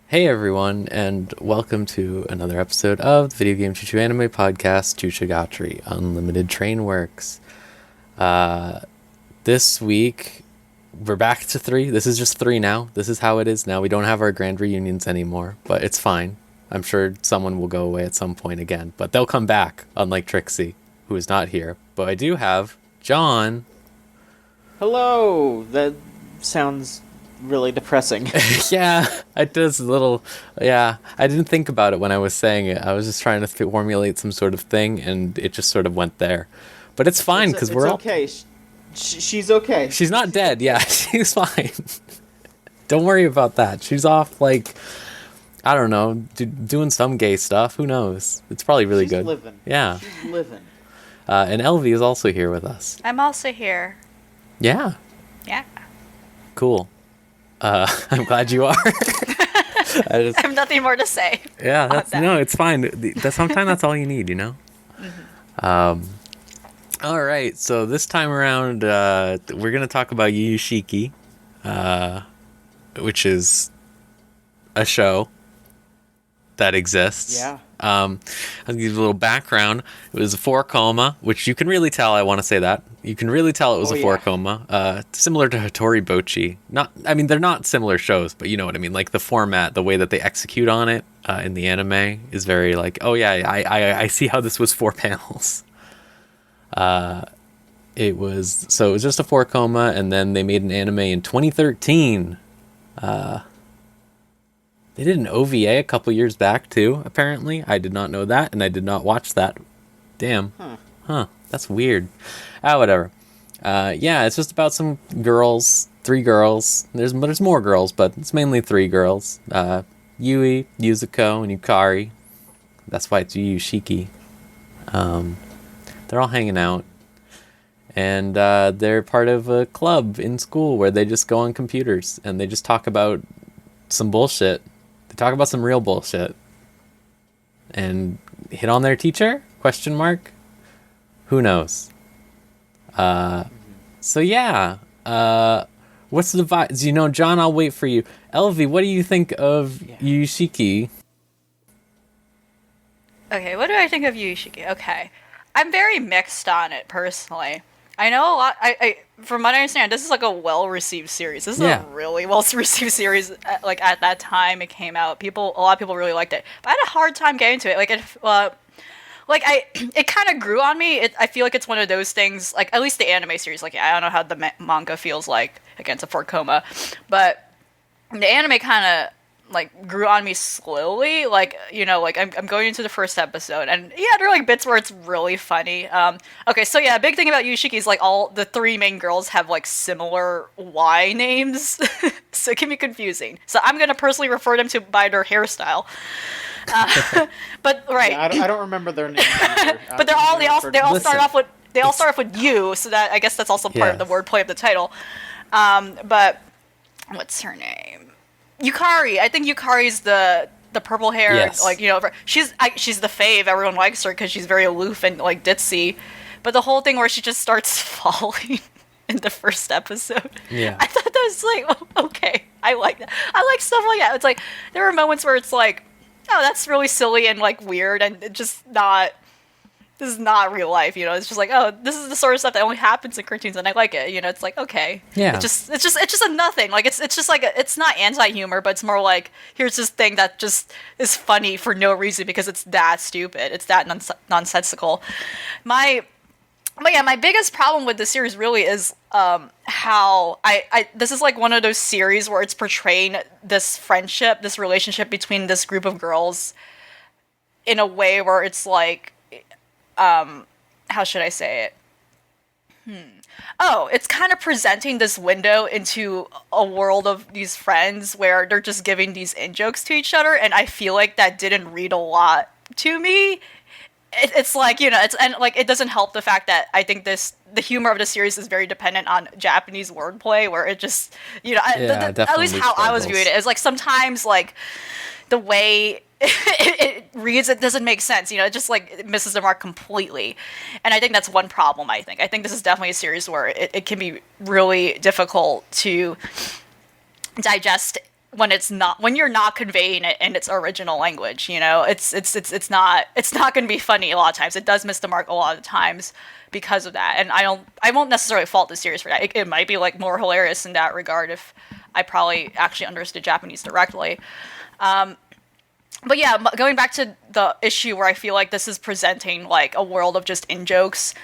Hey everyone, and welcome to another episode of the video game Choo anime podcast, Choochagatari, Unlimited Train Works. This week, we're back to 3. This is just 3 now. This is how it is now. We don't have our grand reunions anymore, but it's fine. I'm sure someone will go away at some point again, but they'll come back, unlike Trixie, who is not here. But I do have John. Hello! That sounds really depressing. Yeah, it does a little. Yeah, I didn't think about it when I was saying it. I was just trying to formulate some sort of thing, and it just sort of went there. But it's fine because we're all okay. She's okay. She's not dead. Yeah, she's fine. Don't worry about that. She's off, like, I don't know, doing some gay stuff. Who knows? It's probably really good. She's living. Yeah. She's living. And Elvie is also here with us. I'm also here. Yeah. Yeah. Cool. I'm glad you are. I have nothing more to say. Yeah, no, it's fine. Sometimes that's all you need, you know? Mm-hmm. All right, so this time around, we're going to talk about Yu Yu Shiki, which is a show that exists. Yeah. I'll give you a little background. It was a 4-coma, which you can really tell. I want to say that you can really tell it was a 4-coma. Similar to Hattori Bochi. They're not similar shows, but you know what I mean. Like the format, the way that they execute on it in the anime is very like, oh yeah, I see how this was 4 panels. It was just a 4-coma, and then they made an anime in 2013. They did an OVA a couple years back, too, apparently. I did not know that, and I did not watch that. Damn. Huh. That's weird. Whatever. Yeah, it's just about some girls. 3 girls. There's more girls, but it's mainly 3 girls. Yui, Yuzuko, and Yukari. That's why it's Yu Yu Shiki. They're all hanging out. And they're part of a club in school where they just go on computers, and they just talk about some bullshit. Talk about some real bullshit and hit on their teacher? Question mark? Who knows? So yeah. What's the vibes? You know, John, I'll wait for you. Elvie, what do you think of Yu Yu Shiki? Okay, what do I think of Yu Yu Shiki? Okay. I'm very mixed on it, personally. I know a lot. From what I understand, this is like a well-received series. This is a really well-received series. Like at that time it came out, a lot of people really liked it. But I had a hard time getting to it. It kind of grew on me. I feel like it's one of those things. Like at least the anime series. Like I don't know how the manga feels like against a 4-coma, but the anime kind of like grew on me slowly. Like, you know, like I'm going into the first episode, and yeah, there are like bits where it's really funny. Okay, so yeah, a big thing about Yushiki is like all the 3 main girls have like similar Y names, so it can be confusing. So I'm gonna personally refer them to by their hairstyle. But right, yeah, I don't remember their names. But they all start off with U, so that I guess that's also part of the wordplay of the title. But what's her name? Yukari. I think Yukari's the purple hair. Yes. Like, you know, she's the fave. Everyone likes her because she's very aloof and like ditzy. But the whole thing where she just starts falling in the first episode. Yeah. I thought that was like, oh, okay, I like that. I like stuff like that. It's like there are moments where it's like, oh, that's really silly and like weird and it just not. This is not real life, you know. It's just like, oh, this is the sort of stuff that only happens in cartoons, and I like it. You know, it's like, okay, yeah. It's just a nothing. Like it's just like it's not anti-humor, but it's more like here's this thing that just is funny for no reason because it's that stupid. It's that nonsensical. My biggest problem with the series really is how this is like one of those series where it's portraying this friendship, this relationship between this group of girls in a way where it's like. How should I say it? Oh, it's kind of presenting this window into a world of these friends where they're just giving these in-jokes to each other, and I feel like that didn't read a lot to me. It's like, you know, and like it doesn't help the fact that I think the humor of the series is very dependent on Japanese wordplay, where it just, you know, at least how I was viewing it is like sometimes like the way it reads, it doesn't make sense, you know, it just like it misses the mark completely. And I think that's one problem. I think this is definitely a series where it can be really difficult to digest when you're not conveying it in its original language. It's not going to be funny a lot of times. It does miss the mark a lot of times because of that, and I won't necessarily fault the series for that. It might be like more hilarious in that regard if I probably actually understood Japanese directly. But yeah, going back to the issue where I feel like this is presenting like a world of just in-jokes,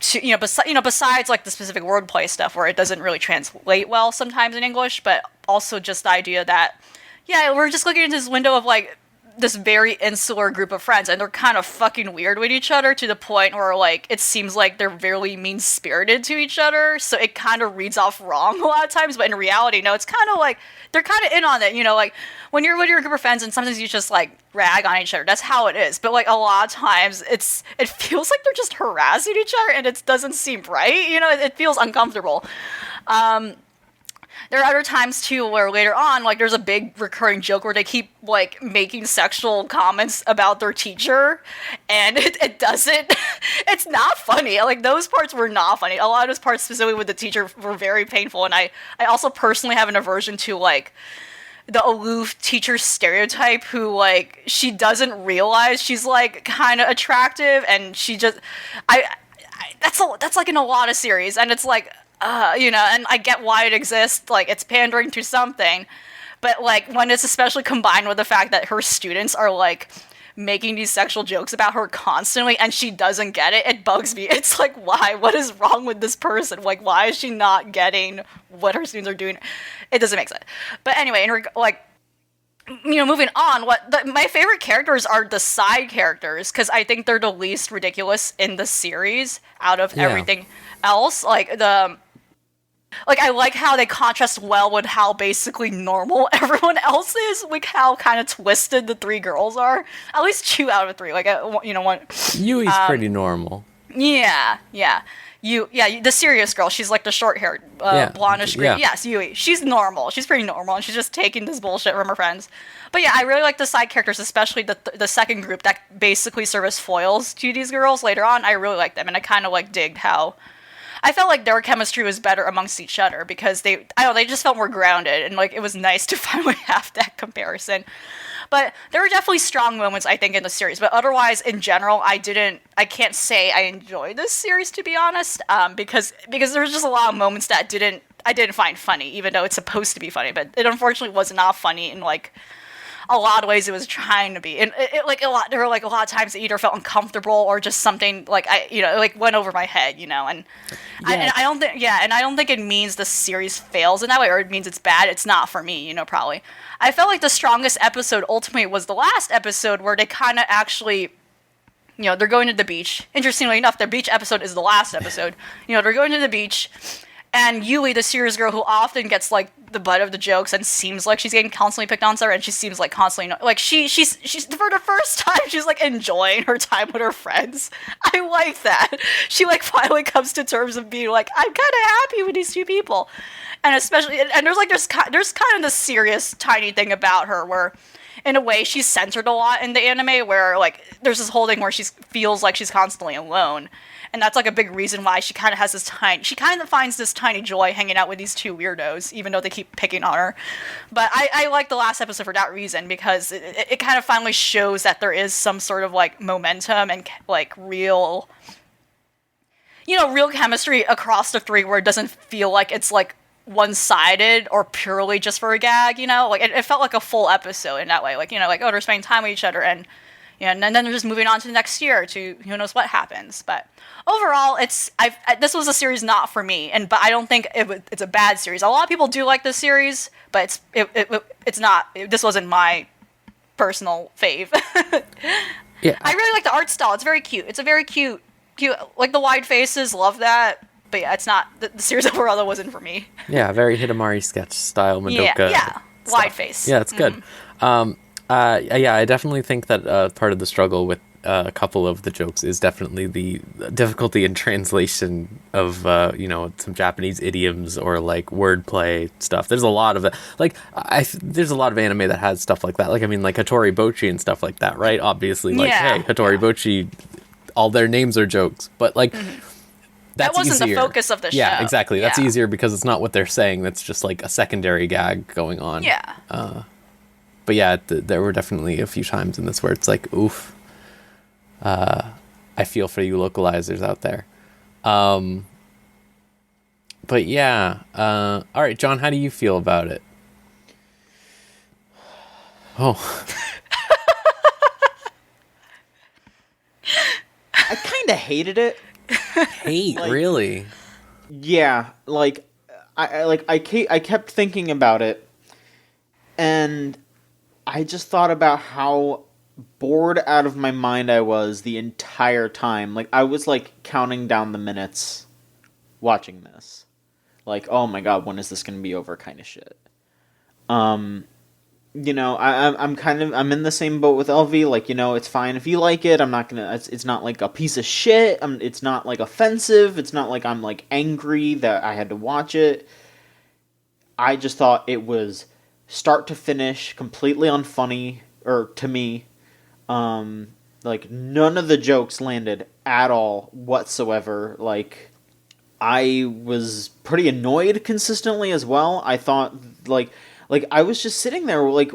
besides like the specific wordplay stuff where it doesn't really translate well sometimes in English, but also just the idea that, yeah, we're just looking into this window of like this very insular group of friends, and they're kind of fucking weird with each other to the point where like it seems like they're very mean-spirited to each other, so it kind of reads off wrong a lot of times, but in reality, no, it's kind of like they're kind of in on it, like when you're with your group of friends and sometimes you just like rag on each other, that's how it is, but like a lot of times it feels like they're just harassing each other and it doesn't seem right, it feels uncomfortable. There are other times, too, where later on, like, there's a big recurring joke where they keep, like, making sexual comments about their teacher, and it doesn't, it's not funny. Like, those parts were not funny. A lot of those parts, specifically with the teacher, were very painful, and I also personally have an aversion to, like, the aloof teacher stereotype who, like, she doesn't realize she's, like, kind of attractive, and she just, that's like in a lot of series, and it's like, and I get why it exists, like, it's pandering to something, but, like, when it's especially combined with the fact that her students are, like, making these sexual jokes about her constantly, and she doesn't get it, it bugs me. It's like, why? What is wrong with this person? Like, why is she not getting what her students are doing? It doesn't make sense. But anyway, moving on, my favorite characters are the side characters, because I think they're the least ridiculous in the series out of everything else. I like how they contrast well with how basically normal everyone else is, like how kind of twisted the three girls are. At least 2 out of 3. Like, one. Yui's pretty normal. Yeah. The serious girl. She's like the short-haired, blondish green. Yeah. Yes, Yui. She's normal. She's pretty normal, and she's just taking this bullshit from her friends. But yeah, I really like the side characters, especially the second group that basically serve as foils to these girls later on. I really like them, and I kind of like digged how I felt like their chemistry was better amongst each other because they just felt more grounded, and like it was nice to finally have that comparison. But there were definitely strong moments, I think, in the series. But otherwise, in general, I can't say I enjoyed this series, to be honest, because there was just a lot of moments that I didn't find funny, even though it's supposed to be funny. But it unfortunately was not funny in like a lot of ways it was trying to be, and there were like a lot of times it either felt uncomfortable or just something like went over my head, and I don't think it means the series fails in that way, or it means it's bad. It's not for me, probably. I felt like the strongest episode ultimately was the last episode where they kind of actually, they're going to the beach. Interestingly enough, the beach episode is the last episode. They're going to the beach. And Yui, the serious girl who often gets, like, the butt of the jokes and seems like she's getting constantly picked on, and she seems like constantly, like, she's for the first time, she's, like, enjoying her time with her friends. I like that. She, like, finally comes to terms of being like, I'm kind of happy with these two people. And especially, and there's kind of this serious, tiny thing about her where, in a way, she's centered a lot in the anime where, like, there's this whole thing where she feels like she's constantly alone. And that's, like, a big reason why she kind of finds this tiny joy hanging out with these two weirdos, even though they keep picking on her. But I like the last episode for that reason, because it kind of finally shows that there is some sort of, like, momentum and, like, real chemistry across the three where it doesn't feel like it's, like, one-sided or purely just for a gag, Like, it felt like a full episode in that way. Like, they're spending time with each other and then they're just moving on to the next year to who knows what happens. But overall, this was a series not for me, but I don't think it's a bad series. A lot of people do like this series, but it's not. This wasn't my personal fave. Yeah, I really like the art style. It's very cute. It's a very cute, like the wide faces. Love that. But yeah, it's not the series overall that wasn't for me. Yeah, very Hidamari sketch style Madoka. Yeah, wide face. Yeah, it's good. I definitely think that part of the struggle with a couple of the jokes is definitely the difficulty in translation of some Japanese idioms or like wordplay stuff. There's a lot of it. Like there's a lot of anime that has stuff like that. Like like Hattori Bochi and stuff like that, right? Obviously, like hey, Hattori Bochi, all their names are jokes, but like. that wasn't easier. the focus of the show. Yeah, exactly. That's Yeah. easier because it's not what they're saying. That's just like a secondary gag going on. Yeah. But yeah, there were definitely a few times in this where it's like, oof. I feel for you localizers out there. But yeah. All right, John, how do you feel about it? Oh. I kind of hated it. Hate, Like- really? Yeah, like I kept thinking about it, and I just thought about how bored out of my mind I was the entire time. Like I was like counting down the minutes watching this. Like, oh my god, when is this going to be over kind of shit. You know, I'm in the same boat with LV. Like, you know, it's fine if you like it. I'm not gonna. It's not like a piece of shit. It's not like offensive. It's not like I'm like angry that I had to watch it. I just thought it was start to finish completely unfunny, or to me, like none of the jokes landed at all whatsoever. Like I was pretty annoyed consistently as well. I thought like I was just sitting there like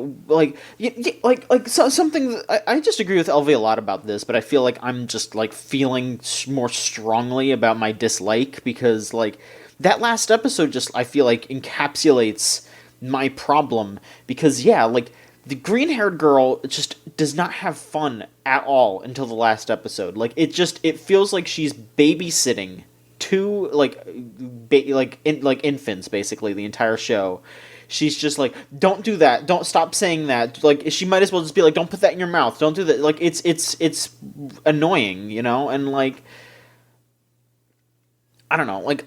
something. I just agree with LV a lot about this, but I feel like I'm just like feeling more strongly about my dislike because like that last episode just I feel like encapsulates my problem because yeah, like the green-haired girl just does not have fun at all until the last episode. Like it feels like she's babysitting two infants basically the entire show. She's just like, don't do that. Don't stop saying that. Like, she might as well just be like, don't put that in your mouth. Don't do that. Like, it's annoying, you know? And like, I don't know. Like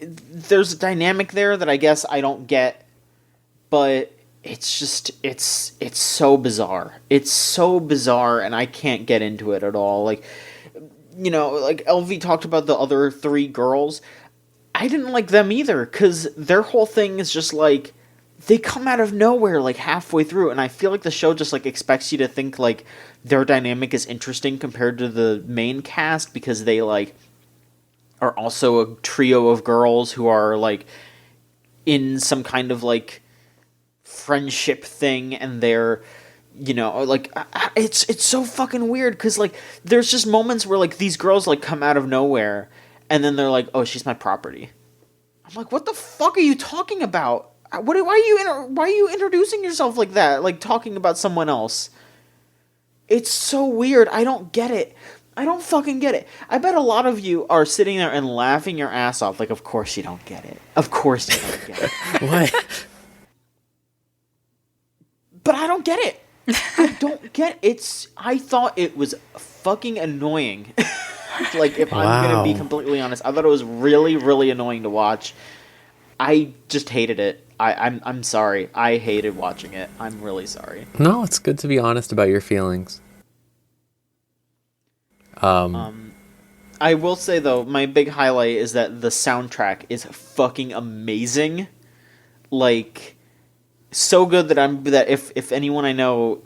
there's a dynamic there that I guess I don't get, but it's just, it's so bizarre. It's so bizarre and I can't get into it at all. Like, you know, like LV talked about the other three girls. I didn't like them either, because their whole thing is just, like, they come out of nowhere, like, halfway through, and I feel like the show just, like, expects you to think, like, their dynamic is interesting compared to the main cast, because they, like, are also a trio of girls who are, like, in some kind of, like, friendship thing, and they're, you know, like, it's so fucking weird, because, like, there's just moments where, like, these girls, like, come out of nowhere, and then they're like, oh, she's my property. I'm like, what the fuck are you talking about? Why are you introducing yourself like that? Like, talking about someone else. It's so weird. I don't get it. I don't fucking get it. I bet a lot of you are sitting there and laughing your ass off. Like, of course you don't get it. Of course you don't get it. What? But I don't get it. I don't get it. I thought it was fucking annoying. Like, if I'm gonna be completely honest, I thought it was really, really annoying to watch. I just hated it. I'm sorry. I hated watching it. I'm really sorry. No, it's good to be honest about your feelings. I will say, though, my big highlight is that the soundtrack is fucking amazing. Like, so good that if anyone I know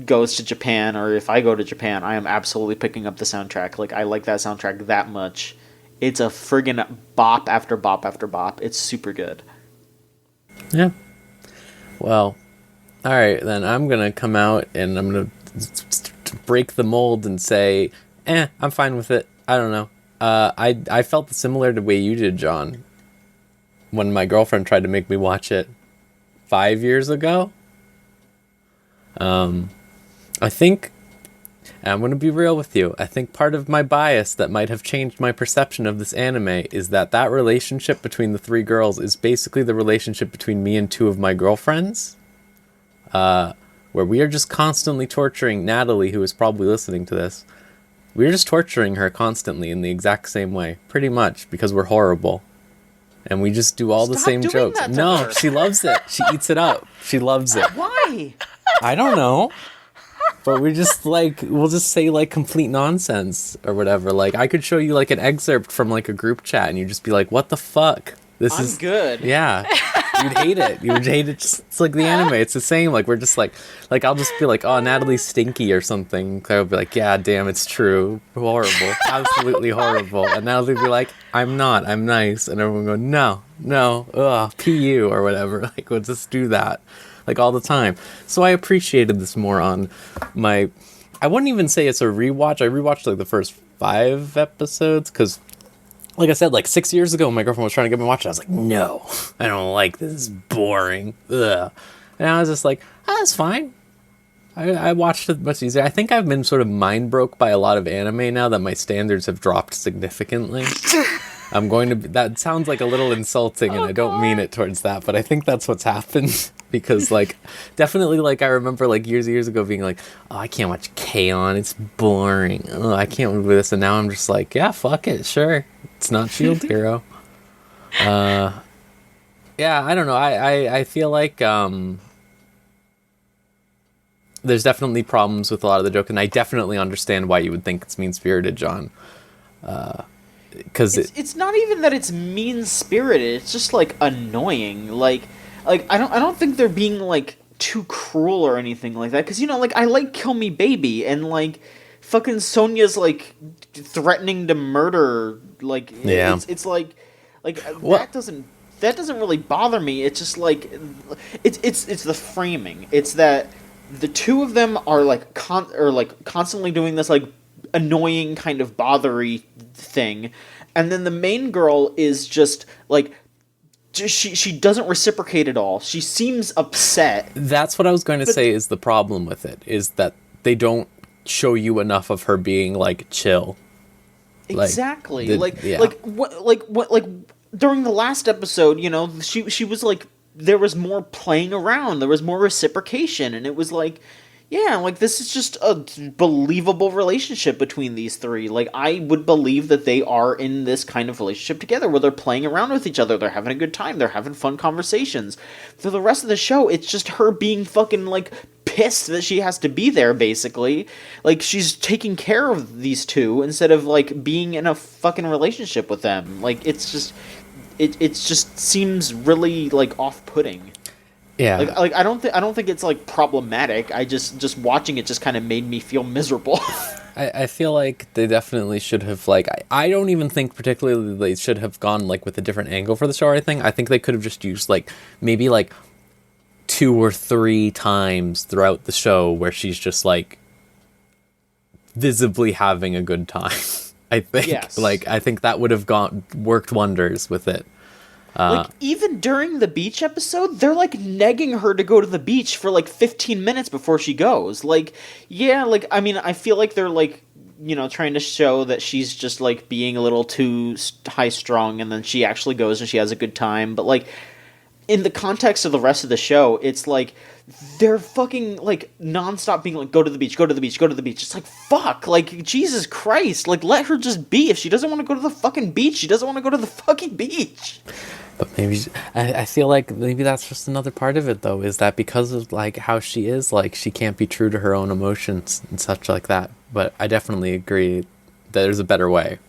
goes to Japan, or if I go to Japan, I am absolutely picking up the soundtrack. Like, I like that soundtrack that much. It's a friggin' bop after bop after bop. It's super good. Yeah. Well, all right, then I'm going to come out and I'm going to break the mold and say, I'm fine with it. I don't know. I felt similar to the way you did, John, when my girlfriend tried to make me watch it 5 years ago. I think, and I'm going to be real with you, I think part of my bias that might have changed my perception of this anime is that relationship between the three girls is basically the relationship between me and two of my girlfriends, where we are just constantly torturing Natalie, who is probably listening to this. We're just torturing her constantly in the exact same way, pretty much, because we're horrible. And we just do all the Stop same doing jokes. that to No, her. she loves it. She eats it up. She loves it. Why? I don't know. But we're just like, we'll just say like complete nonsense or whatever. Like, I could show you like an excerpt from like a group chat and you'd just be like, what the fuck? I'm good. Yeah. You'd hate it. You would hate it. It's like the anime. It's the same. Like we're just like I'll just be like, oh, Natalie's stinky or something. I'll be like, yeah, damn, it's true. Horrible. Absolutely horrible. And Natalie'd be like, I'm not. I'm nice. And everyone go, no, ugh, PU or whatever. Like we'll just do that. Like all the time. So I appreciated this more on my... I wouldn't even say it's a rewatch. I rewatched like the first 5 episodes because, like I said, like 6 years ago, my girlfriend was trying to get me to watch it. I was like, no, I don't like this. This is boring. Ugh. And I was just like, oh, that's fine. I watched it much easier. I think I've been sort of mind broke by a lot of anime now that my standards have dropped significantly. I'm going to... That sounds like a little insulting, and I don't mean it towards that, but I think that's what's happened. Because, like, definitely, like, I remember, like, years ago being like, oh, I can't watch K-On! It's boring. Oh, I can't do this. And now I'm just like, yeah, fuck it, sure. It's not Shield Hero. Yeah, I don't know. I feel like there's definitely problems with a lot of the joke, and I definitely understand why you would think it's mean-spirited, John. Because it's not even that it's mean-spirited. It's just, like, annoying. Like I don't think they're being like too cruel or anything like that, because like I like Kill Me Baby, and like fucking Sonya's like threatening to murder, like yeah. it's like that doesn't really bother me. It's just like it's the framing. It's that the two of them are like constantly doing this like annoying kind of bothery thing, and then the main girl is just like. She doesn't reciprocate at all. She seems upset. That's what I was going to say is the problem with it, is that they don't show you enough of her being, like, chill. Exactly. Like during the last episode, she was, like, there was more playing around. There was more reciprocation. And it was like, yeah, like, this is just a believable relationship between these three. Like, I would believe that they are in this kind of relationship together, where they're playing around with each other, they're having a good time, they're having fun conversations. For the rest of the show, it's just her being fucking, like, pissed that she has to be there, basically. Like, she's taking care of these two, instead of, like, being in a fucking relationship with them. Like, it's just... It just seems really, like, off-putting. Yeah. Like I don't think it's like problematic. I just watching it just kind of made me feel miserable. I feel like they definitely should have, like, I don't even think particularly they should have gone like with a different angle for the show or anything. I think they could have just used like maybe like 2 or 3 times throughout the show where she's just like visibly having a good time. I think I think that would have worked wonders with it. Like, even during the beach episode, they're, like, negging her to go to the beach for, like, 15 minutes before she goes. Like, yeah, like, I mean, I feel like they're, like, trying to show that she's just, like, being a little too high-strung, and then she actually goes and she has a good time. But, like, in the context of the rest of the show, it's, like, they're fucking, like, nonstop being like, go to the beach, go to the beach, go to the beach. It's like, fuck, like, Jesus Christ. Like, let her just be. If she doesn't want to go to the fucking beach, she doesn't want to go to the fucking beach. But maybe I feel like maybe that's just another part of it, though, is that because of like how she is, like she can't be true to her own emotions and such like that. But I definitely agree that there's a better way.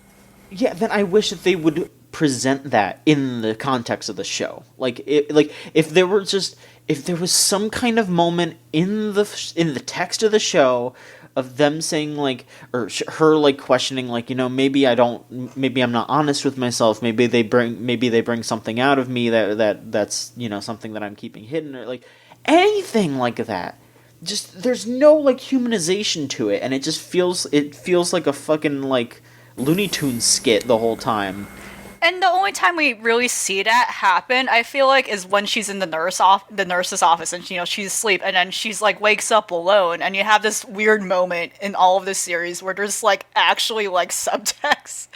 Yeah, then I wish that they would present that in the context of the show. Like if there was some kind of moment in the text of the show of them saying, like, or her, like, questioning, like, maybe I'm not honest with myself, maybe they bring something out of me that's something that I'm keeping hidden, or, like, anything like that. Just, there's no, like, humanization to it, and it just feels like a fucking, like, Looney Tunes skit the whole time. And the only time we really see that happen, I feel like, is when she's in the nurse's office, and she's asleep, and then she's like wakes up alone, and you have this weird moment in all of this series where there's like actually like subtext,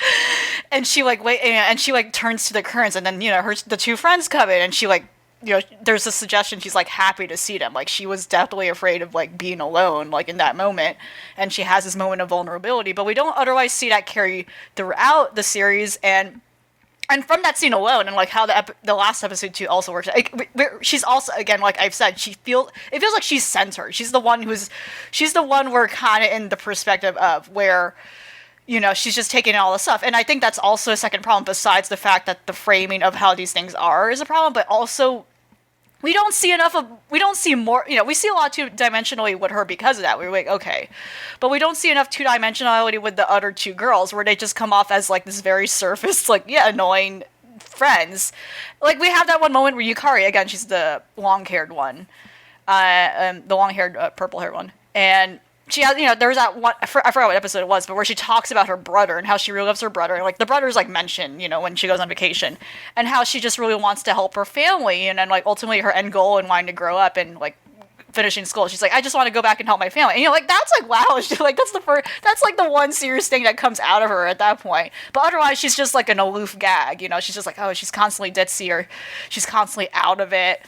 and she like and she like turns to the currents, and then the 2 friends come in, and she like there's a suggestion she's like happy to see them, like she was definitely afraid of like being alone like in that moment, and she has this moment of vulnerability, but we don't otherwise see that carry throughout the series. And from that scene alone, and like how the last episode too also works, like, she's also, again, like I've said, it feels like she's centered. She's the one we're kind of in the perspective of where, she's just taking in all the stuff. And I think that's also a second problem, besides the fact that the framing of how these things are is a problem, but also we don't see enough of, we don't see more, we see a lot two-dimensionally with her because of that. We're like, okay. But we don't see enough two-dimensionality with the other two girls, where they just come off as, like, this very surface, like, yeah, annoying friends. Like, we have that one moment where Yukari, again, she's the long-haired one, the long-haired, purple-haired one, and she has, there was that one, I forgot what episode it was, but where she talks about her brother and how she really loves her brother. And, like, the brother's, like, mentioned, when she goes on vacation. And how she just really wants to help her family. And then, like, ultimately her end goal in wanting to grow up and, like, finishing school, she's like, I just want to go back and help my family. And, like, that's, like, wow. Like, that's, like, the one serious thing that comes out of her at that point. But otherwise, she's just, like, an aloof gag, She's just like, oh, she's constantly ditzy, or she's constantly out of it.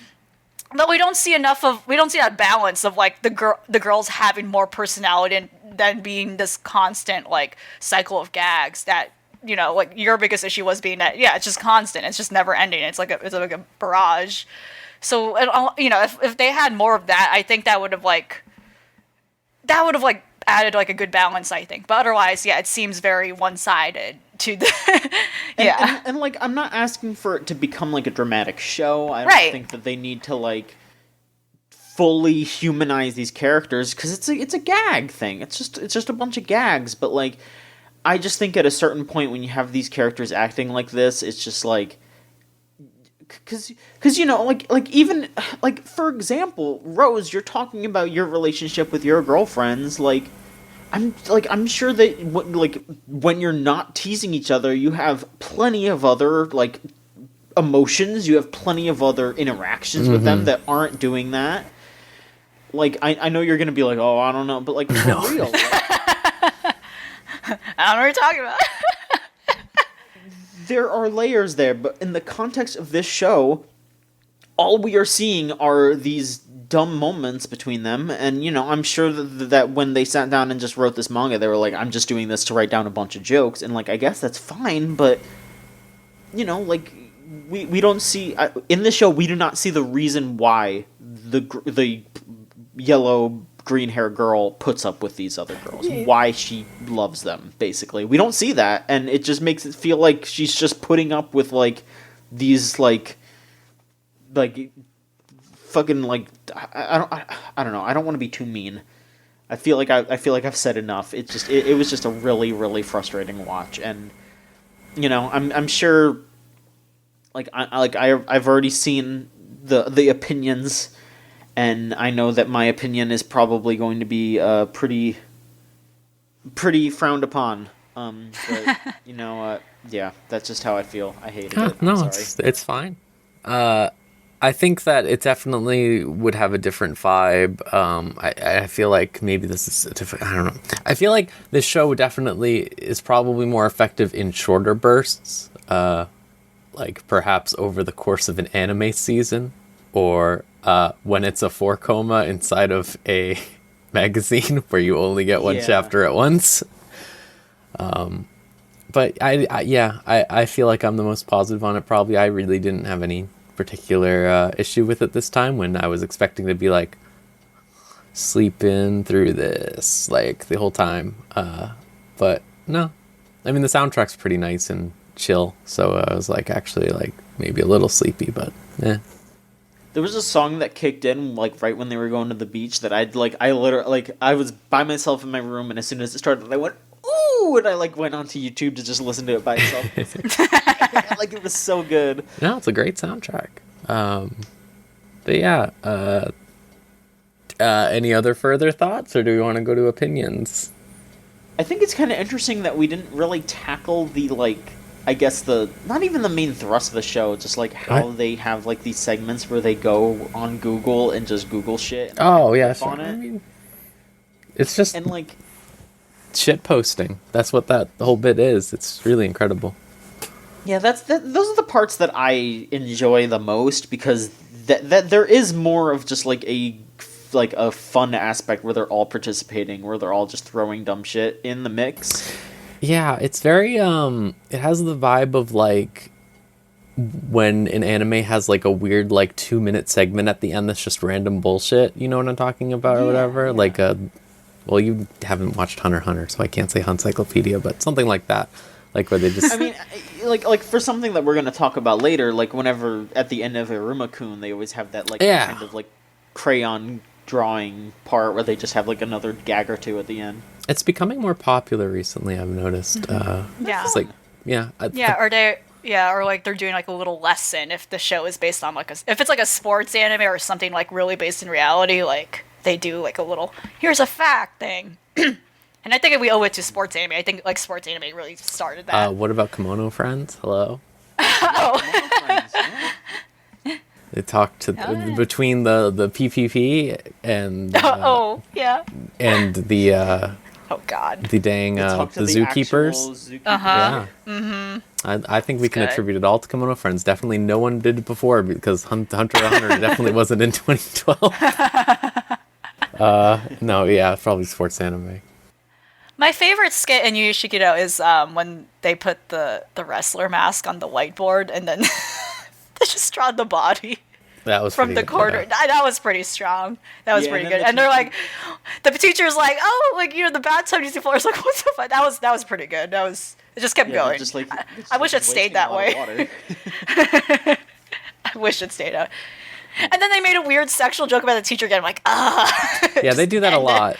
But we don't see that balance of, like, the girls having more personality and then being this constant, like, cycle of gags that, like, your biggest issue was being that, yeah, it's just constant. It's just never ending. It's like a barrage. So, if they had more of that, I think that would have added, like, a good balance, I think. But otherwise, yeah, it seems very one-sided to the yeah. And like, I'm not asking for it to become, like, a dramatic show. I don't Right. think that they need to, like, fully humanize these characters, because it's a gag thing. It's just a bunch of gags. But, like, I just think at a certain point when you have these characters acting like this, it's just like, because like even, like, for example, Rose, you're talking about your relationship with your girlfriends, like, I'm sure that, like, when you're not teasing each other, you have plenty of other, like, emotions, you have plenty of other interactions with them that aren't doing that. Like, I know you're gonna be like, oh, I don't know, but, like, for real, like, I don't know what you're talking about. there are layers there, but in the context of this show, all we are seeing are these dumb moments between them, and, I'm sure that when they sat down and just wrote this manga, they were like, I'm just doing this to write down a bunch of jokes, and, like, I guess that's fine, but, like, we don't see, in this show, we do not see the reason why the yellow green hair girl puts up with these other girls, why she loves them, basically. We don't see that, and it just makes it feel like she's just putting up with, like, these, like fucking, like, I don't know. I don't want to be too mean. I feel like I've said enough. It was just a really, really frustrating watch, and, I'm sure, like, I've already seen the opinions, and I know that my opinion is probably going to be pretty frowned upon. But yeah, that's just how I feel. I hated it. No, I'm sorry. it's fine. I think that it definitely would have a different vibe. I feel like maybe this is a different, I don't know. I feel like this show definitely is probably more effective in shorter bursts, like perhaps over the course of an anime season, or when it's a 4 inside of a magazine where you only get one chapter at once. But I feel like I'm the most positive on it. Probably I really didn't have any particular issue with it this time, when I was expecting to be like sleeping through this like the whole time. But no, I mean, the soundtrack's pretty nice and chill, so I was like actually like maybe a little sleepy, but eh. There was a song that kicked in, like, right when they were going to the beach, that I literally, like, I was by myself in my room, and as soon as it started, I went, ooh, and I, like, went onto YouTube to just listen to it by itself. Like, it was so good. No, it's a great soundtrack. But yeah, any other further thoughts, or do we want to go to opinions? I think it's kind of interesting that we didn't really tackle the, like, I guess not even the main thrust of the show, just, like, how they have, like, these segments where they go on Google and just Google shit. Oh, yeah, sure. On it. I mean, it's just and, like, shit posting. That's what the whole bit is. It's really incredible. Yeah, those are the parts that I enjoy the most, because that there is more of just, like, a fun aspect where they're all participating, where they're all just throwing dumb shit in the mix. Yeah, it's very it has the vibe of, like, when an anime has, like, a weird, like, 2-minute segment at the end that's just random bullshit. You know what I'm talking about, or whatever? Yeah. Like, well, you haven't watched Hunter x Hunter, so I can't say Huncyclopedia, but something like that. Like where they just I mean, like for something that we're gonna talk about later, like whenever at the end of Iruma-kun, they always have that like kind of like crayon drawing part where they just have like another gag or two at the end. it's becoming more popular recently. I've noticed. Yeah. It's like or like they're doing like a little lesson if the show is based on like if it's like a sports anime or something like really based in reality, like they do like a little here's a fact thing. And I think we owe it to sports anime. I think like sports anime really started that. what about Kimono Friends? Hello. Oh. They talk to between the PPP and yeah. and the Oh God. the dang the zookeepers. Yeah. Mm-hmm. I think we can good. attribute it all to Kimono Friends. Definitely no one did it before because Hunter x Hunter definitely wasn't in 2012. No, yeah, probably sports anime. My favorite skit in Yu Yu Shikiro is when they put the wrestler mask on the whiteboard and then they just draw the body That was from pretty the good, corner. yeah. That was pretty strong. That was Yeah, pretty and good. then And they're like, the teacher's like, oh, like the bathtub used to floor. It's like, what the fuck? That was pretty good. It just kept going. Just like, I wish it stayed that way. I wish it stayed out. And then they made a weird sexual joke about the teacher again. I'm like, Yeah, they do that a lot.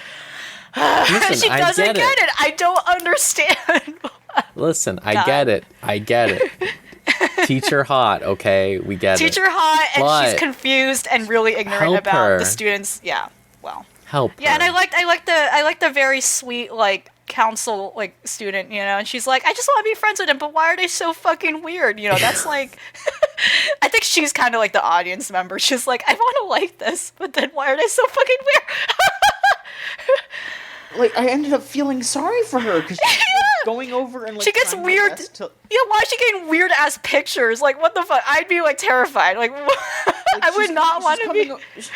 Listen, she doesn't get it. I don't understand. Listen, I God. get it. Teacher hot, okay, we get it. Teacher hot, and But she's confused and really ignorant help about her. the students. Yeah, well, Help. yeah, and her. I liked the very sweet like counsel like student, you know, and she's like, I just want to be friends with him, but why are they so fucking weird? You know, that's like, I think she's kind of like the audience member. She's like, I want to like this, but then why are they so fucking weird? Like, I ended up feeling sorry for her because she's like, going over and like She gets trying her weird. best to- Yeah, why is she getting weird ass pictures? Like, what the fuck? I'd be like terrified. Like, I would not want to be.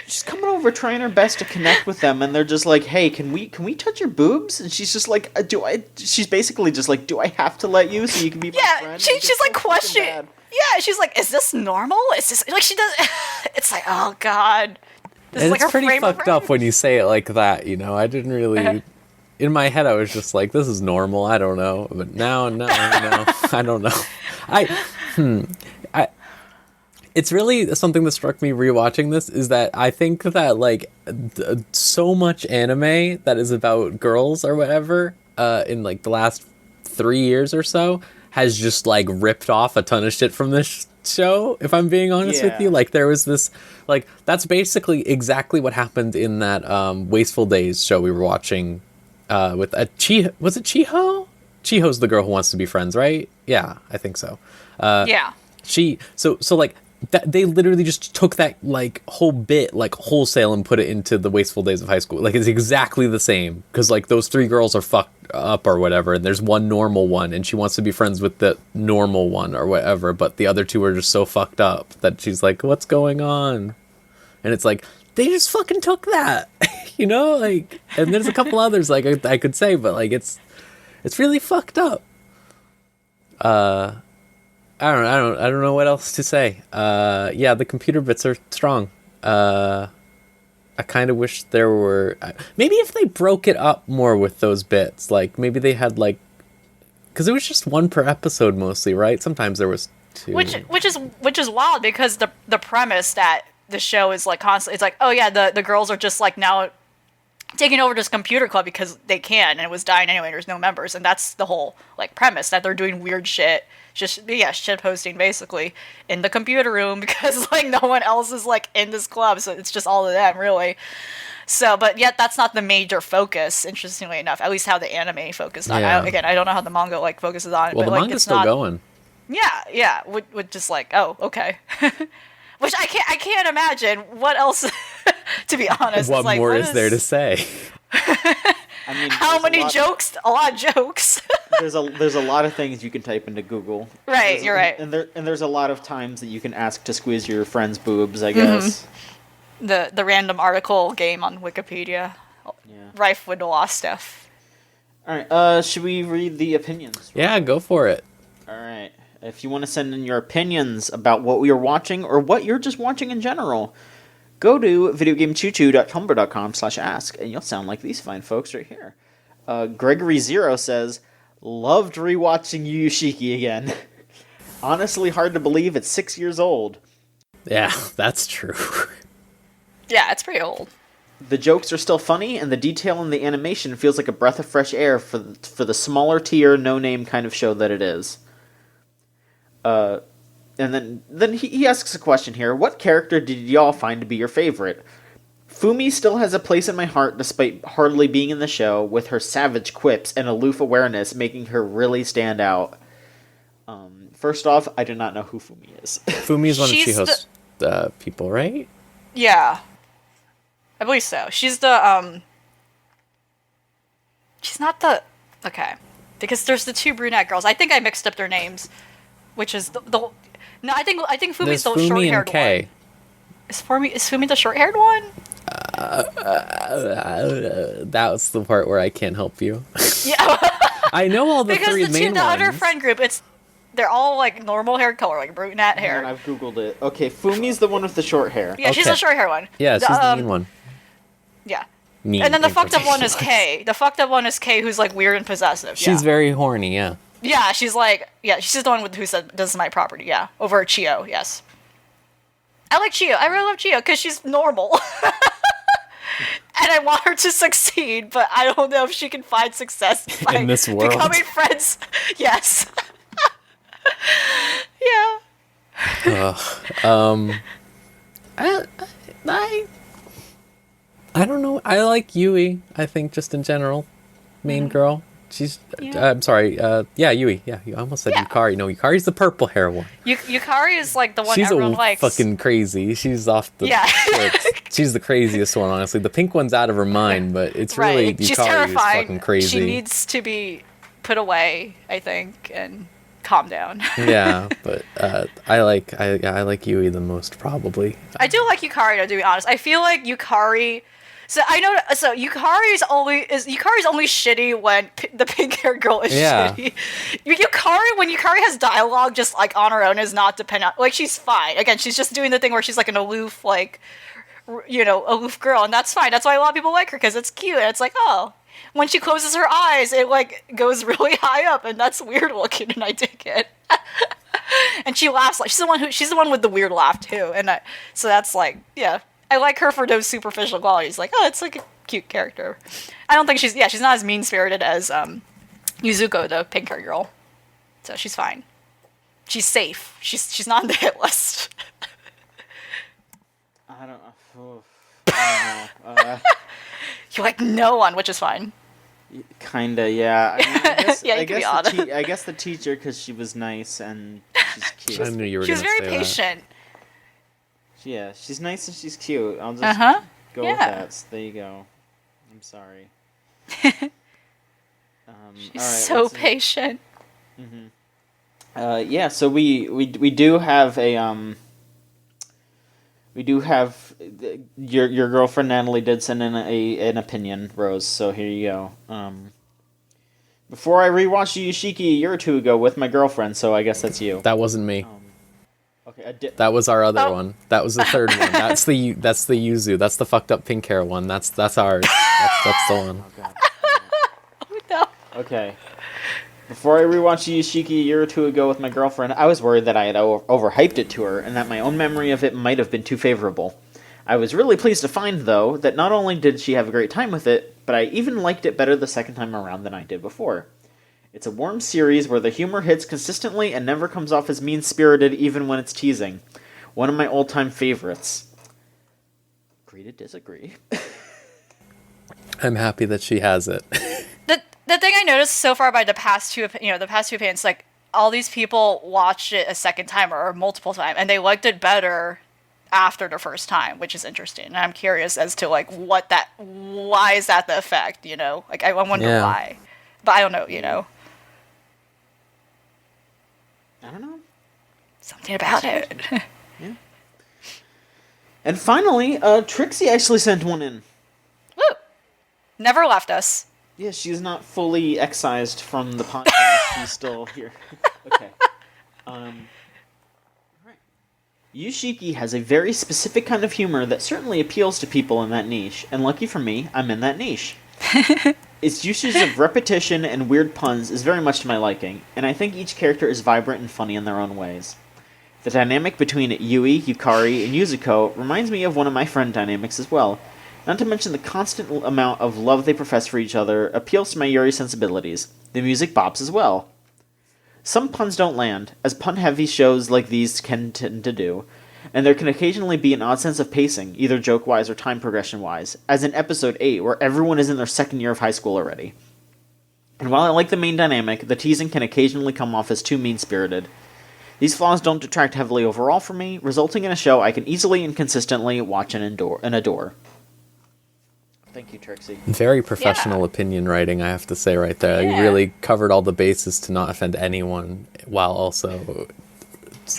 She's coming over trying her best to connect with them, and they're just like, "Hey, can we touch your boobs?" And she's just like, "Do I?" She's basically just like, "Do I have to let you so you can be my Yeah, friend?" she's like questioning. bad. Yeah, she's like, is this normal? Is this like she does? It's like, oh god, this is And like it's her pretty frame of fucked up reference. when you say it like that, you know. I didn't really. In my head, I was just like, "This is normal." I don't know, but now, no, I don't know. It's really something that struck me rewatching this is that I think that like so much anime that is about girls or whatever in like the last 3 years or so has just like ripped off a ton of shit from this show. If I'm being honest with Yeah. you, like there was this like that's basically exactly what happened in that Wasteful Days show we were watching with a was it Chiho? Chiho's the girl who wants to be friends, right? Yeah, I think so. Yeah, So like that they literally just took that like whole bit like wholesale and put it into the Wasteful Days of High School. Like it's exactly the same because like those 3 girls are fucked up or whatever, and there's one normal one, and she wants to be friends with the normal one or whatever, but the other 2 are just so fucked up that she's like, "What's going on?" And it's like they just fucking took that, you know, like. And there's a couple others like I could say, but like it's really fucked up. I don't know what else to say. Yeah, the computer bits are strong. I kind of wish there were maybe if they broke it up more with those bits, like maybe they had like because it was just 1 per episode mostly, right? Sometimes there was 2. which is wild because the premise that the show is like constantly, it's like, oh yeah, the girls are just like now taking over this computer club because they can, and it was dying anyway. There's no members, and that's the whole like premise that they're doing weird shit. Just shit posting basically in the computer room because like no one else is like in this club, so it's just all of them really. So, but yet that's not the major focus. Interestingly enough, at least how the anime focused on. Yeah. I don't know how the manga like focuses on it. Well, but, the like, manga's it's still not, going. Yeah, would just like, oh, okay. Which I can't imagine what else. To be honest, What it's like, more what is there to say? I mean, How there's many a lot- jokes? A lot of jokes. There's a lot of things you can type into Google. Right, you're right. And there's a lot of times that you can ask to squeeze your friend's boobs, I guess. The random article game on Wikipedia, Yeah. rife with a lot of stuff. All right. Should we read the opinions? Yeah, go for it. All right. If you want to send in your opinions about what we are watching or what you're just watching in general, go to videogamechoochoo.tumblr.com/ask, and you'll sound like these fine folks right here. Gregory Zero says, Loved rewatching Yu Yu Shiki again. Honestly, hard to believe it's 6 years old. Yeah, that's true. Yeah, it's pretty old. The jokes are still funny, and the detail in the animation feels like a breath of fresh air for the smaller tier, no-name kind of show that it is. And then he asks a question here. What character did y'all find to be your favorite? Fumi still has a place in my heart despite hardly being in the show, with her savage quips and aloof awareness making her really stand out. First off, I do not know who Fumi is. Fumi's one of Chiho's people, right? Yeah. I believe so. She's the, she's not the... Okay. Because there's the two brunette girls. I think I mixed up their names. Which is the... No, I think Fumi's There's the Fumi short-haired and Kay. one. Is Fumi the short-haired one? That was the part where I can't help you. Yeah. I know all the because three the main ones. other friend group, they're all like normal hair color, like brunette hair. And I've googled it. Okay, Fumi's the one with the short hair. Yeah, she's Okay. the short-haired one. Yeah, she's the mean one. Yeah. Mean And then the in fucked up one is particular. Kay. The fucked up one is Kay, who's like weird and possessive. She's yeah. very horny, yeah. Yeah, she's the one who said, "This is my property." Yeah, over Chio. Yes, I like Chio. I really love Chio because she's normal, and I want her to succeed. But I don't know if she can find success by In this world. becoming friends. Yes. Yeah. I don't know. I like Yui, I think, just in general. Main girl. She's... Yeah. I'm sorry. Yeah, Yui. Yeah, I almost said Yeah. Yukari. No, Yukari's the purple hair one. Yukari is like the one She's everyone likes. fucking crazy. She's off the Yeah. charts. She's the craziest one, honestly. The pink one's out of her mind, but it's really right. She's Yukari is terrifying. fucking crazy. She needs to be put away, I think, and calm down. Yeah, but I like Yui the most, probably. I do like Yukari, to be honest. I feel like Yukari. So I know. So Yukari's only shitty when the pink haired girl is Yeah. shitty. When Yukari has dialogue, just like on her own, is not dependent. Like she's fine. Again, she's just doing the thing where she's like an aloof, like aloof girl, and that's fine. That's why a lot of people like her because it's cute. And it's like, oh, when she closes her eyes, it like goes really high up, and that's weird looking, and I dig it. And she laughs like she's the one with the weird laugh too, and so that's like, yeah. I like her for those superficial qualities. Like, oh, it's like a cute character. I don't think she's not as mean-spirited as Yuzuko, the pink-haired girl. So she's fine. She's safe. She's not on the hit list. I don't know. You like no one, which is fine. Kinda, yeah. I mean, I guess, Yeah, you can be odd. I guess the teacher, because she was nice and she's cute. I knew you were She was going to very say patient. Yeah, she's nice and she's cute. I'll just go with Yeah. that. So there you go. I'm sorry. She's all right, so let's see. patient. Yeah, so we do have a your girlfriend Natalie did send in an opinion, Rose. So here you go. Before I rewatched Yu Yu Shiki a year or two ago with my girlfriend, so I guess that's you. That wasn't me. Okay, That was our other Oh. one. That was the third one. That's the Yuzu. That's the fucked up pink hair one. That's ours. That's the one. Oh, no. Okay. Before I rewatched Yu Yu Shiki a year or two ago with my girlfriend, I was worried that I had overhyped it to her, and that my own memory of it might have been too favorable. I was really pleased to find, though, that not only did she have a great time with it, but I even liked it better the second time around than I did before. It's a warm series where the humor hits consistently and never comes off as mean-spirited even when it's teasing. One of my old-time favorites. Agree to disagree. I'm happy that she has it. The thing I noticed so far by the past two opinions, like all these people watched it a second time or multiple times, and they liked it better after the first time, which is interesting. And I'm curious as to like why is that the effect? Like I wonder Yeah. why, but I don't know. I don't know. Something about it. Yeah. And finally, Trixie actually sent one in. Woo! Never left us. Yeah, she's not fully excised from the podcast. She's still here. Okay. Right. Yushiki has a very specific kind of humor that certainly appeals to people in that niche, and lucky for me, I'm in that niche. Its uses of repetition and weird puns is very much to my liking, and I think each character is vibrant and funny in their own ways. The dynamic between Yui, Yukari, and Yuzuko reminds me of one of my friend dynamics as well. Not to mention the constant amount of love they profess for each other appeals to my Yuri sensibilities. The music bops as well. Some puns don't land, as pun-heavy shows like these can tend to do, and there can occasionally be an odd sense of pacing, either joke-wise or time progression-wise, as in Episode 8, where everyone is in their second year of high school already. And while I like the main dynamic, the teasing can occasionally come off as too mean-spirited. These flaws don't detract heavily overall from me, resulting in a show I can easily and consistently watch and adore. Thank you, Trixie. Very professional opinion writing, I have to say right there. Yeah. You really covered all the bases to not offend anyone while also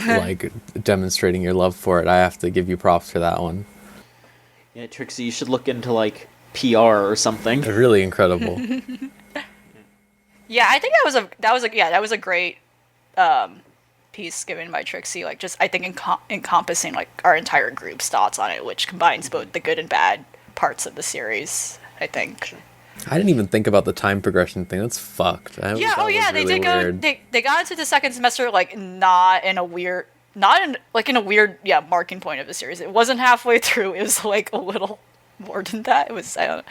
like demonstrating your love for it. I have to give you props for that one. Yeah, Trixie, you should look into, like, PR or something. Really incredible. Yeah, I think that was a great piece given by Trixie. Like, just I think encompassing like our entire group's thoughts on it, which combines both the good and bad parts of the series. I think. I didn't even think about the time progression thing. That's fucked. They did go. weird. They got into the second semester like not in a weird marking point of the series. It wasn't halfway through. It was like a little more than that. It was I don't know.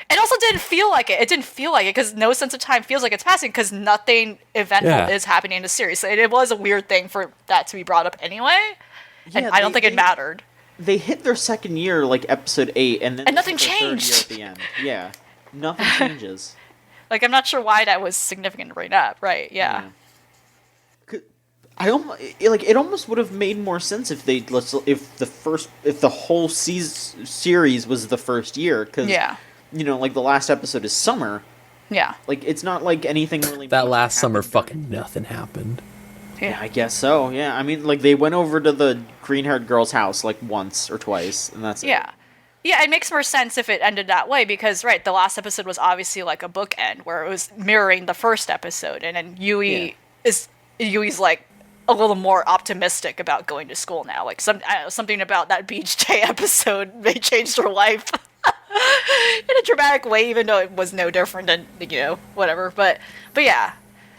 It also didn't feel like it. It didn't feel like it because no sense of time feels like it's passing because nothing eventful is happening in the series. So it was a weird thing for that to be brought up anyway, and I don't think it mattered. They hit their second year, like Episode 8, and then nothing their changed. third year at the end. Yeah, nothing changes. Like I'm not sure why that was significant to bring up. Right? Yeah. It almost would have made more sense if the whole series was the first year because like the last episode is summer. Yeah. Like it's not like anything really. That last summer, fucking nothing happened. Yeah, I guess so. Yeah, I mean, like they went over to the green-haired girl's house like once or twice, and that's it. Yeah, it makes more sense if it ended that way because the last episode was obviously like a bookend where it was mirroring the first episode, and then Yui's like a little more optimistic about going to school now. Like something about that beach day episode may change her life in a dramatic way, even though it was no different than whatever. But yeah.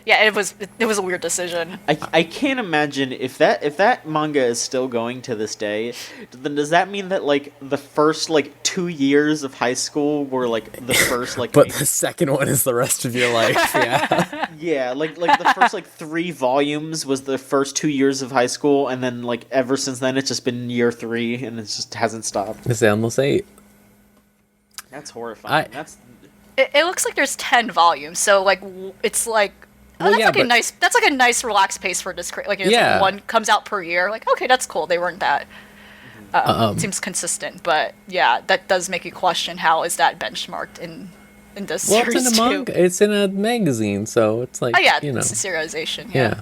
Yeah, it was a weird decision. I can't imagine if that manga is still going to this day, then does that mean that like the first like 2 years of high school were like the first like But the second one is the rest of your life, yeah. Yeah, like the first like 3 volumes was the first 2 years of high school, and then like ever since then it's just been year 3 and it just hasn't stopped. It's endless 8. That's horrifying. It looks like there's 10 volumes, so like it's like that's like a nice relaxed pace for this. Like, like one comes out per year. Like, okay, that's cool. They weren't that. Seems consistent, but yeah, that does make you question how is that benchmarked in this series it's in a manga. It's in a magazine, so it's like it's a serialization. Yeah.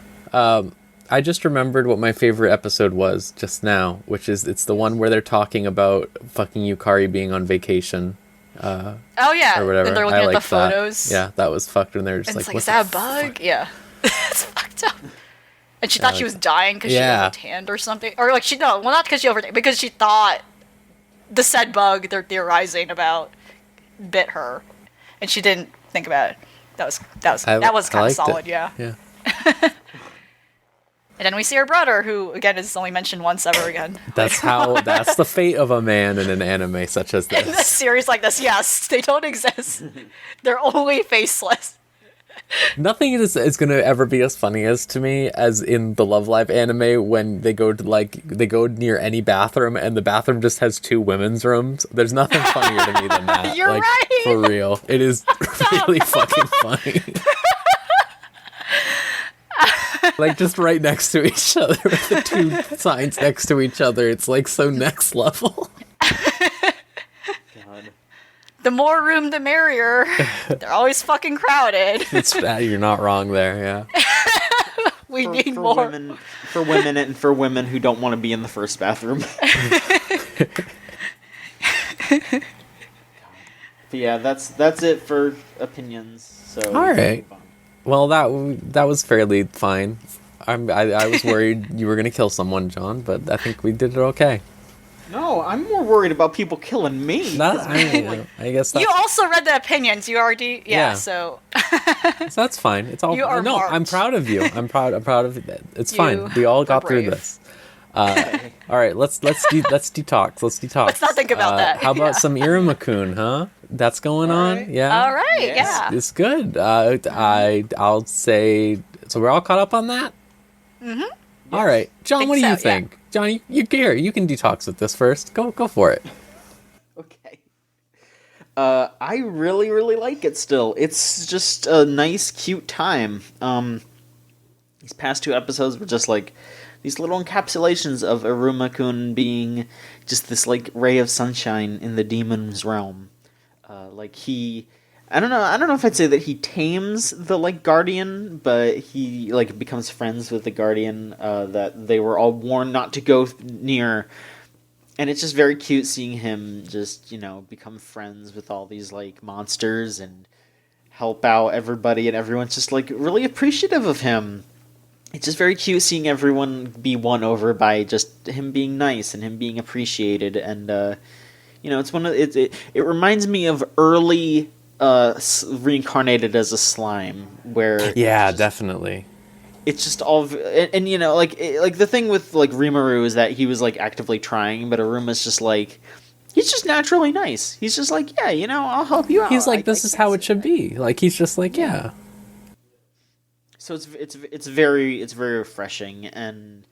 I just remembered what my favorite episode was just now, which is it's the one where they're talking about fucking Yukari being on vacation. Or whatever. And they're looking at the photos. That. Yeah, that was fucked when they were just like, what is that a bug? Fuck? Yeah. It's fucked up. And she thought she was dying because she overtanned or something. Or like not because she overtanned, because she thought the said bug they're theorizing about bit her. And she didn't think about it. That was kind of solid, yeah. And then we see her brother, who again is only mentioned once ever again. That's the fate of a man in an anime such as this. In a series like this, yes, they don't exist. They're only faceless. Nothing is going to ever be as funny as to me as in the Love Live anime when they go near any bathroom and the bathroom just has 2 women's rooms. There's nothing funnier to me than that. You're right. For real. It is really fucking funny. Like just right next to each other with the 2 signs next to each other. It's like so next level. God. The more room, the merrier. They're always fucking crowded. You're not wrong there, yeah. We need more. For women and for women who don't want to be in the first bathroom. But yeah, that's it for opinions. So all right. Well, that was fairly fine. I was worried you were gonna kill someone, John, but I think we did it okay. No, I'm more worried about people killing me. I guess that's, You also read the opinions. You already, Yeah. so so that's fine. It's all You are no. I'm marked. proud of you. I'm proud of it. It's You fine. We all are got through brave. this. All right, let's detox. Let's detox. Let's not think about that. How about Yeah. some Iruma-kun, huh? That's going on. right. Yeah. all right, Yes. yeah. It's good. I'll say. So we're all caught up on that. Mm-hmm. All right, John. Think What do so, you yeah. think? John, you can detox with this first. Go for it. Okay. I really, really like it still. It's just a nice, cute time. These past 2 episodes were just like these little encapsulations of Iruma-kun being just this like ray of sunshine in the demon's realm. I don't know if I'd say that he tames the like guardian, but he like becomes friends with the guardian that they were all warned not to go near. And it's just very cute seeing him just, become friends with all these, like, monsters and help out everybody, and everyone's just, like, really appreciative of him. It's just very cute seeing everyone be won over by just him being nice and him being appreciated, and, it's it reminds me of early, reincarnated as a slime, where... Yeah, definitely. It's just all, and like the thing with like Rimuru is that he was like actively trying, but Aruma's just like, he's just naturally nice. He's just like, yeah, I'll help you out. He's like, this is how it should be. Like, he's just like, yeah. So it's very refreshing, and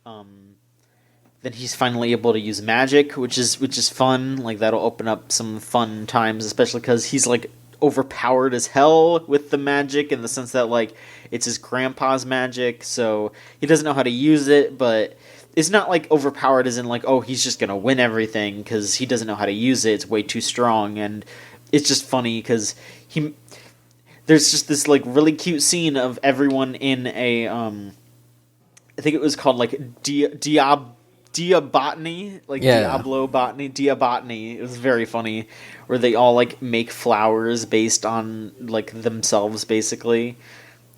then he's finally able to use magic, which is fun. Like that'll open up some fun times, especially because he's like overpowered as hell with the magic, in the sense that like it's his grandpa's magic, so he doesn't know how to use it, but it's not like overpowered as in like, oh, he's just gonna win everything because he doesn't know how to use it. It's way too strong, and it's just funny because there's just this like really cute scene of everyone in a I think it was called like Diabotany, like Diablo botany, Diabotany. It was very funny, where they all like make flowers based on like themselves, basically.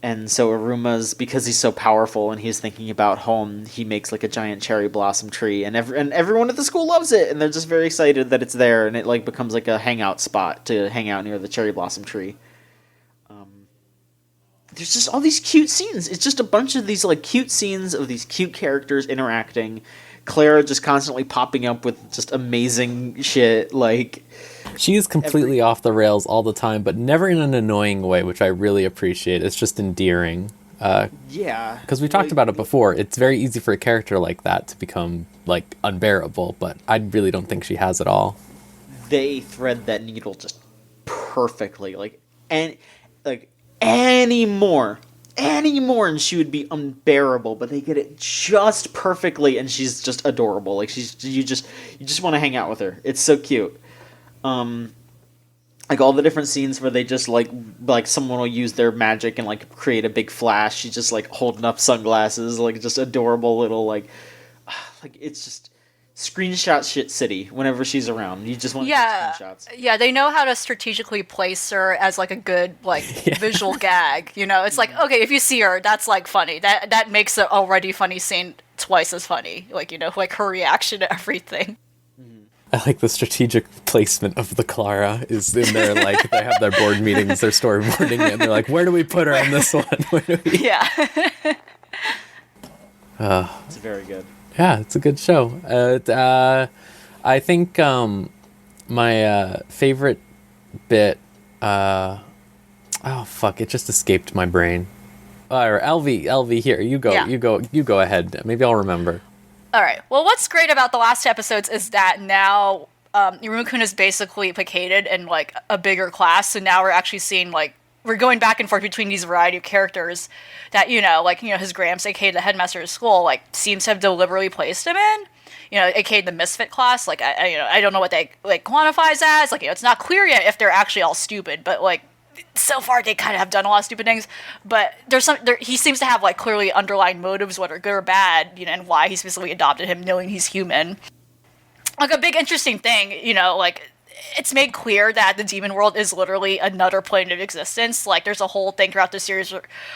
And so Aruma's, because he's so powerful and he's thinking about home, he makes like a giant cherry blossom tree, and everyone at the school loves it, and they're just very excited that it's there, and it like becomes like a hangout spot to hang out near the cherry blossom tree. There's just all these cute scenes. It's just a bunch of these like cute scenes of these cute characters interacting. Clara just constantly popping up with just amazing shit. Like, she is completely off the rails all the time, but never in an annoying way, which I really appreciate. It's just endearing. Yeah, because we talked about it before. It's very easy for a character like that to become like unbearable, but I really don't think she has it all. They thread that needle just perfectly. Any more, and she would be unbearable, but they get it just perfectly, and she's just adorable. Like, you just want to hang out with her. It's so cute. Like all the different scenes where they just like someone will use their magic and like create a big flash. She's just like holding up sunglasses, like just adorable little like it's just screenshot shit city whenever she's around. You just want to take screenshots. Yeah, they know how to strategically place her as like a good like visual gag. It's like, okay, if you see her, that's like funny. That makes an already funny scene twice as funny. Like, like her reaction to everything. I like the strategic placement of the Clara is in there. Like, they have their board meetings, their storyboarding, and they're like, where do we put her on this one? Yeah. It's very good. Yeah, it's a good show. I think my favorite bit. Oh fuck! It just escaped my brain. Or LV, here you go. Yeah. You go ahead. Maybe I'll remember. All right. Well, what's great about the last episodes is that now Iruma-kun is basically placated in like a bigger class, so now we're actually seeing like we're going back and forth between these variety of characters that, his Gramps, aka the headmaster of school, like, seems to have deliberately placed him in, aka the misfit class. Like, I don't know what they, like, quantifies as. Like, it's not clear yet if they're actually all stupid, but, like, so far they kind of have done a lot of stupid things. But he seems to have, like, clearly underlying motives, whether good or bad, and why he specifically adopted him, knowing he's human. Like, a big interesting thing, like, it's made clear that the demon world is literally another plane of existence. Like, there's a whole thing throughout the series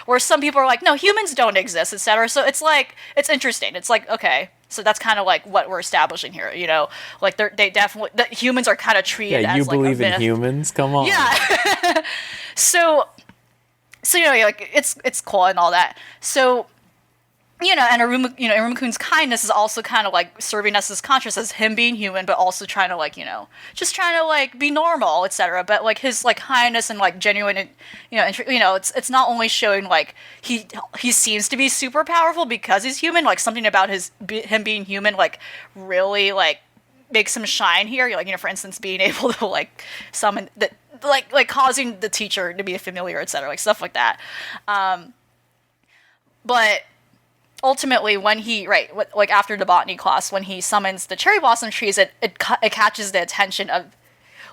where some people are like, no, humans don't exist, etc. So it's like, it's interesting. It's like, okay, so that's kind of like what we're establishing here, you know? Like, they definitely, the humans are kind of treated as, you like, believe a in myth. humans? Come on. Yeah. So you know, like, it's cool and all that. So, you know, and Iruma-kun's kindness is also kind of like serving us as conscious as him being human, but also trying to, like, you know, just trying to, like, be normal, etc. But, like, his, like, kindness and, like, genuine, it's not only showing, like, he seems to be super powerful because he's human. Like, something about him being human, like, really, like, makes him shine here. Like, you know, for instance, being able to, like, summon the, like causing the teacher to be a familiar, etc. Like, stuff like that. But ultimately, when he like after the botany class, when he summons the cherry blossom trees, it catches the attention of,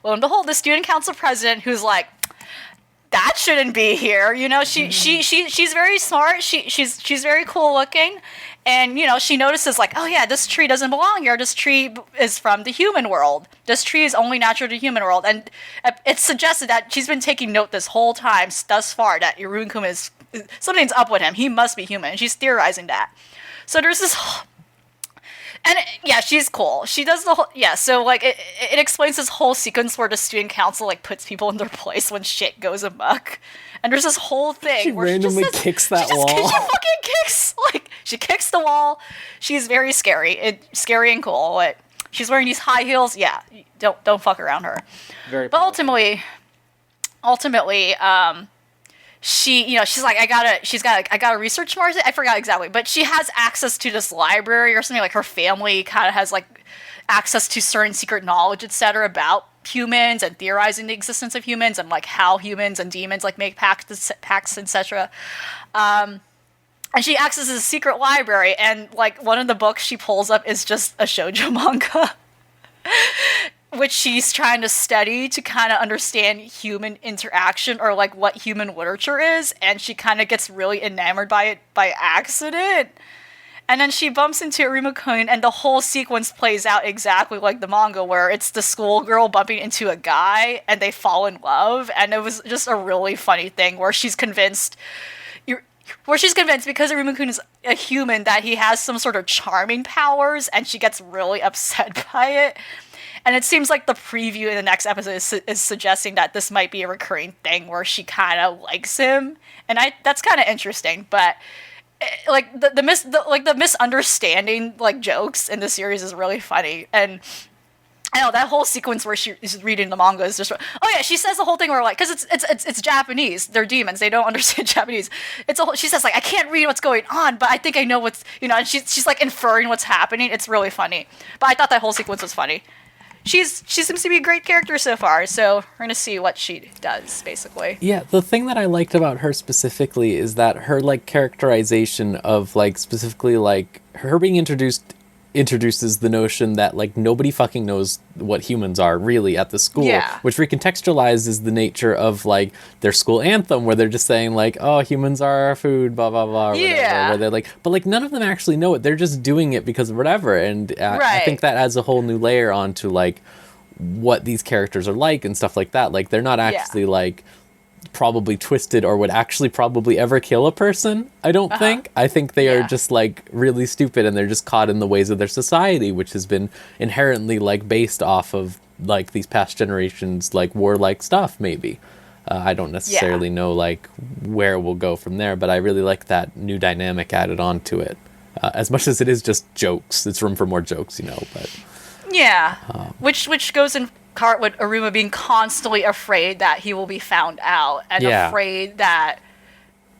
lo and behold, the student council president, who's like, that shouldn't be here. You know, she's very smart. She's very cool looking, and, you know, she notices, like, oh yeah, this tree doesn't belong here. This tree is from the human world. This tree is only natural to the human world, and it's suggested that she's been taking note this whole time thus far that Iruma-kun is, something's up with him. He must be human. And she's theorizing that. So there's this, and yeah, she's cool. She does the whole, yeah. So, like, it explains this whole sequence where the student council, like, puts people in their place when shit goes amok. And there's this whole thing She where randomly she just kicks that wall. She fucking kicks, like, she kicks the wall. She's very scary. Scary and cool. Like, she's wearing these high heels. Yeah, don't fuck around her. Very. But ultimately, she, you know, she's like, I gotta research more. I forgot exactly, but she has access to this library or something. Like, her family kind of has, like, access to certain secret knowledge, etc., about humans and theorizing the existence of humans and, like, how humans and demons, like, make pacts, etc. And she accesses a secret library, and, like, one of the books she pulls up is just a shoujo manga. Which she's trying to study to kind of understand human interaction, or, like, what human literature is, and she kind of gets really enamored by it by accident. And then she bumps into Iruma-kun, and the whole sequence plays out exactly like the manga, where it's the schoolgirl bumping into a guy, and they fall in love, and it was just a really funny thing where she's convinced because Iruma-kun is a human that he has some sort of charming powers, and she gets really upset by it. And it seems like the preview in the next episode is suggesting that this might be a recurring thing where she kind of likes him, and that's kind of interesting. But, like, the misunderstanding, like, jokes in the series is really funny. And I know that whole sequence where she is reading the manga is just, oh yeah, she says the whole thing where, like, because it's Japanese, they're demons, they don't understand Japanese. She says, like, I can't read what's going on, but I think I know what's, you know, and she's like inferring what's happening. It's really funny. But I thought that whole sequence was funny. She seems to be a great character so far, so we're gonna see what she does, basically. Yeah, the thing that I liked about her specifically is that her, like, characterization of, like, specifically, like, her being introduces the notion that, like, nobody fucking knows what humans are really at the school, Yeah. which recontextualizes the nature of, like, their school anthem, where they're just saying, like, oh, humans are our food, blah blah blah, or whatever, Yeah. where they're like, but, like, none of them actually know it, they're just doing it because of whatever. And I Right. think that adds a whole new layer onto, like, what these characters are like and stuff like that. Like, they're not actually like probably twisted or would actually probably ever kill a person. I don't think. I think they are just, like, really stupid, and they're just caught in the ways of their society, which has been inherently, like, based off of, like, these past generations, like, warlike stuff. Maybe I don't necessarily know, like, where we'll go from there, but I really like that new dynamic added onto it. As much as it is just jokes, it's room for more jokes, you know. But yeah, which goes in part with Aruma being constantly afraid that he will be found out, and afraid that,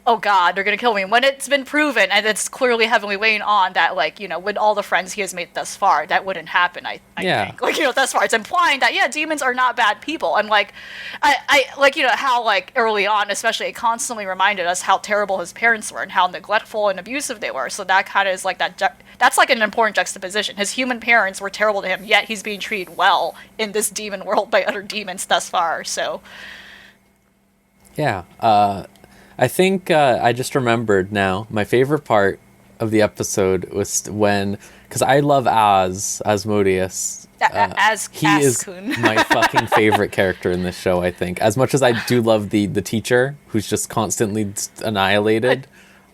oh god, they're gonna kill me, when it's been proven, and it's clearly heavily weighing on that, like, you know, with all the friends he has made thus far, that wouldn't happen. I think, like, you know, thus far it's implying that, yeah, demons are not bad people. And, like, I like, you know, how, like, early on especially, it constantly reminded us how terrible his parents were and how neglectful and abusive they were. So that kind of is like that's like an important juxtaposition. His human parents were terrible to him, yet he's being treated well in this demon world by other demons thus far. So yeah, I think I just remembered now, my favorite part of the episode was when because I love Asmodeus. He is Kun. my fucking favorite character in this show, I think. As much as I do love the teacher, who's just constantly annihilated.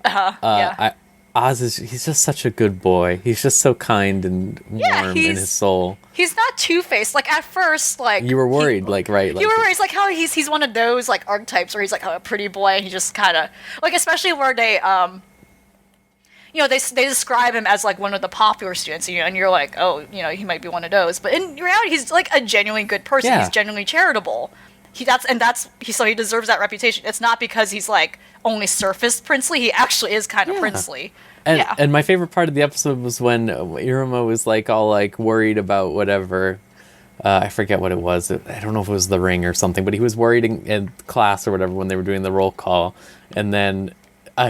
Yeah. He's just such a good boy. He's just so kind and warm in his soul. He's not two-faced. Like, at first, like... You were worried, right? Like, you were worried. It's like how he's one of those, like, archetypes where he's, like, a pretty boy, and he just kind of... Like, especially where they, they describe him as, like, one of the popular students, and you're like, oh, he might be one of those. But in reality, he's, like, a genuinely good person. Yeah. He's genuinely charitable. So he deserves that reputation. It's not because he's, like, only surface princely. He actually is kind of princely. And my favorite part of the episode was when Iruma was, like, all, like, worried about whatever. I forget what it was. I don't know if it was the ring or something, but he was worried in class or whatever when they were doing the roll call. And then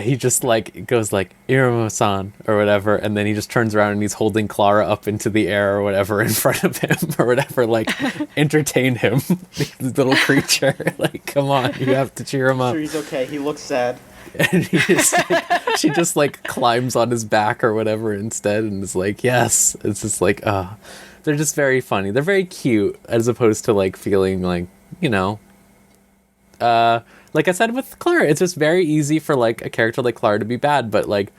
he just, like, goes, like, Iruma-san or whatever. And then he just turns around and he's holding Clara up into the air or whatever in front of him or whatever. Like, entertain him, this little creature. Like, come on, you have to cheer him up. Sure, he's okay. He looks sad. And she just, like, climbs on his back or whatever instead and is like, yes. It's just like, they're just very funny. They're very cute as opposed to, like, feeling like, like I said with Clara, it's just very easy for, like, a character like Clara to be bad, but, like,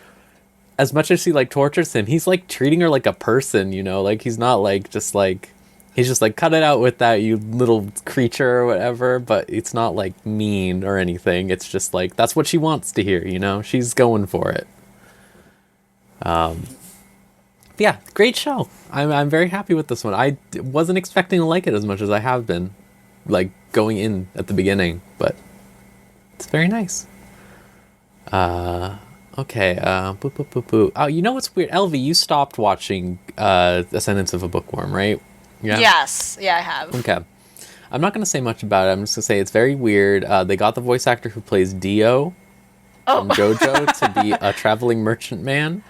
as much as she, like, tortures him, he's, like, treating her like a person, like, he's not, like, just, like, he's just like, cut it out with that, you little creature or whatever, but it's not, like, mean or anything. It's just, like, that's what she wants to hear, She's going for it. Yeah, great show. I'm very happy with this one. I wasn't expecting to like it as much as I have been, like, going in at the beginning, but it's very nice. Okay, boo, boo, boo, boo. Oh, you know what's weird? Elvie, you stopped watching Ascendance of a Bookworm, right? Yeah? Yes. Yeah, I have. Okay. I'm not going to say much about it. I'm just going to say it's very weird. They got the voice actor who plays Dio from JoJo to be a traveling merchant man.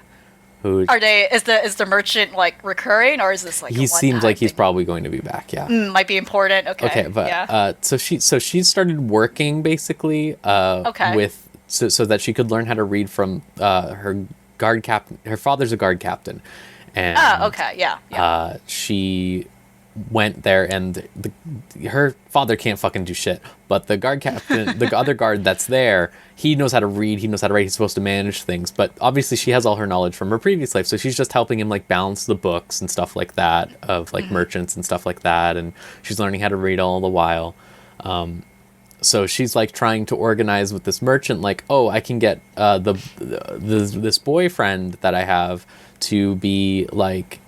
Is the merchant, like, recurring, or is this, like, he seems like he's probably going to be back, yeah. Might be important. Okay, but yeah. So she started working basically with so that she could learn how to read from her guard captain. Her father's a guard captain, and she went there, and her father can't fucking do shit, but the guard captain, the other guard that's there, he knows how to read, he knows how to write, he's supposed to manage things, but obviously she has all her knowledge from her previous life, so she's just helping him, like, balance the books and stuff like that of, like, merchants and stuff like that, and she's learning how to read all the while. So she's, like, trying to organize with this merchant, like, oh, I can get this boyfriend that I have to be, like,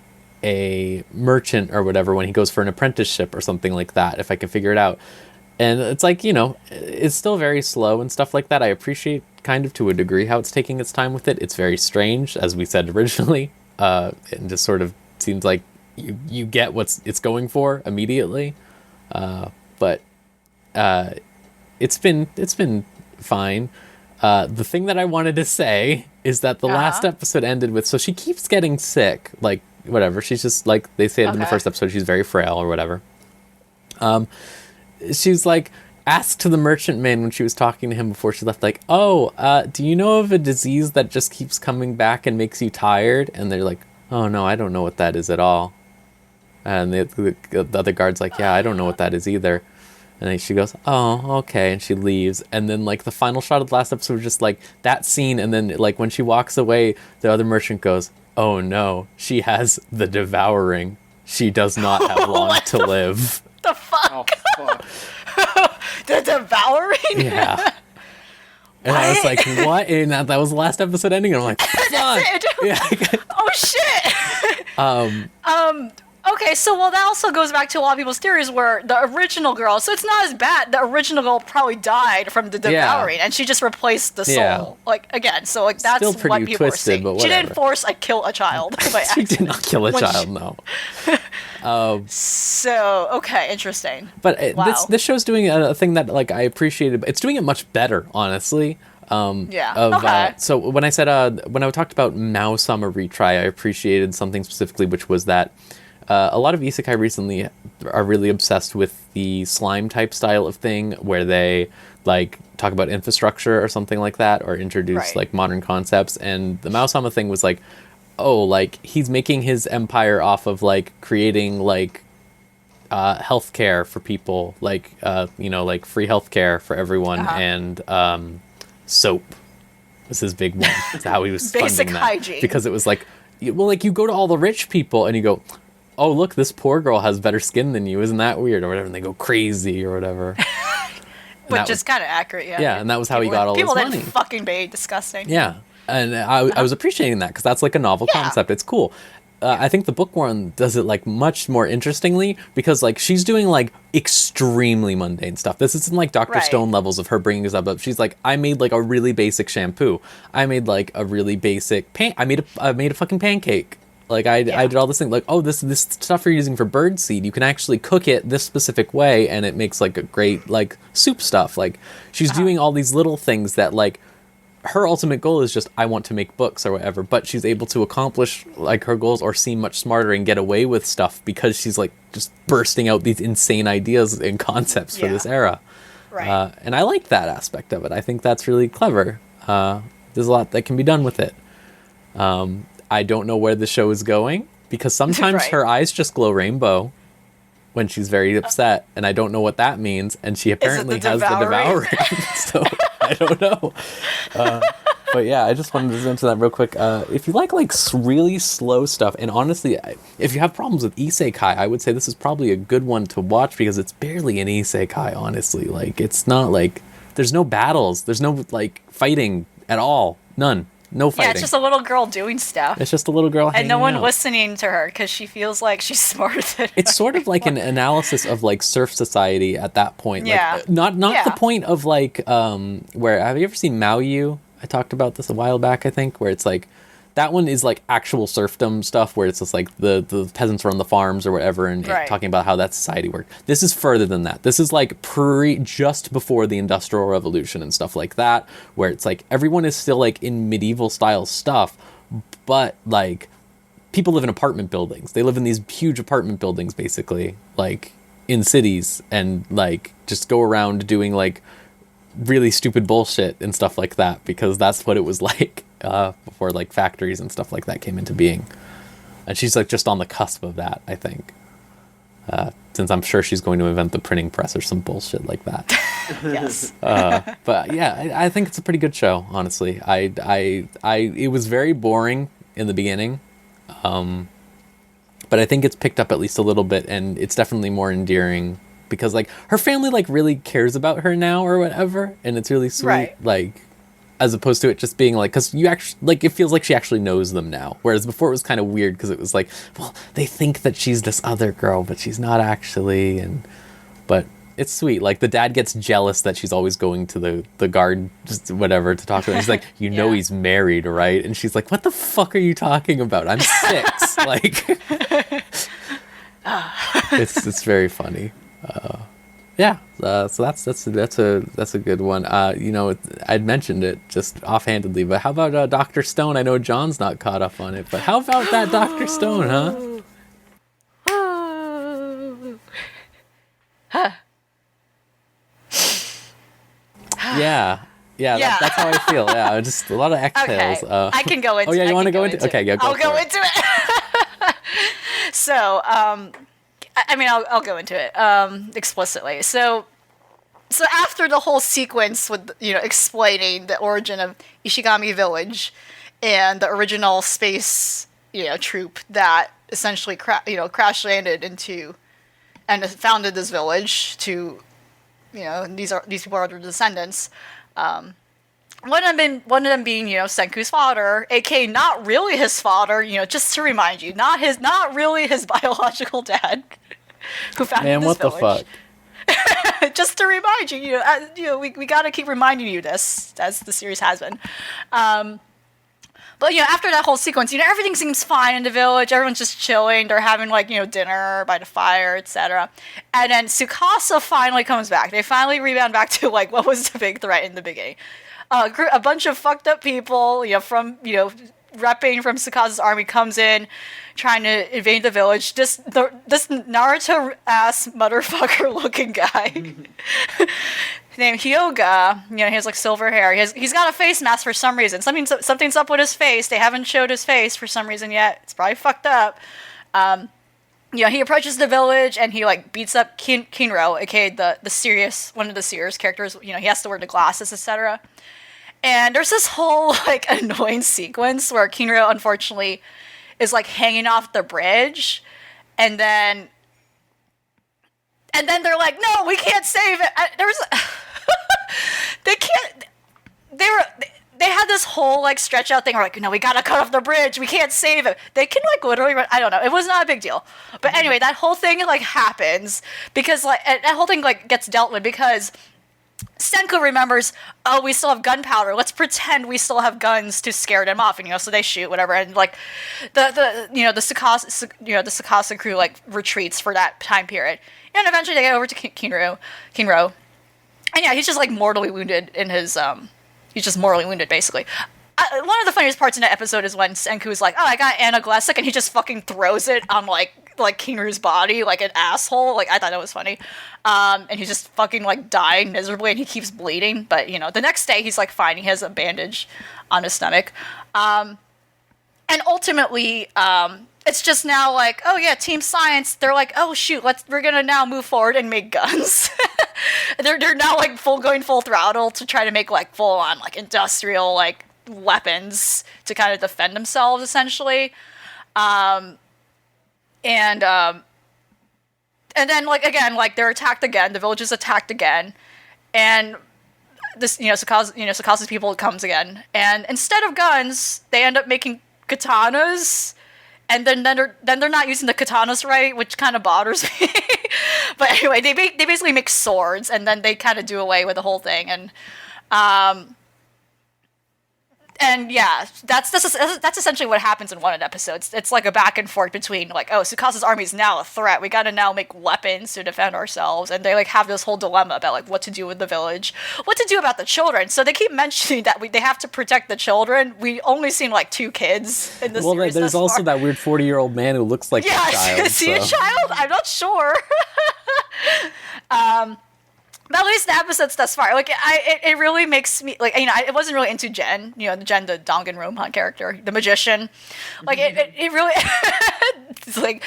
a merchant or whatever when he goes for an apprenticeship or something like that, if I can figure it out. And it's like, it's still very slow and stuff like that. I appreciate kind of to a degree how it's taking its time with it. It's very strange, as we said originally, and just sort of seems like you get what it's going for immediately. But it's been fine. The thing that I wanted to say is that the last episode ended with, so she keeps getting sick, like, whatever. She's just, like, they say in the first episode, she's very frail or whatever. She's, like, asked to the merchant man when she was talking to him before she left, like, oh, do you know of a disease that just keeps coming back and makes you tired? And they're like, oh, no, I don't know what that is at all. And the other guard's like, yeah, I don't know what that is either. And then she goes, oh, okay, and she leaves. And then, like, the final shot of the last episode was just, like, that scene, and then, like, when she walks away, the other merchant goes, oh, no, she has the devouring. She does not have long to live. The fuck? Oh, fuck. The devouring? Yeah. And I was like, what? And that was the last episode ending, and I'm like, fuck! Yeah. Oh, shit! Okay, so, well, that also goes back to a lot of people's theories where the original girl, so it's not as bad, the original girl probably died from the devouring, and she just replaced the soul. Yeah. Like, again, so, like, that's still pretty what people twisted, are saying. but She didn't force kill a child by She accident. did not kill a child, no. So, okay, interesting. But Wow. this show's doing a thing that, like, I appreciated. It's doing it much better, honestly. So when I said, when I talked about Mao Sama Retry, I appreciated something specifically, which was that a lot of isekai recently are really obsessed with the slime type style of thing, where they, like, talk about infrastructure or something like that, or introduce like modern concepts. And the Mao Sama thing was like, oh, like he's making his empire off of like creating like healthcare for people, like like free healthcare for everyone, and soap was his big one. That's how he was Basic funding that. hygiene. Because it was like, well, like you go to all the rich people and you go, oh look, this poor girl has better skin than you, isn't that weird, or whatever, and they go crazy or whatever. Which is kind of accurate, yeah. Yeah, and that was how he got all his money. People that fucking be disgusting. Yeah, and I was appreciating that because that's like a novel concept. It's cool. I think the book one does it like much more interestingly because like she's doing like extremely mundane stuff. This isn't like Dr. Stone levels of her bringing this up. She's like, I made like a really basic shampoo. I made like a really basic I made a fucking pancake. Like I did all this thing. Like, oh, this stuff you're using for bird seed, you can actually cook it this specific way, and it makes like a great like soup stuff. Like she's doing all these little things that like. Her ultimate goal is just, I want to make books or whatever, but she's able to accomplish like her goals or seem much smarter and get away with stuff because she's like just bursting out these insane ideas and concepts for this era. Right. And I like that aspect of it. I think that's really clever. There's a lot that can be done with it. I don't know where the show is going because sometimes her eyes just glow rainbow when she's very upset, and I don't know what that means, and she apparently has the devouring. So I don't know. But yeah, I just wanted to zoom to that real quick. If you like really slow stuff, and honestly, if you have problems with isekai, I would say this is probably a good one to watch because it's barely an isekai, honestly. Like, it's not like, there's no battles, there's no like fighting at all. None. No fighting. Yeah, it's just a little girl doing stuff. It's just a little girl hanging and no one out. Listening to her because she feels like she's smarter than It's sort of like an analysis of like surf society at that point. Yeah. Like, not the point of like where, have you ever seen Maoyu? I talked about this a while back, I think, where it's like that one is like actual serfdom stuff where it's just like the peasants run the farms or whatever and talking about how that society worked. This is further than that. This is like just before the Industrial Revolution and stuff like that, where it's like everyone is still like in medieval style stuff, but like people live in apartment buildings. They live in these huge apartment buildings basically, like in cities, and like just go around doing like really stupid bullshit and stuff like that because that's what it was like before like factories and stuff like that came into being. And she's like just on the cusp of that, I think, since I'm sure she's going to invent the printing press or some bullshit like that. Yes. But yeah, I think it's a pretty good show, honestly. It was very boring in the beginning, but I think it's picked up at least a little bit, and it's definitely more endearing because like her family like really cares about her now or whatever, and it's really sweet. Like, as opposed to it just being like, because you actually like, it feels like she actually knows them now, whereas before it was kind of weird because it was like, well, they think that she's this other girl but she's not actually. But it's sweet. Like the dad gets jealous that she's always going to the guard, just whatever, to talk to him. He's like, you know, he's married, right? And she's like, what the fuck are you talking about? I'm 6. Like, it's very funny. Yeah, so that's a good one. I'd mentioned it just offhandedly, but how about Dr. Stone? I know John's not caught up on it, but how about that Dr. Stone, huh? Yeah, that's how I feel. Yeah, just a lot of exhales. Okay. I can go into. Oh yeah, you want to go into? Okay, yeah, I'll go into it. So, I'll go into it explicitly. So after the whole sequence with explaining the origin of Ishigami Village and the original space troop that essentially crash landed into and founded this village to these people are their descendants. One of them being Senku's father, aka not really his father. Just to remind you, not really his biological dad, who founded this village. Man, what the fuck? Just to remind you, we got to keep reminding you this as the series has been. But after that whole sequence, everything seems fine in the village. Everyone's just chilling. They're having dinner by the fire, etc. And then Tsukasa finally comes back. They finally rebound back to what was the big threat in the beginning. A bunch of fucked up people, from repping from Tsukasa's army comes in, trying to invade the village. This Naruto ass motherfucker looking guy. named Hyoga. He has like silver hair. He's got a face mask for some reason. Something's up with his face. They haven't showed his face for some reason yet. It's probably fucked up. He approaches the village and he like beats up Kinro, aka one of the serious characters. He has to wear the glasses, etc. And there's this whole like annoying sequence where Kinro unfortunately is like hanging off the bridge, and then they're like, no, we can't save it. They can't. They had this whole like stretch out thing where like, no, we gotta cut off the bridge. We can't save it. They can like literally run. I don't know. It was not a big deal. But anyway, that whole thing like happens because like that whole thing like gets dealt with because Senku remembers, oh, we still have gunpowder. Let's pretend we still have guns to scare them off, and so they shoot whatever, and like the Tsukasa crew like retreats for that time period, and eventually they get over to Kinro, and yeah, he's just like mortally wounded in his he's just mortally wounded basically. One of the funniest parts in that episode is when Senku is like, oh, I got analgesic, and he just fucking throws it on like Kinru's body like an asshole. Like, I thought that was funny. And he's just fucking like dying miserably, and he keeps bleeding. But the next day he's like fine. He has a bandage on his stomach. And ultimately, it's just now like, oh yeah, Team Science. They're like, oh shoot, we're gonna now move forward and make guns. they're now like going full throttle to try to make like full on like industrial like weapons to kind of defend themselves essentially. And then like again, like they're attacked again. The village is attacked again, and this Sakasa's people comes again. And instead of guns, they end up making katanas. And then they're not using the katanas right, which kind of bothers me. But anyway, they basically make swords, and then they kind of do away with the whole thing. And yeah, that's essentially what happens in one of the episodes. It's like a back and forth between like, oh, Tsukasa's army is now a threat. We gotta now make weapons to defend ourselves, and they like have this whole dilemma about like what to do with the village, what to do about the children. So they keep mentioning that they have to protect the children. We only seen like 2 kids in this. Well, series there's also that weird 40-year-old man who looks like a child. Is he a child? I'm not sure. But at least the episodes thus far, like it really makes me like I wasn't really into Jen, the Danganronpa character, the magician, like it really, it's like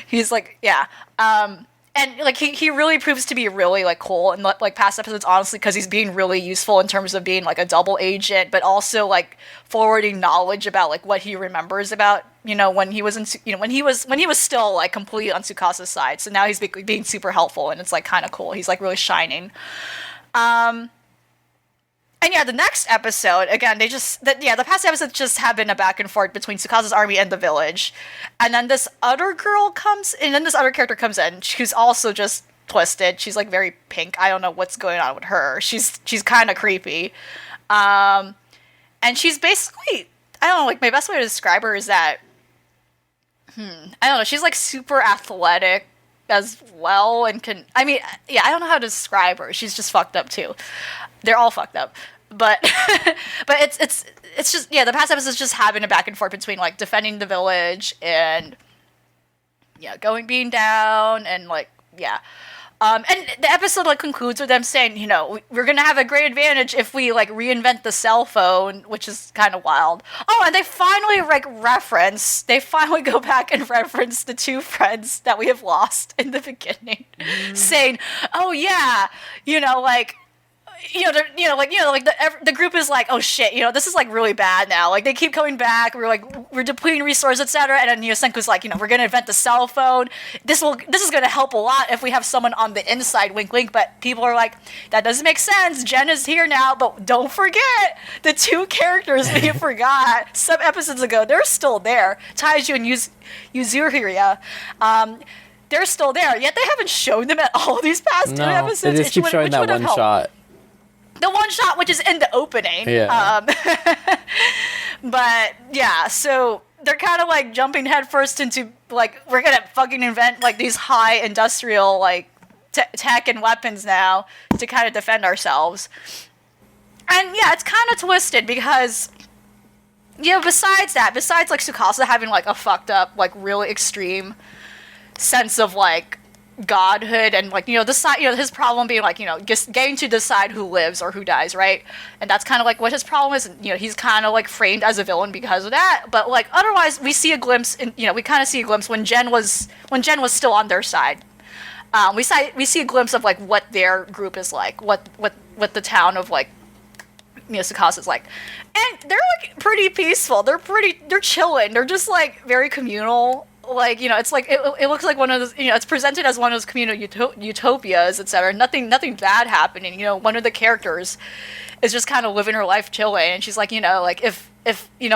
he's like yeah, and like he really proves to be really like cool in like past episodes, honestly, because he's being really useful in terms of being like a double agent, but also like forwarding knowledge about like what he remembers about when he was when he was still like completely on Tsukasa's side. So now he's being super helpful, and it's like kind of cool. He's like really shining. And yeah, the next episode again, the past episodes just have been a back and forth between Tsukasa's army and the village, and then this other character comes in, who's also just twisted. She's like very pink. I don't know what's going on with her. She's kind of creepy, and she's basically, I don't know, like my best way to describe her is that I don't know, she's like super athletic as well, and I don't know how to describe her. She's just fucked up too. They're all fucked up. But but it's just the past episodes just having a back and forth between like defending the village and being down and like and the episode like concludes with them saying, we're gonna have a great advantage if we like reinvent the cell phone, which is kind of wild. Oh, and they finally go back and reference the 2 friends that we have lost in the beginning, saying, oh yeah, the group is like, oh shit, this is like really bad now. Like they keep coming back. We're depleting resources, etc. And then Senku's like, we're gonna invent the cell phone. This is gonna help a lot if we have someone on the inside. Wink, wink. But people are like, that doesn't make sense. Jen is here now, but don't forget the 2 characters we forgot some episodes ago. They're still there. Taiju and Yuzuriya. They're still there. Yet they haven't shown them at all these past 2 episodes. They just keep showing that one shot. The one shot, which is in the opening. Yeah. But yeah, so they're kind of like jumping headfirst into like, we're gonna fucking invent like these high industrial like tech and weapons now to kind of defend ourselves. And yeah, it's kind of twisted because besides like Tsukasa having like a fucked up like really extreme sense of like godhood and like decide his problem being like just getting to decide who lives or who dies, right? And that's kind of like what his problem is. And, he's kind of like framed as a villain because of that. But like otherwise, we see a glimpse in we kind of see a glimpse when Jen was still on their side. We see a glimpse of like what their group is like, what the town of like Tsukasa is like, and they're like pretty peaceful. They're chilling. They're just like very communal. Like it's like it looks like one of those it's presented as one of those communal utopias, etc. Nothing bad happening. One of the characters is just kind of living her life chilling, and she's like like if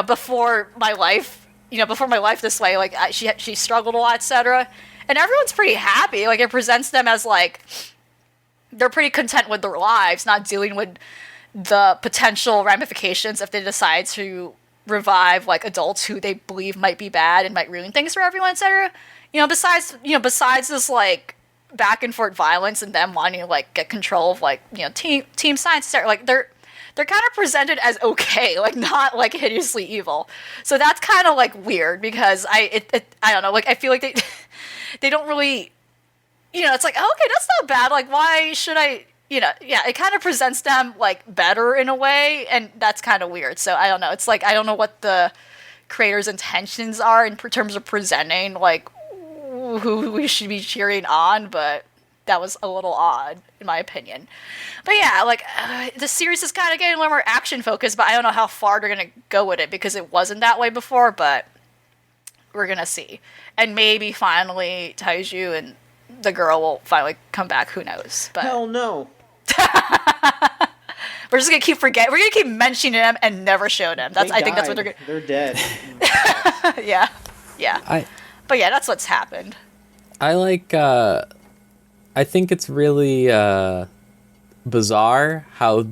before my life this way, like she struggled a lot, etc. And everyone's pretty happy. Like it presents them as like they're pretty content with their lives, not dealing with the potential ramifications if they decide to revive like adults who they believe might be bad and might ruin things for everyone, etc. Besides this like back and forth violence and them wanting to like get control of like team science, etc. Like they're kind of presented as okay, like not like hideously evil. So that's kind of like weird because I don't know, like I feel like they don't really it's like okay, that's not bad. Like why should I? It kind of presents them like better in a way, and that's kind of weird. So I don't know. It's like I don't know what the creator's intentions are in terms of presenting like who we should be cheering on, but that was a little odd in my opinion. But yeah, like the series is kind of getting a little more action focused, but I don't know how far they're gonna go with it because it wasn't that way before. But we're gonna see, and maybe finally Taiju and the girl will finally come back. Who knows? But hell no. We're just gonna keep forgetting. We're gonna keep mentioning them and never show them. I think that's what they're gonna. They're dead. Yeah. But yeah, that's what's happened. I like. I think it's really bizarre how.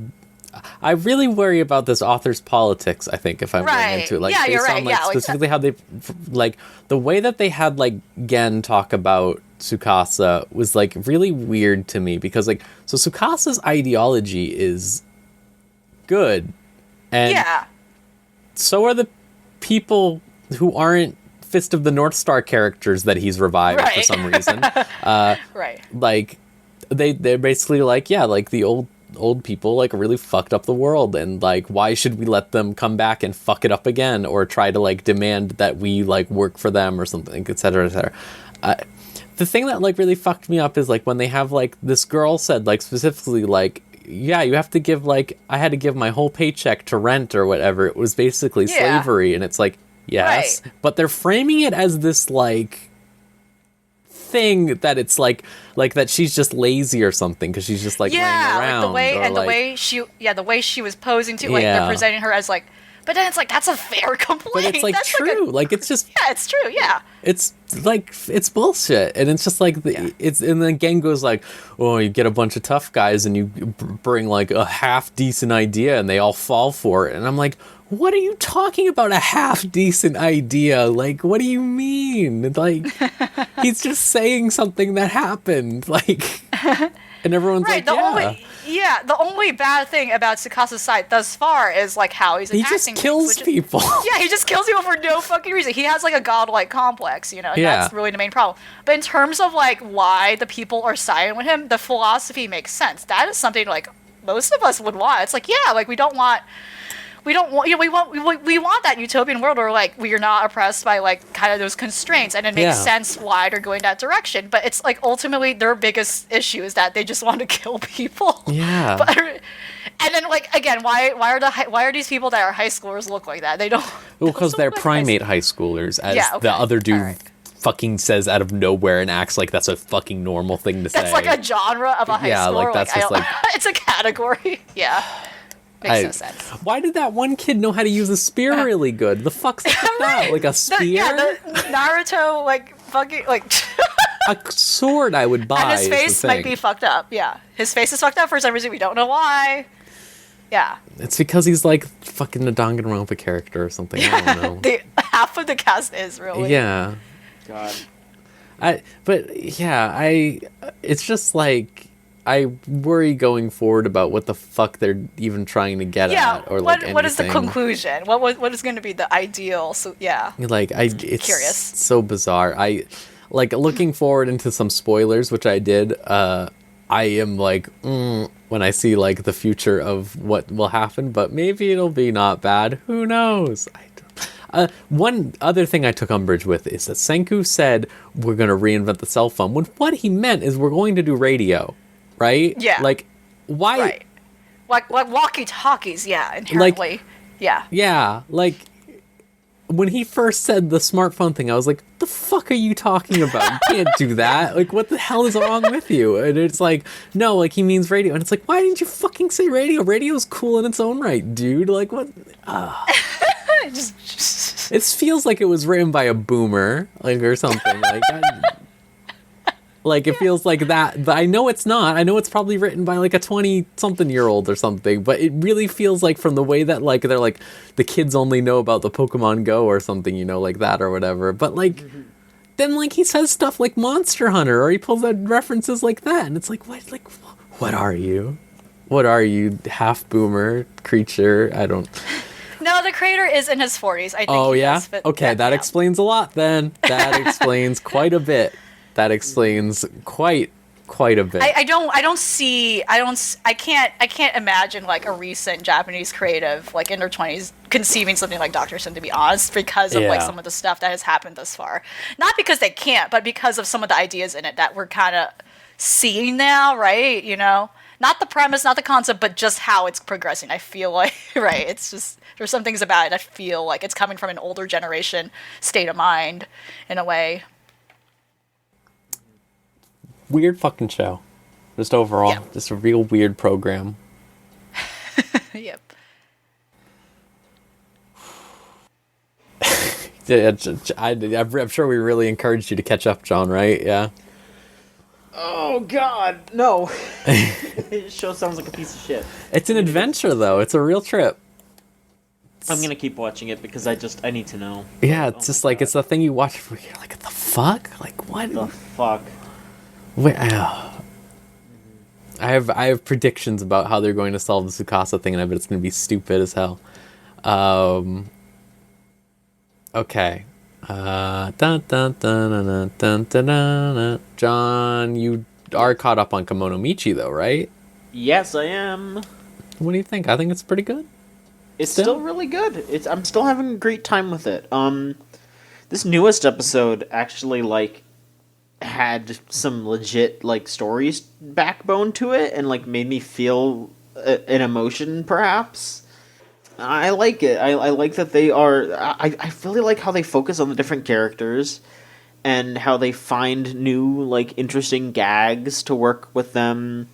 I really worry about this author's politics. I think if I'm going into it, like based you're right. on like specifically how they like the way that they had like Gen talk about Tsukasa was like really weird to me because like so Tsukasa's ideology is good and so are the people who aren't Fist of the North Star characters that he's revived for some reason. Right. Like they're basically like like the old people like really fucked up the world and like why should we let them come back and fuck it up again or try to like demand that we like work for them or something, etc., etc. The thing that like really fucked me up is like when they have like this girl said like specifically like you have to give like I had to give my whole paycheck to rent or whatever. It was basically slavery, and it's like yes, but they're framing it as this like thing that it's like that she's just lazy or something because she's just like laying around. Like the way she was posing too, like they're presenting her as like. But then it's like that's a fair complaint. But it's like that's true. Like it's just it's true. Yeah. It's like it's bullshit, and it's just like it's and then Gen goes like, oh, you get a bunch of tough guys and you bring like a half decent idea and they all fall for it, and I'm like, what are you talking about? A half decent idea? Like, what do you mean? Like, he's just saying something that happened. Like, and everyone's like, the only bad thing about Tsukasa's side thus far is like how he's acting. He just kills people. Yeah, he just kills people for no fucking reason. He has like a godlike complex, and that's really the main problem. But in terms of like why the people are siding with him, the philosophy makes sense. That is something like most of us would want. It's like like we want that utopian world where like we are not oppressed by like kind of those constraints, and it makes sense why they're going that direction. But it's like ultimately their biggest issue is that they just want to kill people. Yeah. And then like again, why are these people that are high schoolers look like that? They don't. Well, because they're primate high schoolers, as the other dude fucking says out of nowhere and acts like that's a fucking normal thing to say. That's like a genre of a high schooler. Yeah, like that's just like it's a category. Yeah. Makes no sense. Why did that one kid know how to use a spear really good? The fuck's that? Like a spear? The Naruto, like, fucking, like... a sword I would buy. And his face might be fucked up, yeah. His face is fucked up for some reason. We don't know why. Yeah. It's because he's, like, fucking a Danganronpa character or something. I don't know. Half of the cast is, really. Yeah. God. It's just, like... I worry going forward about what the fuck they're even trying to get at, or like what is the conclusion? What is going to be the ideal? So it's curious. So bizarre. like looking forward into some spoilers, which I did. I am like, when I see like the future of what will happen, but maybe it'll be not bad. Who knows? One other thing I took umbrage with is that Senku said we're going to reinvent the cell phone, when what he meant is we're going to do radio, right? Yeah. Like, why? Right. Like walkie-talkies, yeah, inherently. Yeah, like, when he first said the smartphone thing, I was like, the fuck are you talking about? You can't do that. Like, what the hell is wrong with you? And it's like, no, like, he means radio. And it's like, why didn't you fucking say radio? Radio's cool in its own right, dude. Like, what? It feels like it was written by a boomer, like, or something. Like, it feels like that, but I know it's not. I know it's probably written by, like, a 20-something-year-old or something, but it really feels like, from the way that, like, they're like, the kids only know about the Pokemon Go or something, you know, like that or whatever. But, like, then, like, he says stuff like Monster Hunter, or he pulls out references like that, and it's like, what are you? What are you, half-boomer creature? I don't... No, the creator is in his 40s. I think. Oh, he yeah? does fit Okay, that explains a lot, then. That explains quite a bit. That explains quite a bit. I can't imagine like a recent Japanese creative like in their 20s conceiving something like Dr. Sin, to be honest, because of like some of the stuff that has happened thus far. Not because they can't, but because of some of the ideas in it that we're kind of seeing now, right? You know, not the premise, not the concept, but just how it's progressing. I feel like, right? It's just, there's some things about it I feel like it's coming from an older generation state of mind in a way. Weird fucking show. Just overall. Yeah. Just a real weird program. Yep. I'm sure we really encouraged you to catch up, John, right? Yeah. Oh, God, no. This show sounds like a piece of shit. It's an adventure, though. It's a real trip. I'm gonna keep watching it because I need to know. Yeah, it's just like, it's the thing you watch where you're like, what the fuck? Like, what? The fuck? Wait, I have predictions about how they're going to solve the Tsukasa thing, and I bet it's going to be stupid as hell. Okay. John, you are caught up on Kimono Michi, though, right? Yes, I am. What do you think? I think it's pretty good. It's still really good. I'm still having a great time with it. This newest episode actually, like, had some legit, like, stories backbone to it and, like, made me feel an emotion, perhaps. I like it. I like that they are... I really like how they focus on the different characters and how they find new, like, interesting gags to work with them,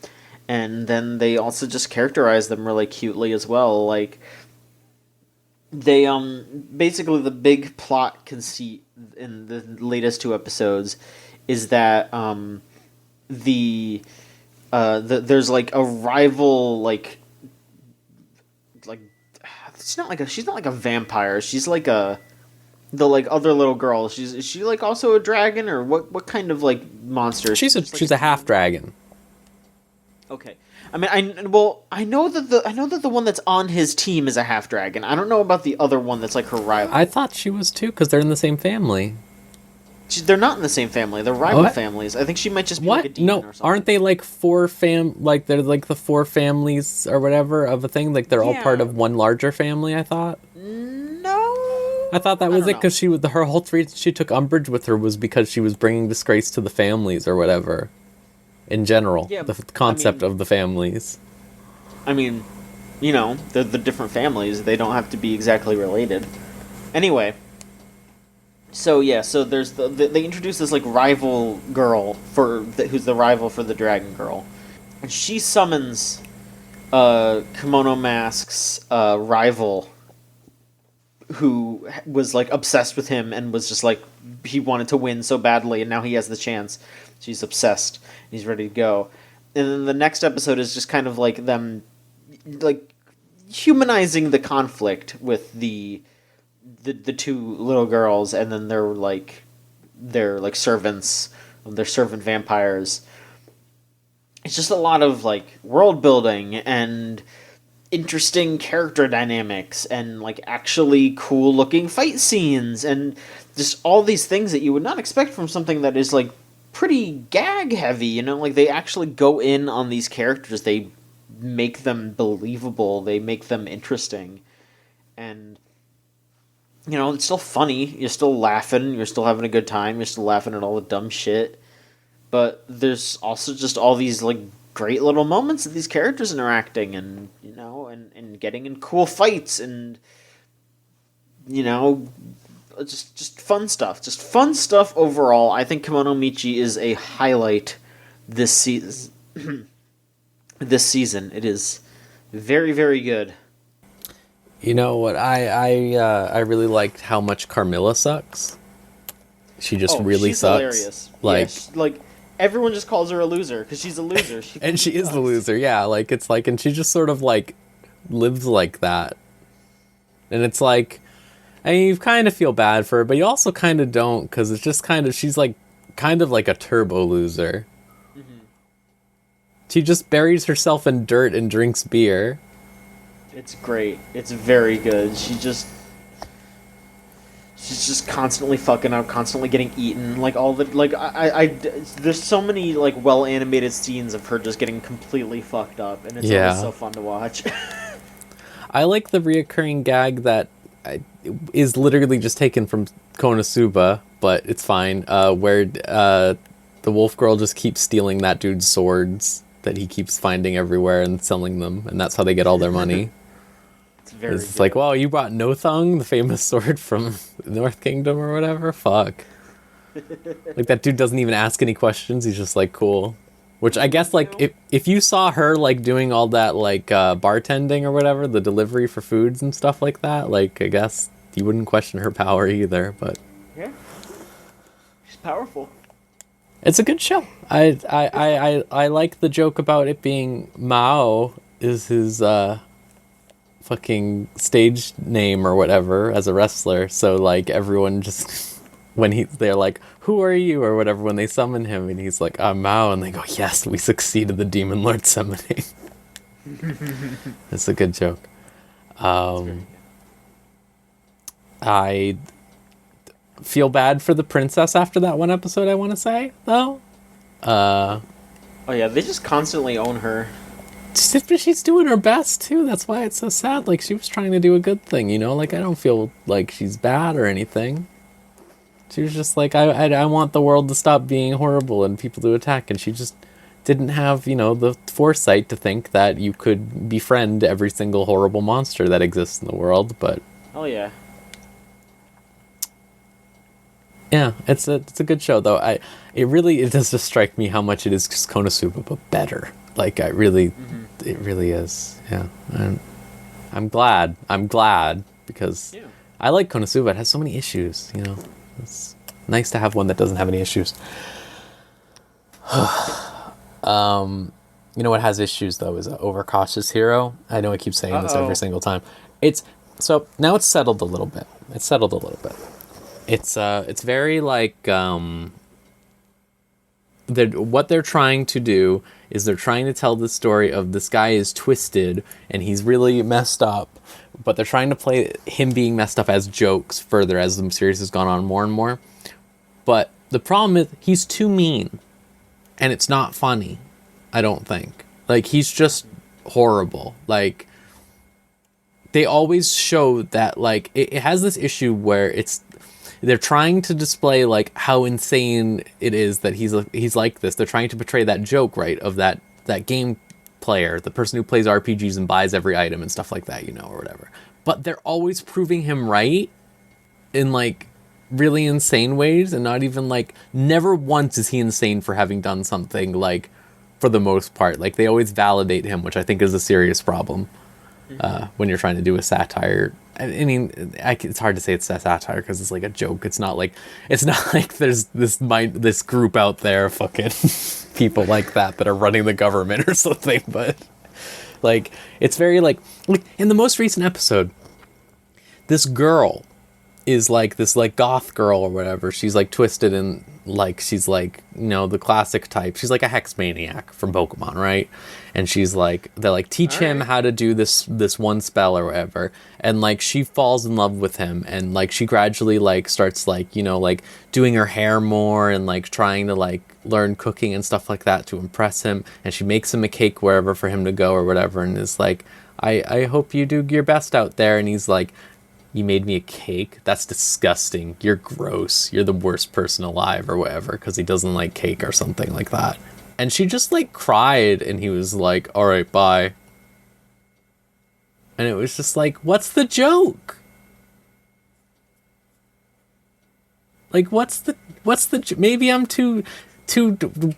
and then they also just characterize them really cutely as well. Like, they, basically the big plot conceit in the latest two episodes is that there's like a rival, like she's not like a vampire. She's like the like other little girl. Is she like also a dragon, or what kind of like monster? She's a half dragon. Okay. I mean, I know that the one that's on his team is a half dragon. I don't know about the other one that's like her rival. I thought she was too, because they're in the same family. They're not in the same family. They're rival families. I think she might just be like a demon or something. Aren't they like like they're like the four families or whatever of a thing? Like they're all part of one larger family, I thought? No. I thought that was it, because her whole reason she took umbrage with her was because she was bringing disgrace to the families or whatever. In general, the concept of the families. I mean, you know, they're the different families. They don't have to be exactly related. Anyway, so there's they introduce this like rival girl who's the rival for the dragon girl, and she summons Kimono Mask's rival, who was like obsessed with him and was just like he wanted to win so badly, and now he has the chance. She's obsessed. He's ready to go. And then the next episode is just kind of like them, like, humanizing the conflict with the two little girls, and then their servants, their servant vampires. It's just a lot of, like, world building, and interesting character dynamics and like actually cool looking fight scenes and just all these things that you would not expect from something that is like pretty gag heavy, you know, like they actually go in on these characters, they make them believable, they make them interesting, and you know, it's still funny, you're still laughing, you're still having a good time, you're still laughing at all the dumb shit, but there's also just all these like great little moments of these characters interacting and, you know, and getting in cool fights and, you know, just fun stuff. Just fun stuff overall. I think Kimono Michi is a highlight this season. This season. It is very, very good. You know what? I really liked how much Carmilla sucks. She just really she's sucks. Hilarious. Like, yeah, like everyone just calls her a loser because she's a loser. and she is the loser. Yeah, like it's like, and she just sort of like lives like that. And it's like, I mean, you kind of feel bad for her, but you also kind of don't, because it's just kind of, she's like kind of like a turbo loser. Mm-hmm. She just buries herself in dirt and drinks beer. It's great. It's very good. She's just constantly fucking up, constantly getting eaten. Like all the like, there's so many like well animated scenes of her just getting completely fucked up, and it's always so fun to watch. I like the reoccurring gag that is literally just taken from Konosuba, but it's fine. Where the wolf girl just keeps stealing that dude's swords that he keeps finding everywhere and selling them, and that's how they get all their money. It's like, well, you brought Nothung, the famous sword from North Kingdom or whatever? Fuck. Like, that dude doesn't even ask any questions. He's just like, cool. Which I guess, like, if you saw her, like, doing all that, like, bartending or whatever, the delivery for foods and stuff like that, like, I guess you wouldn't question her power either, but... Yeah. She's powerful. It's a good show. I like the joke about it being Mao is his, fucking stage name or whatever as a wrestler, so like everyone just when they're like, who are you or whatever when they summon him, and he's like, I'm Mao, and they go, yes, we succeeded the Demon Lord summoning. It's a good joke. I feel bad for the princess after that one episode, I want to say, though. Oh yeah, they just constantly own her. She's doing her best too. That's why it's so sad. Like, she was trying to do a good thing, you know? Like, I don't feel like she's bad or anything. She was just like, I want the world to stop being horrible and people to attack, and she just didn't have, you know, the foresight to think that you could befriend every single horrible monster that exists in the world. But oh yeah, yeah, it's a good show though. It does just strike me how much it is just Konosuba but better. Like, it really is. Yeah, I'm glad because I like Konosuba. It has so many issues, you know. It's nice to have one that doesn't have any issues. You know what has issues though is Overcautious Hero. I know I keep saying this every single time. So now it's settled a little bit. It's very like what they're trying to do is they're trying to tell the story of this guy is twisted and he's really messed up, but they're trying to play him being messed up as jokes further as the series has gone on more and more. But the problem is he's too mean, and it's not funny, I don't think. Like, he's just horrible. Like, they always show that, like, it has this issue where they're trying to display like how insane it is that he's like this. They're trying to portray that joke, right, of that game player, the person who plays RPGs and buys every item and stuff like that, you know, or whatever. But they're always proving him right in like really insane ways, and not even like, never once is he insane for having done something, like, for the most part. Like, they always validate him, which I think is a serious problem when you're trying to do a satire. I mean, it's hard to say it's a satire because it's like a joke. It's not like there's this group out there, fucking people like that are running the government or something. But like, it's very like in the most recent episode, this girl is like this like goth girl or whatever. She's like twisted and like she's like, you know, the classic type. She's like a hex maniac from Pokemon, right? And she's like, they like teach him how to do this one spell or whatever, and like she falls in love with him, and like she gradually like starts like, you know, like doing her hair more and like trying to like learn cooking and stuff like that to impress him, and she makes him a cake wherever for him to go or whatever, and is like, I hope you do your best out there. And he's like, you made me a cake? That's disgusting. You're gross. You're the worst person alive or whatever, because he doesn't like cake or something like that. And she just like cried, and he was like, all right, bye. And it was just like, what's the joke? Like, maybe I'm too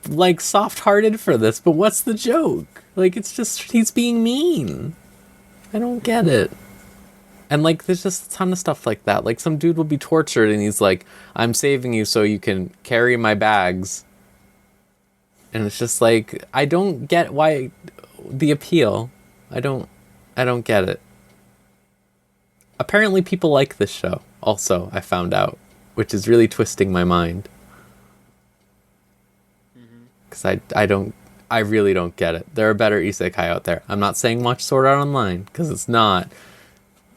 like soft-hearted for this, but what's the joke? Like, it's just, he's being mean. I don't get it. And like, there's just a ton of stuff like that. Like, some dude will be tortured, and he's like, I'm saving you so you can carry my bags. And it's just like, I don't get why the appeal. I don't get it. Apparently people like this show also, I found out, which is really twisting my mind. Because I really don't get it. There are better isekai out there. I'm not saying watch Sword Art Online, because it's not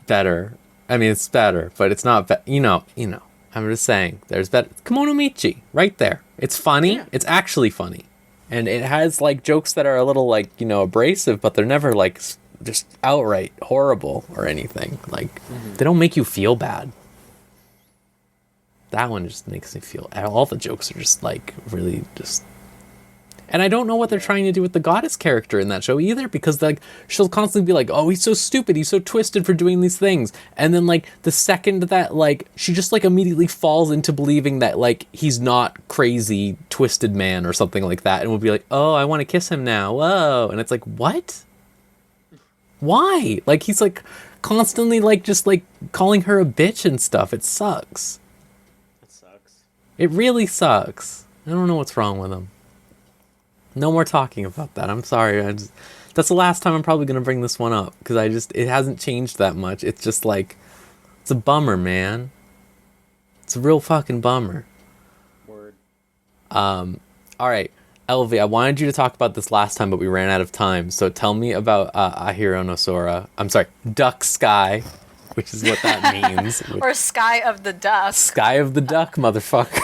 better. I mean, it's better, but it's not you know. I'm just saying, there's better. Kimono Michi, right there. It's funny. Yeah. It's actually funny. And it has like jokes that are a little like, you know, abrasive, but they're never like just outright horrible or anything. Like, they don't make you feel bad. That one just makes me feel, all the jokes are just like really just. And I don't know what they're trying to do with the goddess character in that show either, because like she'll constantly be like, oh, he's so stupid, he's so twisted for doing these things. And then like the second that like she just like immediately falls into believing that like he's not crazy twisted man or something like that, and will be like, oh, I want to kiss him now. Whoa. And it's like, what? Why? Like, he's like constantly like just like calling her a bitch and stuff. It sucks. It sucks. It really sucks. I don't know what's wrong with him. No more talking about that. I'm sorry. That's the last time I'm probably going to bring this one up, because it hasn't changed that much. It's just like, it's a bummer, man. It's a real fucking bummer. Word. All right, Elvie, I wanted you to talk about this last time, but we ran out of time. So tell me about Ahiro no Sora. I'm sorry, Duck Sky, which is what that means. Or Sky of the Duck. Sky of the Duck, motherfucker.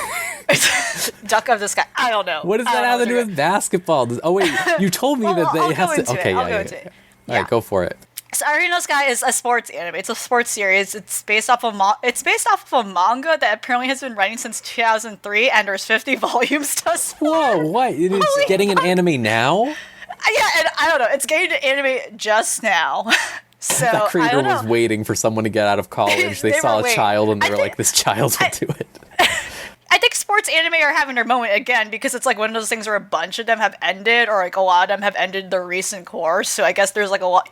Duck of the Sky. I don't know. What does that have to do with basketball? Oh wait, you told me that it has to. Okay, I'll yeah. All right, go for it. So Ahiro no Sky is a sports anime. It's a sports series. It's based off of a manga that apparently has been running since 2003, and there's 50 volumes thus far. Whoa, what? It is getting an anime now? Yeah, and I don't know. It's getting an anime just now. So that creator I don't know. was waiting for someone to get out of college. They saw a child and they were like, this child will do it. I think sports anime are having their moment again, because it's like one of those things where a bunch of them have ended, or like a lot of them have ended their recent course. So I guess there's like a lot.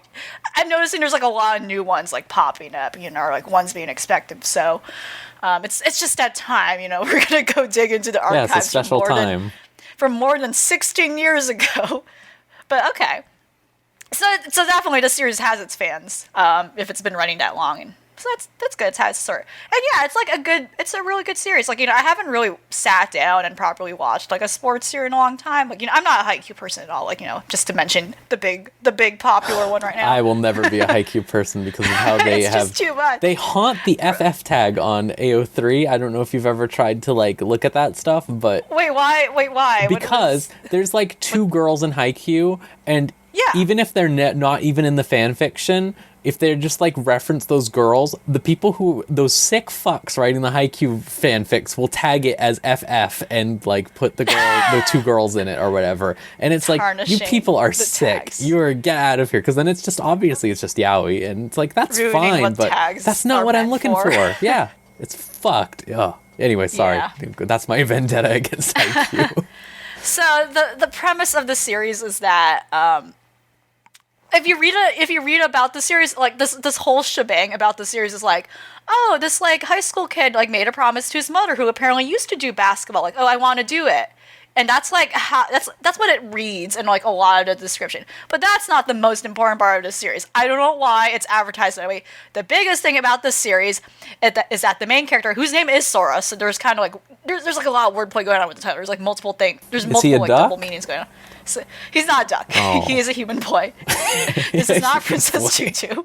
I'm noticing there's like a lot of new ones like popping up, you know, or like ones being expected. So it's just that time, you know. We're gonna go dig into the archives. Yeah, it's a special time. From more than 16 years ago. But okay. So definitely the series has its fans, if it's been running that long. And so that's good. It's how it's sort. And yeah, it's a really good series. Like, you know, I haven't really sat down and properly watched like a sports series in a long time. Like, you know, I'm not a Haikyuu person at all. Like, you know, just to mention the big popular one right now. I will never be a Haikyuu person because of how they it's have. Just too much. They haunt the FF tag on AO3. I don't know if you've ever tried to like look at that stuff, but wait, why? Because there's like two girls in Haikyuu, and even if they're not even in the fan fiction, if they're just like reference those girls, the people those sick fucks writing the Haikyuu fanfics will tag it as FF and like put the two girls in it or whatever. And it's like, you people are sick. Tags. Get out of here. Because then it's just obviously it's just yaoi, and it's like, that's fine, but that's not what I'm looking for. Yeah, it's fucked. Oh. Anyway, sorry. Yeah. That's my vendetta against Haikyuu. So the premise of the series is that if you read about the series, like this whole shebang about the series is like, oh, this like high school kid like made a promise to his mother, who apparently used to do basketball, like, oh, I want to do it, And that's like how that's what it reads in like a lot of the description. But that's not the most important part of this series. I don't know why it's advertised that way. The biggest thing about this series is that the main character, whose name is Sora, so there's kind of like there's like a lot of wordplay going on with the title. There's like multiple things. There's multiple like double meanings going on. So, he's not a duck. Oh. He is a human boy. This is not Princess Tutu.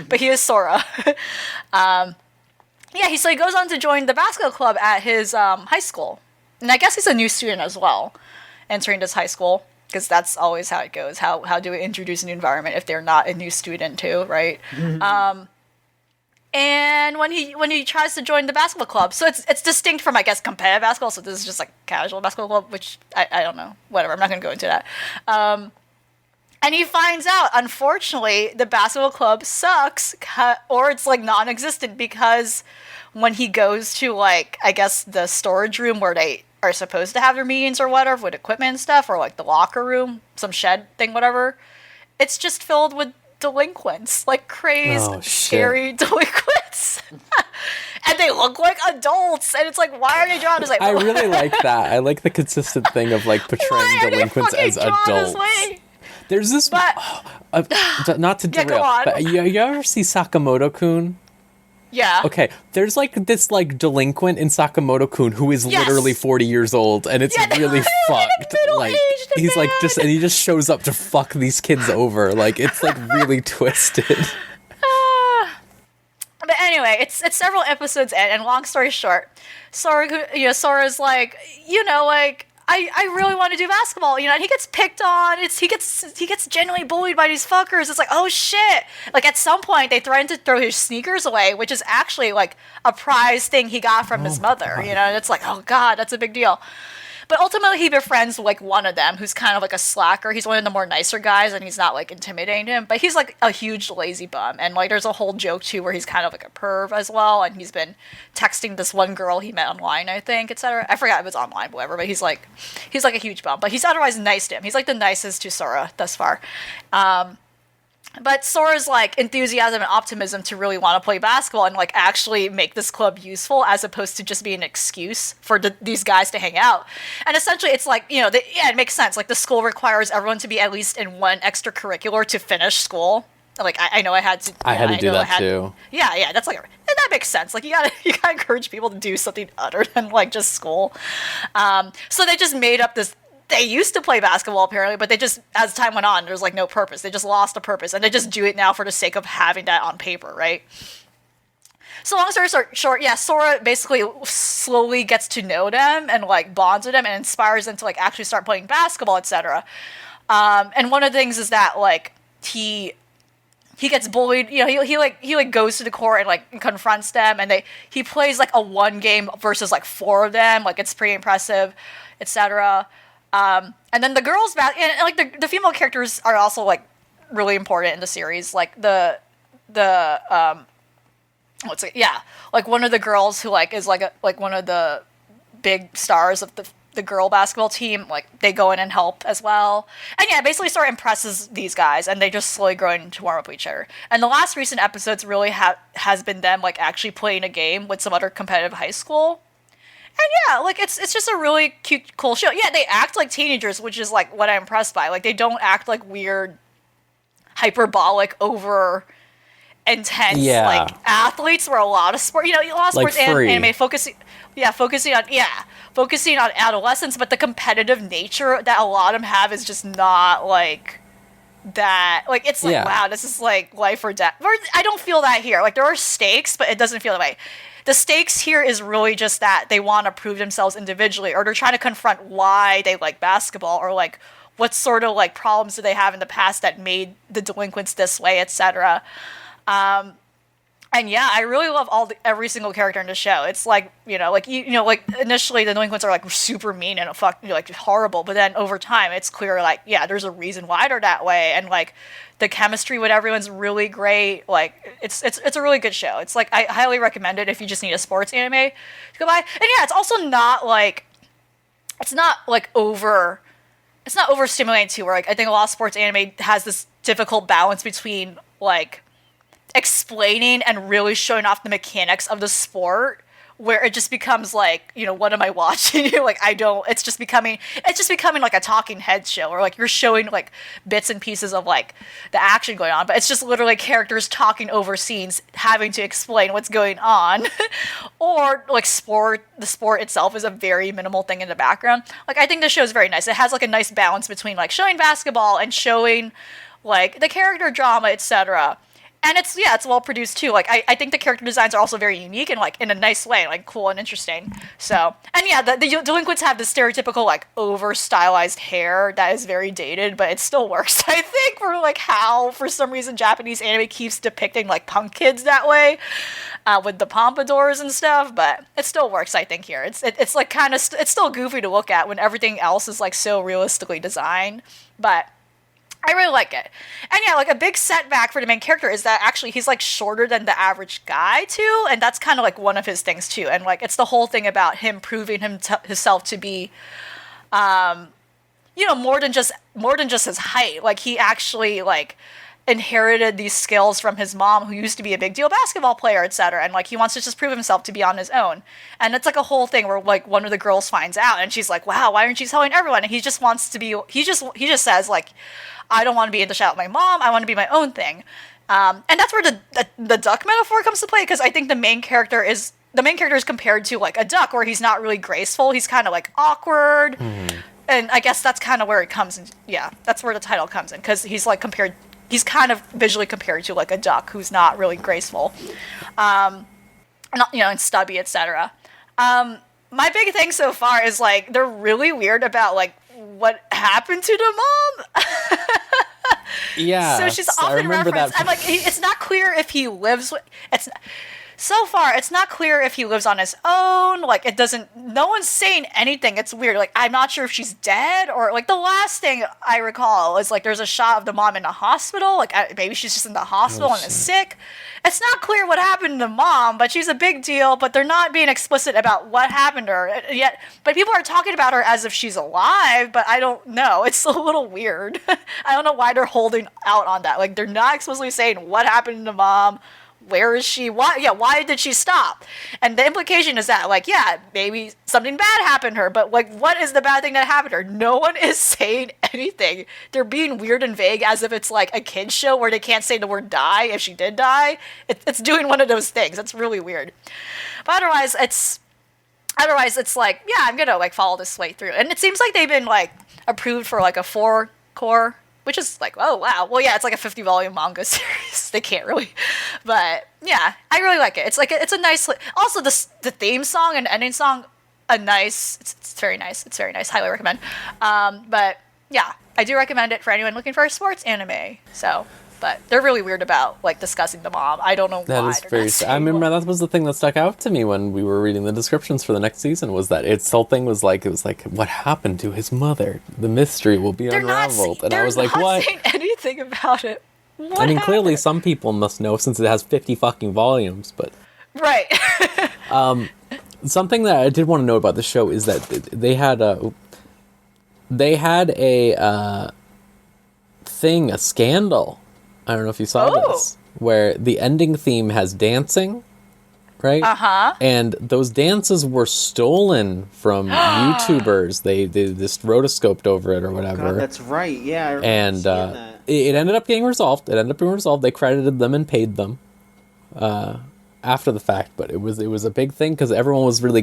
But he is Sora. Yeah, so he goes on to join the basketball club at his high school. And I guess he's a new student as well, entering this high school, because that's always how it goes. How do we introduce a new environment if they're not a new student too, right? Mm-hmm. And when he tries to join the basketball club, so it's distinct from, I guess, competitive basketball. So this is just like casual basketball club, which I don't know, whatever. I'm not going to go into that. And he finds out, unfortunately, the basketball club sucks, or it's like non-existent, because when he goes to like, I guess, the storage room where they are supposed to have their meetings or whatever with equipment and stuff, or like the locker room, some shed thing, whatever, it's just filled with delinquents, like crazed, scary delinquents. And they look like adults, and it's like, why are they drawn as like... I really like that. I like the consistent thing of like portraying delinquents as adults. There's this... not to derail, but you ever see Sakamoto-kun? Yeah. Okay, there's like this like delinquent in Sakamoto-kun who is literally 40 years old, and it's really fucked. Like he's like and he just shows up to fuck these kids over. Like it's like really twisted. But anyway, it's several episodes in, and long story short, Sora's like, like, I really want to do basketball, and he gets picked on. He gets genuinely bullied by these fuckers. It's like, oh shit! Like at some point, they threaten to throw his sneakers away, which is actually like a prize thing he got from his mother. And it's like, oh god, that's a big deal. But ultimately, he befriends like one of them, who's kind of like a slacker. He's one of the more nicer guys, and he's not like intimidating him. But he's like a huge lazy bum, and like there's a whole joke too where he's kind of like a perv as well, and he's been texting this one girl he met online, I think, etc. I forgot if it's online, whatever. But he's like a huge bum, but he's otherwise nice to him. He's like the nicest to Sora thus far. But Sora's like enthusiasm and optimism to really want to play basketball and like actually make this club useful, as opposed to just being an excuse for these guys to hang out. And essentially, it's like it makes sense. Like the school requires everyone to be at least in one extracurricular to finish school. Like I know I had to. I had to do that too. Yeah, that's like that makes sense. Like you gotta encourage people to do something other than like just school. So they just made up this. They used to play basketball apparently, but they just, as time went on, there's like no purpose. They just lost the purpose, and they just do it now for the sake of having that on paper, right? So long story short, Sora basically slowly gets to know them and like bonds with them and inspires them to like actually start playing basketball, etc. And one of the things is that like he gets bullied. He goes to the court and like confronts them, and he plays like a one game versus like four of them. Like it's pretty impressive, etc. And then the girls and like the female characters are also like really important in the series. Like like one of the girls who like is like one of the big stars of the girl basketball team. Like they go in and help as well. And basically Sora impresses these guys, and they just slowly grow to warm up with each other. And the last recent episodes really has been them like actually playing a game with some other competitive high school. And like it's just a really cute, cool show. Yeah, they act like teenagers, which is like what I'm impressed by. Like they don't act like weird, hyperbolic, over intense like athletes. Where a lot of sports like anime focusing on adolescence, but the competitive nature that a lot of them have is just not like that. Like it's like wow, this is like life or death. I don't feel that here. Like there are stakes, but it doesn't feel that way. The stakes here is really just that they want to prove themselves individually, or they're trying to confront why they like basketball, or like what sort of like problems do they have in the past that made the delinquents this way, etc. And I really love every single character in the show. It's like like initially the delinquents are like super mean and like horrible, but then over time it's clear like there's a reason why they're that way, and like the chemistry with everyone's really great. Like it's a really good show. It's like I highly recommend it if you just need a sports anime to go by. And it's also not like it's not overstimulating too. Where like I think a lot of sports anime has this difficult balance between like explaining and really showing off the mechanics of the sport where it just becomes like, what am I watching? Like, it's just becoming like a talking head show, or like you're showing like bits and pieces of like the action going on, but it's just literally characters talking over scenes, having to explain what's going on. Or like the sport itself is a very minimal thing in the background. Like, I think this show is very nice. It has like a nice balance between like showing basketball and showing like the character drama, etc. And it's well produced too. Like, I think the character designs are also very unique and like in a nice way, like cool and interesting. So, and yeah, the delinquents have the stereotypical like over stylized hair that is very dated, but it still works. I think for like how for some reason Japanese anime keeps depicting like punk kids that way, with the pompadours and stuff. But it still works, I think here. It's like kind of it's still goofy to look at when everything else is like so realistically designed, but I really like it. And yeah, like a big setback for the main character is that actually he's like shorter than the average guy too, and that's kind of like one of his things too. And like it's the whole thing about him proving himself to be more than just his height. Like, he actually like inherited these skills from his mom, who used to be a big deal basketball player, etc. And like he wants to just prove himself to be on his own. And it's like a whole thing where like one of the girls finds out and she's like, wow, why aren't you telling everyone? And he just wants to be, he just says like, I don't want to be in the shadow of my mom, I want to be my own thing. And that's where the duck metaphor comes to play, because I think the main character is compared to like a duck, where he's not really graceful, he's kind of like awkward. And I guess that's kind of where it comes in. Yeah, that's where the title comes in, because he's kind of visually compared to like a duck who's not really graceful, and stubby, etc. My big thing so far is like they're really weird about like what happened to the mom. Yeah. So she's often referenced. I'm like, it's not clear if he lives. So far, it's not clear if he lives on his own. Like, no one's saying anything. It's weird. Like, I'm not sure if she's dead, or like the last thing I recall is like there's a shot of the mom in the hospital. Like, maybe she's just in the hospital and is sick. It's not clear what happened to mom, but she's a big deal. But they're not being explicit about what happened to her yet. But people are talking about her as if she's alive. But I don't know. It's a little weird. I don't know why they're holding out on that. Like, they're not explicitly saying what happened to mom. Where is she? Why did she stop? And the implication is that, like, yeah, maybe something bad happened to her, but, like, what is the bad thing that happened to her? No one is saying anything. They're being weird and vague as if it's, like, a kid's show where they can't say the word die if she did die. It's doing one of those things. It's really weird. But otherwise, it's like, yeah, I'm gonna, like, follow this way through. And it seems like they've been, like, approved for, like, a 4-core, which is like, oh, wow. Well, yeah, it's like a 50-volume manga series. They can't really. But, yeah, I really like it. It's like, it's a nice... Also, the theme song and ending song, it's very nice. It's very nice. Highly recommend. But, yeah, I do recommend it for anyone looking for a sports anime. So... But they're really weird about, like, discussing the mom. I don't know why. That is very... I remember that was the thing that stuck out to me when we were reading the descriptions for the next season, was that its whole thing was like, it was like, what happened to his mother? The mystery will be unraveled. And I was like, what? They're not saying anything about it. What I mean, happened? Clearly some people must know since it has 50 fucking volumes, but... Right. Something that I did want to know about the show is that they had a scandal. I don't know if you saw this, where the ending theme has dancing, right? Uh-huh. And those dances were stolen from YouTubers. They just rotoscoped over it or whatever. God, that's right. Yeah, I remember and seeing that. It ended up getting resolved. They credited them and paid them after the fact, but it was a big thing because everyone was really,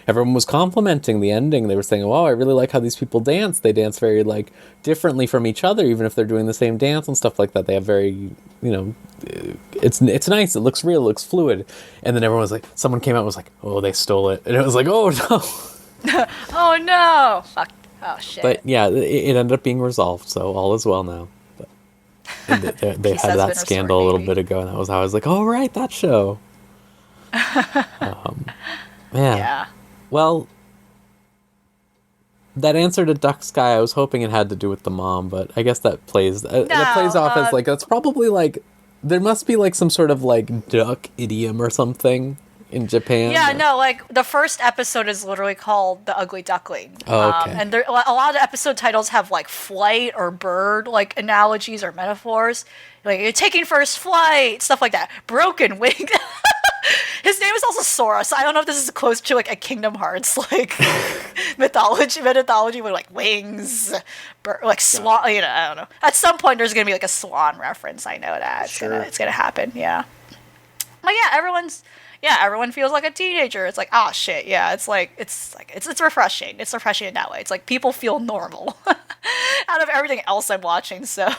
everyone was complimenting the ending. They were saying, "Wow, I really like how these people dance. They dance very like differently from each other, even if they're doing the same dance and stuff like that. They have very, it's nice. It looks real. It looks fluid." And then everyone was like, someone came out and was like, "Oh, they stole it," and it was like, "Oh no." Oh no! Fuck. Oh shit. But yeah, it ended up being resolved, so all is well now. They had that scandal a little bit ago, and that was how I was like, "Oh right, that show." Yeah. Well, that answer to Duck Sky, I was hoping it had to do with the mom, but I guess that plays off as like that's probably like there must be like some sort of like duck idiom or something in Japan. Yeah, no, like the first episode is literally called The Ugly Duckling. Oh, okay. And a lot of the episode titles have like flight or bird like analogies or metaphors. Like, you're taking first flight, stuff like that. Broken wing. His name is also Sora, so I don't know if this is close to like a Kingdom Hearts like mythology with like wings, like swan. You know, I don't know. At some point, there's gonna be like a swan reference. I know that it's gonna happen. Yeah. But yeah, everyone feels like a teenager. It's like, oh shit, yeah. It's refreshing. It's refreshing in that way. It's like people feel normal out of everything else I'm watching. So.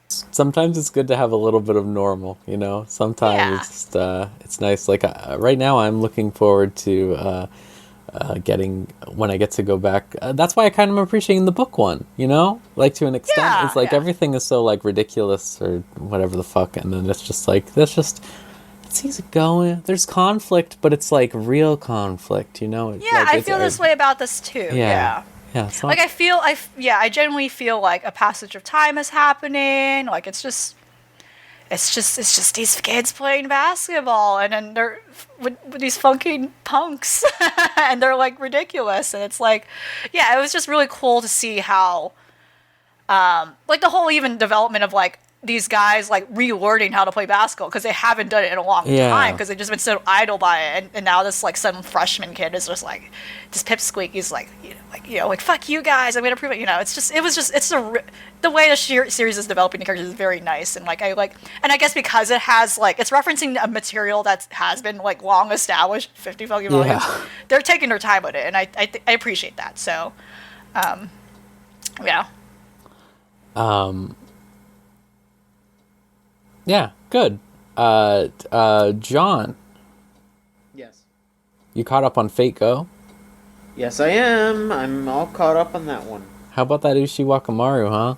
Sometimes it's good to have a little bit of normal, you know. Sometimes it's nice. Like right now, I'm looking forward to getting when I get to go back. That's why I kind of am appreciating the book one, you know. Like to an extent, it's like everything is so like ridiculous or whatever the fuck, and then it's just like it's easy going. There's conflict, but it's like real conflict, you know. Yeah, like, I feel this way about this too. Yeah. Yeah, like I genuinely feel like a passage of time is happening. Like it's just these kids playing basketball, and then they're with these funky punks, and they're like ridiculous, and it's like, yeah, it was just really cool to see how, like the whole even development of like these guys like relearning how to play basketball because they haven't done it in a long time because they've just been so idle by it, and now this like some freshman kid is just like this pipsqueak. He's like like fuck you guys, I'm gonna prove it. You know, it's the way the series is developing the characters is very nice, and like and I guess because it has like it's referencing a material that has been like long established, 50 fucking volumes. They're taking their time with it, and I appreciate that. So, yeah. Yeah, good. John. Yes. You caught up on Fate Go? Yes, I am. I'm all caught up on that one. How about that Ushi Wakamaru, huh?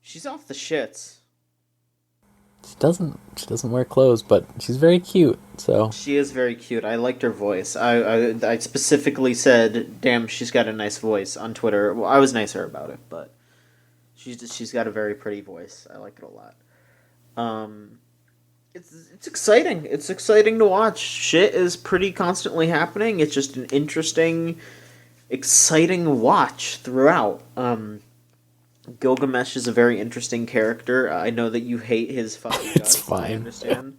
She's off the shits. She doesn't wear clothes, but she's very cute, so... She is very cute. I liked her voice. I specifically said, damn, she's got a nice voice on Twitter. Well, I was nicer about it, but she's got a very pretty voice. I like it a lot. It's exciting. It's exciting to watch. Shit is pretty constantly happening. It's just an interesting, exciting watch throughout. Gilgamesh is a very interesting character. I know that you hate his fucking guts. It's fine. I understand.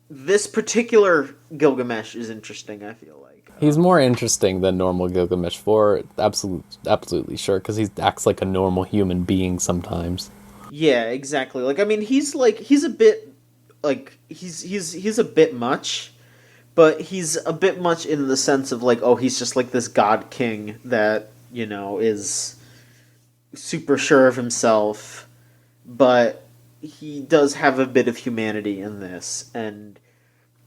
This particular Gilgamesh is interesting, I feel like. He's more interesting than normal Gilgamesh 4. Absolutely sure, because he acts like a normal human being sometimes. Yeah, exactly. Like, I mean, he's a bit a bit much, but he's a bit much in the sense of like, oh, he's just like this god king that, you know, is super sure of himself, but he does have a bit of humanity in this, and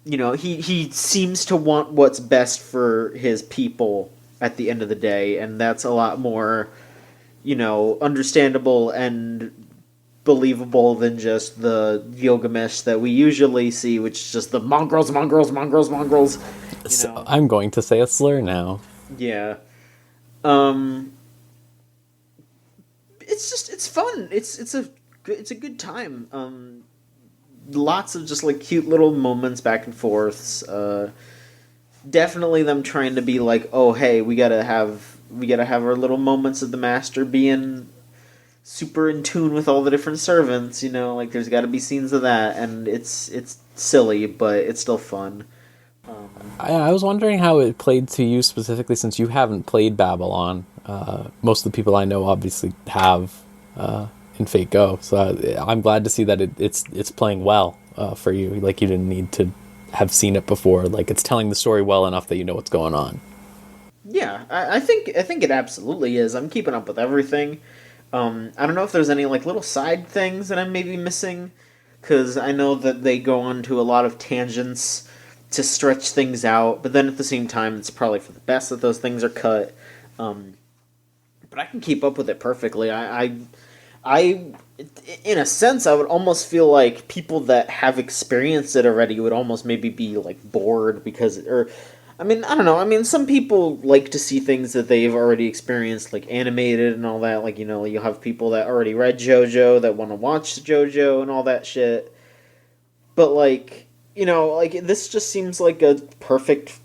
you know, he seems to want what's best for his people at the end of the day, and that's a lot more, you know, understandable and believable than just the Gilgamesh that we usually see, which is just the mongrels. So I'm going to say a slur now. Yeah. It's fun. It's a good time. Lots of just like cute little moments back and forths. Definitely them trying to be like, oh hey, we gotta have our little moments of the master being super in tune with all the different servants, you know, like there's got to be scenes of that, and it's silly, but it's still fun. I was wondering how it played to you specifically, since you haven't played Babylon. Most of the people I know obviously have in Fate Go, so I'm glad to see that it's playing well for you. Like you didn't need to have seen it before. Like it's telling the story well enough that you know what's going on. Yeah, I think it absolutely is. I'm keeping up with everything. I don't know if there's any like little side things that I'm maybe missing, because I know that they go on to a lot of tangents to stretch things out, but then at the same time, it's probably for the best that those things are cut. But I can keep up with it perfectly. I, in a sense, I would almost feel like people that have experienced it already would almost maybe be like bored because, or I mean, I don't know. I mean, some people like to see things that they've already experienced, like animated and all that. Like, you know, you'll have people that already read JoJo that want to watch JoJo and all that shit. But, like, you know, like, this just seems like a perfect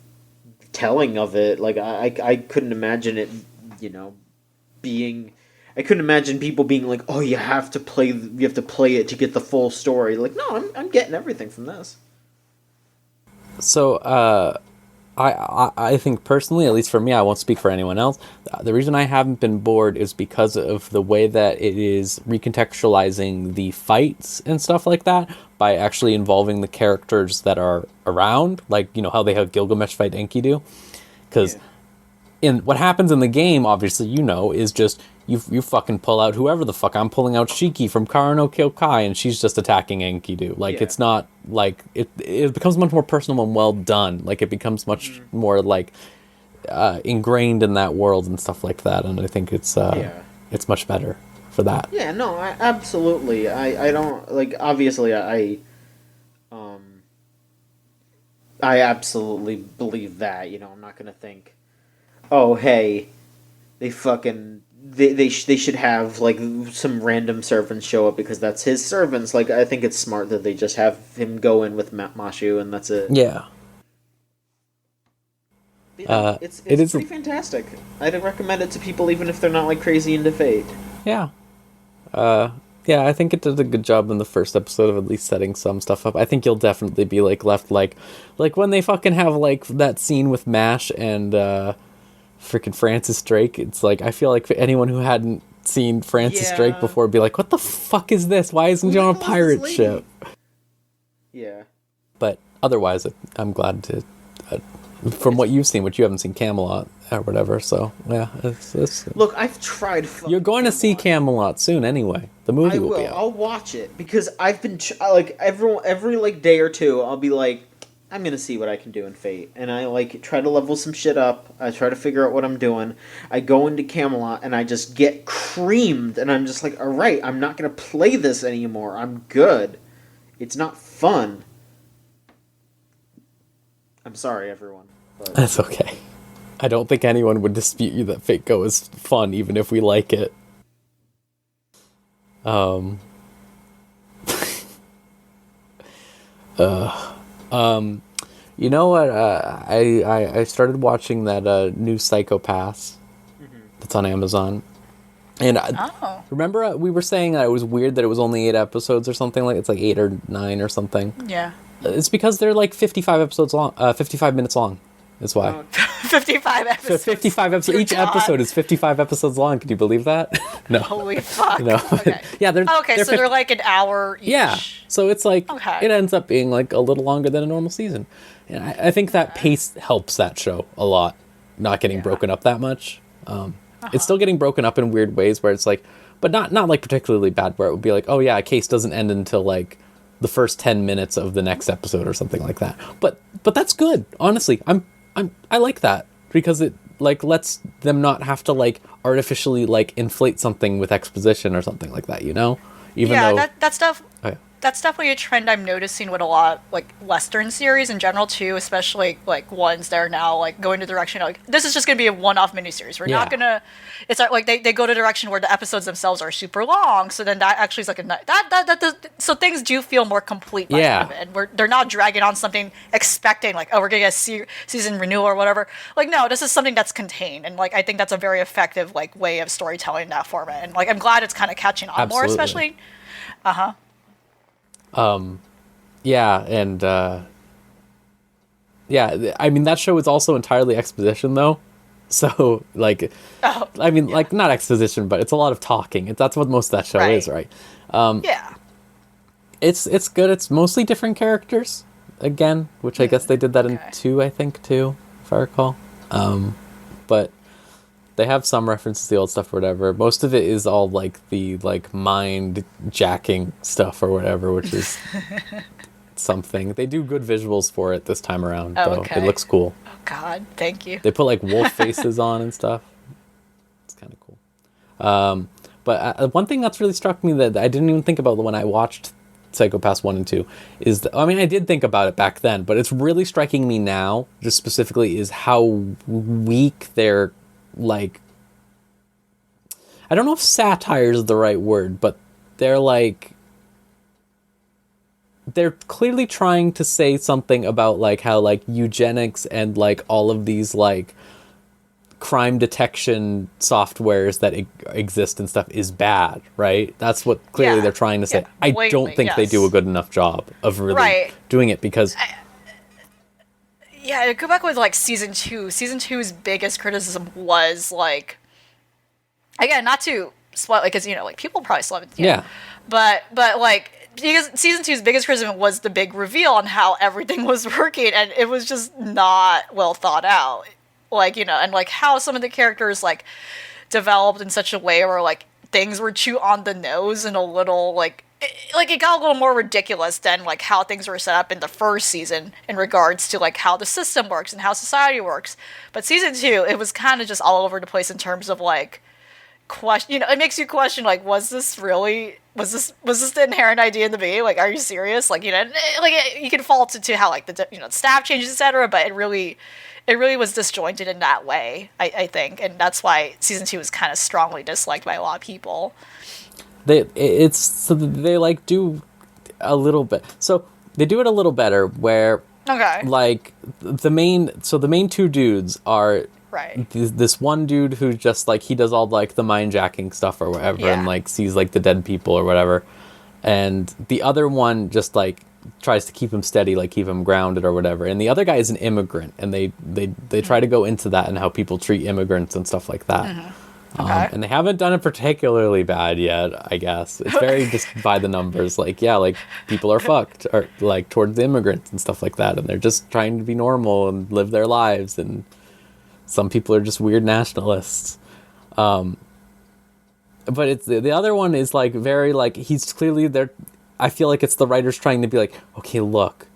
telling of it. Like, I couldn't imagine it, you know, being I couldn't imagine people being like, "Oh, you have to play it to get the full story." Like, no, I'm getting everything from this. So, I think personally, at least for me, I won't speak for anyone else. The reason I haven't been bored is because of the way that it is recontextualizing the fights and stuff like that by actually involving the characters that are around, like, you know, how they have Gilgamesh fight Enkidu. Because in what happens in the game, obviously, you know, is just you fucking pull out whoever the fuck. I'm pulling out Shiki from Kara no Kyokai, and she's just attacking Enkidu. Like, it's not like it becomes much more personal and well done. Like, it becomes much more like ingrained in that world and stuff like that. And I think it's much better for that. Yeah, no, absolutely. I don't like. Obviously, I absolutely believe that. You know, I'm not gonna think, oh, hey, they fucking they should have like some random servants show up because that's his servants. Like, I think it's smart that they just have him go in with Mashu and that's it. Yeah. You know, it's pretty fantastic. I'd recommend it to people even if they're not like crazy into Fate. Yeah. Yeah, I think it did a good job in the first episode of at least setting some stuff up. I think you'll definitely be like left like when they fucking have like that scene with MASH and freaking Francis Drake. It's like, I feel like for anyone who hadn't seen Francis Drake before would be like, what the fuck is this? Why isn't he on a pirate ship? Yeah. But otherwise, I'm glad to from what you've seen, which you haven't seen Camelot or whatever, so yeah, it's Look, I've tried. You're going to see Camelot soon anyway. The movie will be out. I'll watch it because I've been like every like day or two, I'll be like, I'm gonna see what I can do in Fate, and I like try to level some shit up. I try to figure out what I'm doing. I go into Camelot and I just get creamed, and I'm just like, all right, I'm not gonna play this anymore. I'm good. It's not fun. I'm sorry, everyone. But... That's okay. I don't think anyone would dispute you that Fate Go is fun, even if we like it. You know what? I started watching that new Psycho Pass that's on Amazon. And remember we were saying that it was weird that it was only 8 episodes or something, like it's like 8 or 9 or something. Yeah. It's because they're like 55 episodes long, 55 minutes long. That's why. 55 episodes. So 55 episodes. Each episode is 55 episodes long. Can you believe that? No. Holy fuck. No. Okay. Yeah, they're so they're like an hour each. Yeah. So it's like it ends up being like a little longer than a normal season. And I think that pace helps that show a lot, not getting broken up that much. It's still getting broken up in weird ways where it's like, but not like particularly bad, where it would be like, oh yeah, a case doesn't end until like the first 10 minutes of the next episode or something like that. But that's good. Honestly, I like that because it like lets them not have to like artificially like inflate something with exposition or something like that, you know? Even though that stuff. Oh, yeah. That's definitely a trend I'm noticing with a lot, like, Western series in general, too, especially, like, ones that are now, like, going to the direction, like, this is just going to be a one-off miniseries. We're not going to, it's like, they go to a direction where the episodes themselves are super long, so then that actually is, like, so things do feel more complete by the end of it, and they're not dragging on something, expecting, like, oh, we're going to get a season renewal or whatever. Like, no, this is something that's contained, and, like, I think that's a very effective, like, way of storytelling in that format, and, like, I'm glad it's kind of catching on more, especially, yeah, and yeah, I mean that show is also entirely exposition though, so like, I mean like not exposition, but it's a lot of talking. That's what most of that show is, right? Yeah, it's good. It's mostly different characters again, which I guess they did that in 2, I think too, if I recall. But they have some references to the old stuff or whatever. Most of it is all like the like mind jacking stuff or whatever, which is something. They do good visuals for it this time around, though. It looks cool. Oh God, thank you. They put like wolf faces on and stuff. It's kind of cool. But one thing that's really struck me that I didn't even think about when I watched Psycho Pass 1 and 2 is that, I mean, I did think about it back then, but it's really striking me now, just specifically, is how weak their like, I don't know if satire is the right word, but they're like, they're clearly trying to say something about like how like eugenics and like all of these like crime detection softwares that exist and stuff is bad, right? That's what clearly they're trying to say. Yeah, I don't think they do a good enough job of really doing it, because yeah, go back with like season 2. Season 2's biggest criticism was like, again, not to spoil, like, because like people probably still haven't, but like, because season 2's biggest criticism was the big reveal on how everything was working, and it was just not well thought out, like, and like how some of the characters like developed in such a way where like things were too on the nose and a little like it got a little more ridiculous than like how things were set up in the first season in regards to like how the system works and how society works. But season 2, it was kind of just all over the place in terms of like question. It makes you question like, was this the inherent idea in the beginning? Like, are you serious? Like, like you can fault it to how like the staff changes, etc. But it really was disjointed in that way, I think, and that's why season 2 was kind of strongly disliked by a lot of people. They like do a little bit. So they do it a little better where like the main 2 dudes are this one dude who just like he does all like the mind jacking stuff or whatever and like sees like the dead people or whatever, and the other one just like tries to keep him steady, like keep him grounded or whatever, and the other guy is an immigrant, and they try to go into that and how people treat immigrants and stuff like that. And they haven't done it particularly bad yet, I guess. It's very just by the numbers, like like people are fucked or like towards the immigrants and stuff like that, and they're just trying to be normal and live their lives, and some people are just weird nationalists. But it's the other one is like very like he's clearly there. I feel like it's the writers trying to be like, okay, look,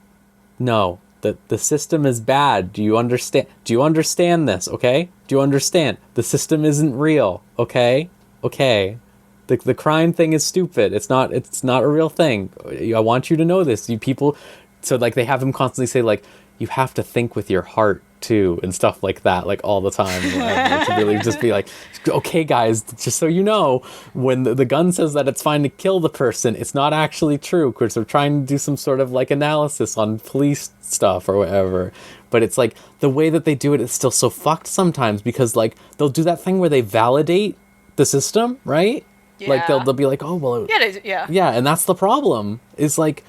no, the system is bad. Do you understand? Do you understand this? Okay, do you understand? The system isn't real. Okay. The crime thing is stupid. It's not a real thing. I want you to know this. You people, so like they have him constantly say like, you have to think with your heart too and stuff like that, like all the time. To really just be like, okay guys, just so you know, when the gun says that it's fine to kill the person, it's not actually true, because they're trying to do some sort of like analysis on police stuff or whatever. But it's like the way that they do it is still so fucked sometimes, because like they'll do that thing where they validate the system, right? Like they'll be like, oh well, yeah, and that's the problem, is like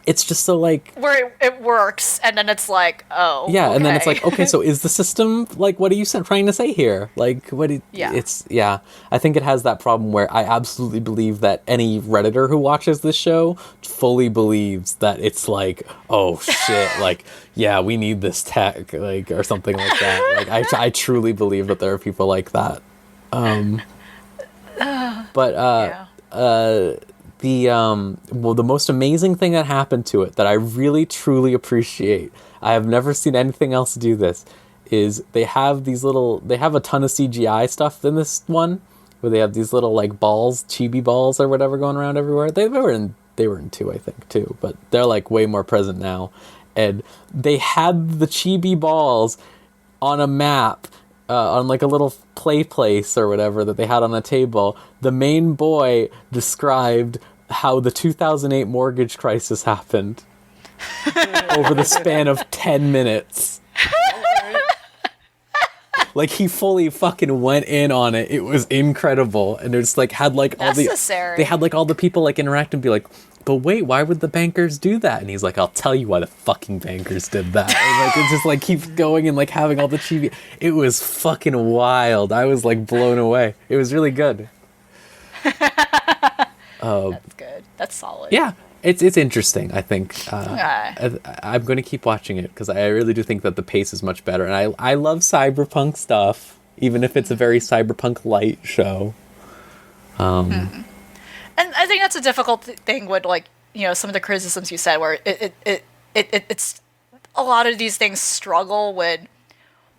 it's just so like where it works, and then it's like, oh yeah, and then it's like, okay, so is the system like, what are you trying to say here? Like, it's I think it has that problem where I absolutely believe that any Redditor who watches this show fully believes that it's like, oh shit, like yeah, we need this tech, like, or something like that. Like I truly believe that there are people like that. The most amazing thing that happened to it that I really truly appreciate, I have never seen anything else do this, is they have a ton of CGI stuff in this one, where they have these little like balls, chibi balls or whatever, going around everywhere. They were in 2, I think, too, but they're like way more present now. And they had the chibi balls on a map, on like a little play place or whatever that they had on a table. The main boy described how the 2008 mortgage crisis happened over the span of 10 minutes. Like, he fully fucking went in on it. It was incredible. And it was like, had like all they had like all the people like interact and be like, but wait, why would the bankers do that? And he's like, I'll tell you why the fucking bankers did that. And like, it just like keeps going and like having all the chibi. It was fucking wild. I was like blown away. It was really good. That's good. That's solid. Yeah, it's interesting, I think. I'm going to keep watching it, because I really do think that the pace is much better. And I love cyberpunk stuff, even if it's a very cyberpunk light show. And I think that's a difficult thing with, like, some of the criticisms you said, where it's a lot of these things struggle with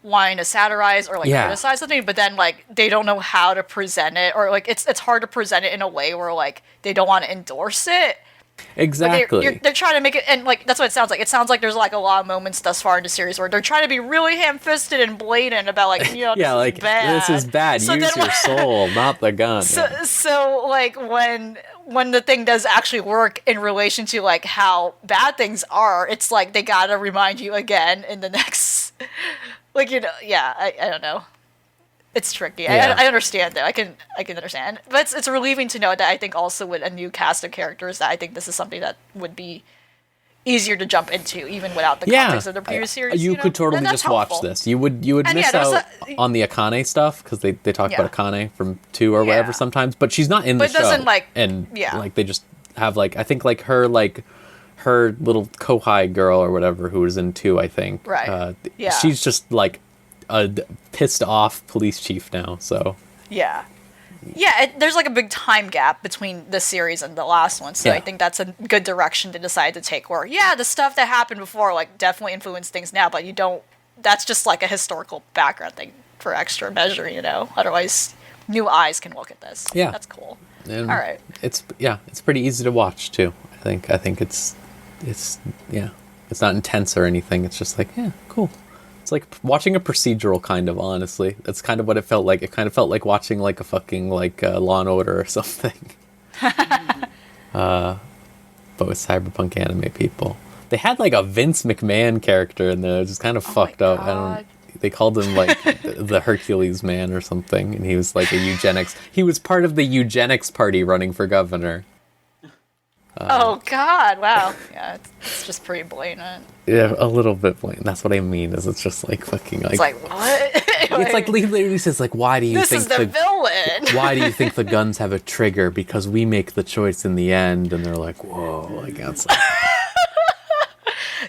wanting to satirize or like criticize something, but then like they don't know how to present it, or like it's hard to present it in a way where like they don't want to endorse it. Exactly. Like they're trying to make it, and like that's what it sounds like. It sounds like there's like a lot of moments thus far in the series where they're trying to be really ham-fisted and blatant about like, like, this is bad. So use your soul, not the gun. So like when the thing does actually work in relation to like how bad things are, it's like they gotta remind you again in the next Like, yeah, I don't know. It's tricky. Yeah. I understand though. I can understand, but it's relieving to know that I think also with a new cast of characters that I think this is something that would be easier to jump into even without the context of the previous series. You could totally just watch this. You would miss out on the Akane stuff because they talk about Akane from 2 or whatever sometimes, but she's not in the show. But it doesn't they just have I think her little kohai girl or whatever who was in 2, I think. Right. She's just a pissed off police chief now, so. Yeah. There's a big time gap between this series and the last one, so I think that's a good direction to decide to take. Where the stuff that happened before definitely influenced things now, but you don't. That's just a historical background thing for extra measure, Otherwise, new eyes can look at this. Yeah, that's cool. And all right, it's pretty easy to watch too. I think it's not intense or anything. It's just cool. It's like watching a procedural, kind of, honestly. That's kind of what it felt like. It kind of felt like watching a fucking Law and Order or something. But with cyberpunk anime people. They had a Vince McMahon character in there. It was kind of fucked up. They called him the Hercules Man or something, and he was a eugenics. He was part of the eugenics party running for governor. Oh God! Wow. Yeah, it's just pretty blatant. Yeah, a little bit blatant. That's what I mean. Is it's just fucking It's what? It's literally says why do you this think is the villain? Why do you think the guns have a trigger? Because we make the choice in the end, and they're whoa, that's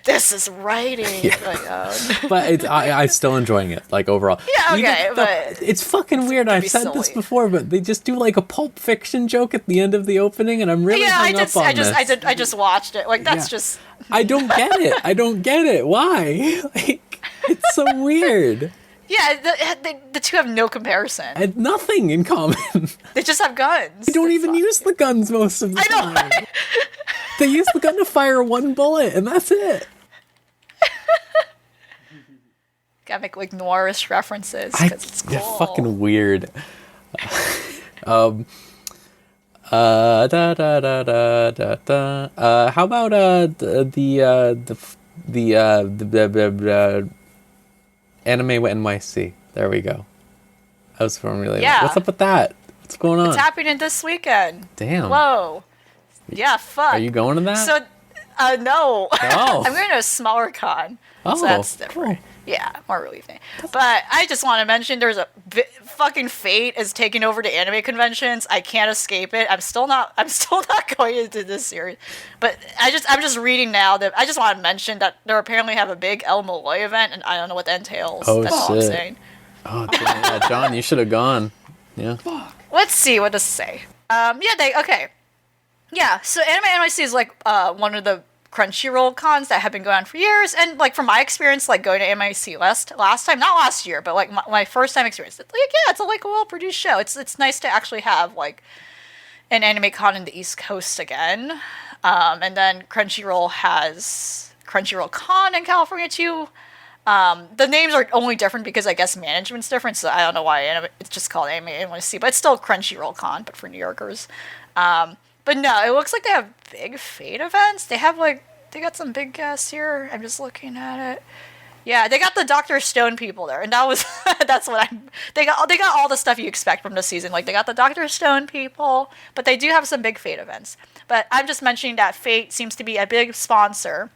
this is writing. Yeah. But I'm still enjoying it, overall. Yeah, okay, but it's fucking weird. I've said this before, but they just do a Pulp Fiction joke at the end of the opening, and I'm really hung up on this. I just watched it. That's just. I don't get it. I don't get it. Why? It's so weird. Yeah, the two have no comparison. And nothing in common. They just have guns. They don't even use the guns most of the time. They use the gun to fire one bullet, and that's it. Gotta make noirish references because it's cool. They're fucking weird. How about the Anime NYC? There we go. I was formulating. Yeah. What's up with that? What's going on? It's happening this weekend. Damn. Whoa. Yeah, fuck. Are you going to that? So, no. Oh. I'm going to a smaller con. Oh, so that's different. Cool. Yeah, more relieving. But I just want to mention there's fucking fate is taking over the anime conventions. I can't escape it. I'm still not going into this series. But I'm just reading now that I just want to mention that they apparently have a big El Malloy event, and I don't know what that entails. Oh, that's all I'm saying. Oh, yeah, John, you should have gone. Yeah. Let's see what does it say. Okay. Yeah, so Anime NYC is one of the Crunchyroll cons that have been going on for years, and from my experience, going to NYC last time, not last year, but my first time experience, it's it's a well produced show. It's nice to actually have an anime con in the East Coast again, and then Crunchyroll has Crunchyroll Con in California too. The names are only different because I guess management's different, so I don't know why it's just called Anime NYC, but it's still Crunchyroll Con, but for New Yorkers. But no, it looks like they have big Fate events. They have they got some big guests here. I'm just looking at it. Yeah, they got the Dr. Stone people there, and that's what they got all the stuff you expect from the season. They got the Dr. Stone people, but they do have some big Fate events. But I'm just mentioning that Fate seems to be a big sponsor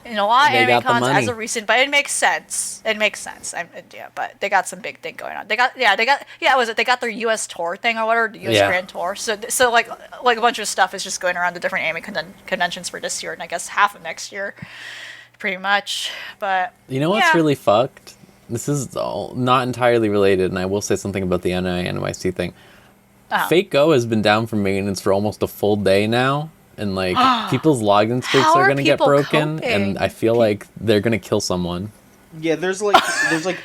in a lot of anime cons as of recent, but it makes sense. But they got some big thing going on. They got their U.S. tour thing or whatever, the U.S. Grand Tour. So a bunch of stuff is just going around the different anime conventions for this year, and I guess half of next year, pretty much. But you know what's really fucked? This is all not entirely related, and I will say something about the NYC thing. Fate Go has been down for maintenance for almost a full day now. And people's login screens are gonna get broken, coping? And I feel like they're gonna kill someone. Yeah, there's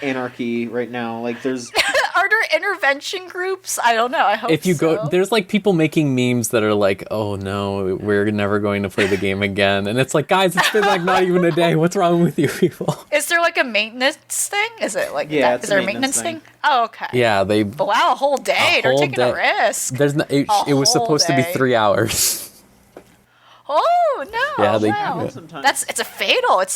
anarchy right now. There's are there intervention groups? I don't know. I hope if you so. go, there's people making memes that are oh no, we're never going to play the game again, and it's guys, it's been not even a day. What's wrong with you people? Is there a maintenance thing? Is it is there a maintenance thing? Oh, okay. Yeah, they. But wow, a whole day. They're taking a risk. There's it was supposed to be 3 hours. Oh, no. Yeah, they- wow. yeah. Sometimes. It's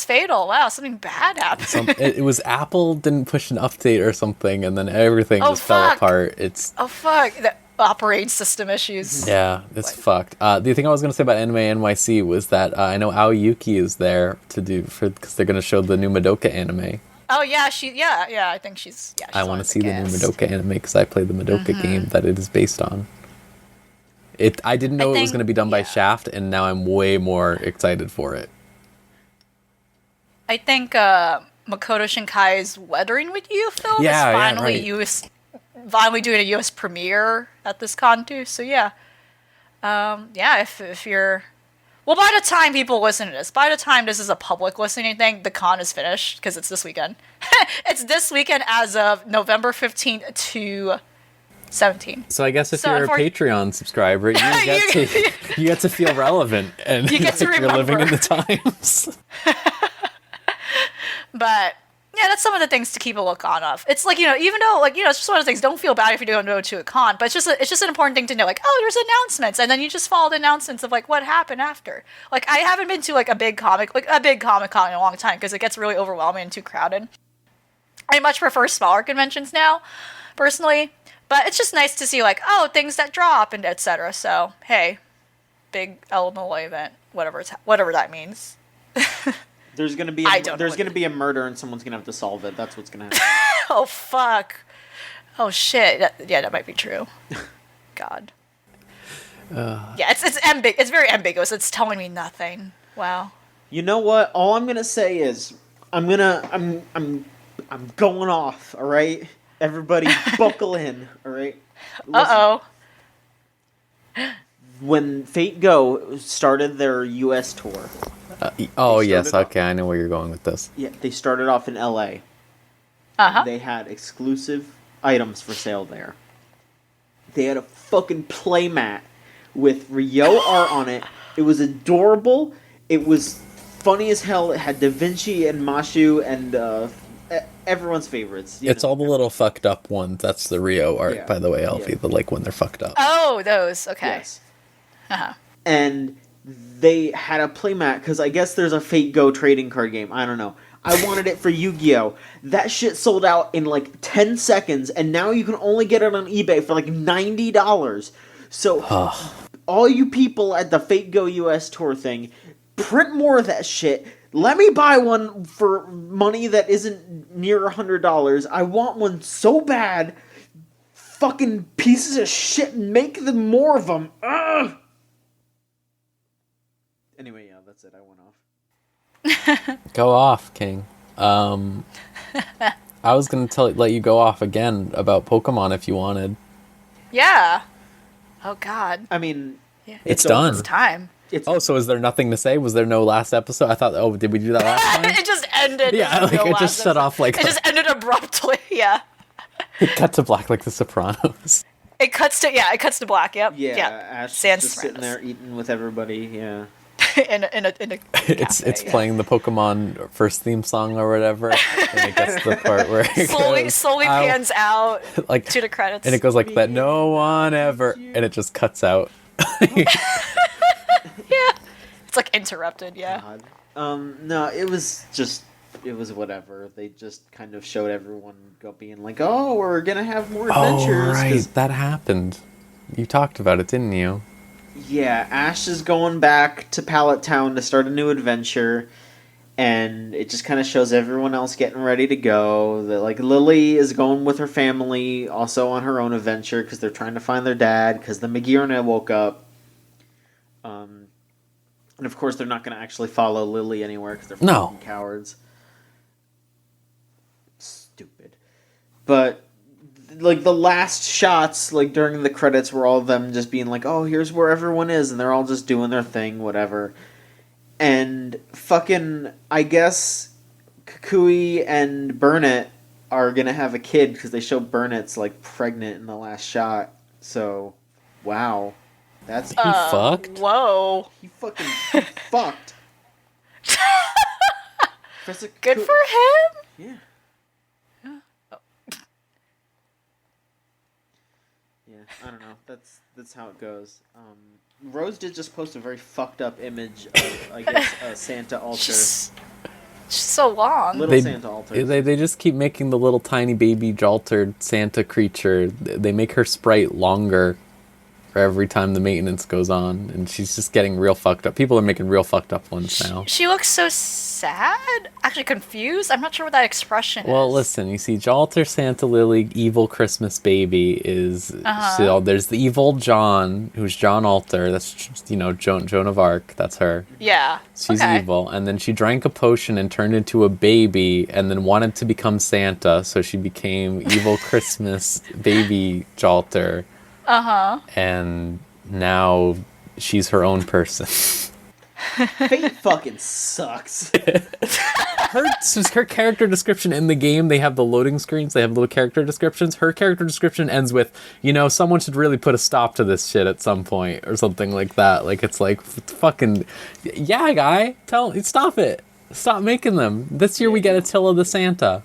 fatal. Wow, something bad happened. It was Apple didn't push an update or something, and then everything Oh, just fell fuck. apart. It's Oh fuck, the operating system issues. yeah, it's fucked. The thing I was gonna say about Anime NYC was that I know Aoyuki is there because they're gonna show the new Madoka anime. Oh yeah, I think she's I want to on see the new cast. Madoka anime because I played the Madoka game that it is based on. I didn't know it was think- going to be done by yeah. Shaft, and now I'm way more excited for it. I think Makoto Shinkai's Weathering with You film Yeah, is yeah, finally right. finally doing a US premiere at this con too. So yeah. If you're well, by the time people listen to this, by the time this is a public listening thing, the con is finished because it's this weekend. It's this weekend as of November 15th to 17th. So I guess if So you're a Patreon subscriber, you get to feel relevant, and You get to you're living in remember. the times. But yeah, that's some of the things to keep a look on of. It's like, even though it's just one of the things. Don't feel bad if you don't go to a con, but it's just an important thing to know. Like, oh, there's announcements, and then you just follow the announcements of like what happened after. Like, I haven't been to like a big Comic Con in a long time because it gets really overwhelming and too crowded. I much prefer smaller conventions now, personally. But it's just nice to see like, oh, things that drop and etc. So hey, big Illinois event, whatever that means. There's gonna be I don't know there's what gonna it- be a murder and someone's gonna have to solve it. That's what's gonna happen. Oh fuck. Oh shit. That might be true. God. Yeah, it's very ambiguous. It's telling me nothing. Wow. You know what? All I'm gonna say is I'm going off. All right, everybody, buckle in. All right. Uh Listen, when Fate Go started their U.S. tour, Oh They yes, started okay, I know where you're going with this. yeah, they started off in L.A. huh. They had exclusive items for sale there. They had a fucking playmat with Ryo art on it. It was adorable. It was funny as hell. It had Da Vinci and Mashu and everyone's favorites. It's all the little fucked up ones. That's the Rio art, Yeah. by the way, Alfie. Yeah. The like when they're fucked up. Oh, those. Okay. Yes. Uh-huh. And they had a playmat because I guess there's a Fate Go trading card game. I don't know. I wanted it for Yu-Gi-Oh! That shit sold out in like 10 seconds, and now you can only get it on eBay for like $90. So, all you people at the Fate Go US tour thing, print more of that shit. Let me buy one for money that isn't near $100. I want one so bad. Fucking pieces of shit, make them more of them. Ugh! Anyway, yeah, that's it. I went off. Go off, King. I was gonna let you go off again about Pokemon if you wanted. Yeah. Oh God. I mean, Yeah. It's done. It's time. It's Oh, so is there nothing to say? Was there no last episode? I thought, oh, did we do that last time? It just ended. Yeah, like, No it just last shut episode. off like It just ended abruptly. Yeah. it cut to black like The Sopranos. It cuts to black. Yep. yeah, Yeah. Ash Sans just sitting Sopranos. there eating with everybody. Yeah. in a It's cafe, yeah. playing the Pokemon first theme song or whatever, and it gets to the part where it slowly "Ow," pans out like to the credits. and it goes like that. No one ever, and it just cuts out. Yeah. It's like interrupted. Yeah. God. No, it was whatever. They just kind of showed everyone being like, "Oh, we're gonna have more adventures." Oh 'cause- right, that happened. You talked about it, didn't you? Yeah, Ash is going back to Pallet Town to start a new adventure, and it just kind of shows everyone else getting ready to go. That like Lily is going with her family, also on her own adventure because they're trying to find their dad because the Magirna woke up. And of course they're not going to actually follow Lily anywhere because they're No. fucking cowards. Stupid, but. Like the last shots, like during the credits, were all of them just being like, "Oh, here's where everyone is," and they're all just doing their thing, whatever. And fucking, I guess Kukui and Burnett are gonna have a kid because they show Burnett's like pregnant in the last shot. So, wow, that's He fucked. Whoa. he fucked. Professor Good Kukui- for him. Yeah. Yeah, I don't know. That's how it goes. Rose did just post a very fucked up image of, I guess, a Santa altar. She's so long. Little Santa altar. They just keep making the little tiny baby altered Santa creature. They make her sprite longer for every time the maintenance goes on, and she's just getting real fucked up. People are making real fucked up ones now. She looks so sad. Actually confused. I'm not sure what that expression is. Well, listen, you see, Jalter, Santa Lily, evil Christmas baby is... So there's the evil John, who's John Alter. That's, Joan of Arc. That's her. Yeah. She's evil. And then she drank a potion and turned into a baby and then wanted to become Santa, so she became evil Christmas baby Jalter. And now she's her own person. Fate fucking sucks. Her character description in the game, they have the loading screens, they have little character descriptions. Her character description ends with, someone should really put a stop to this shit at some point, or something like that. Like, it's like, fucking, yeah, guy, stop it. Stop making them. This year we get Attila the Santa.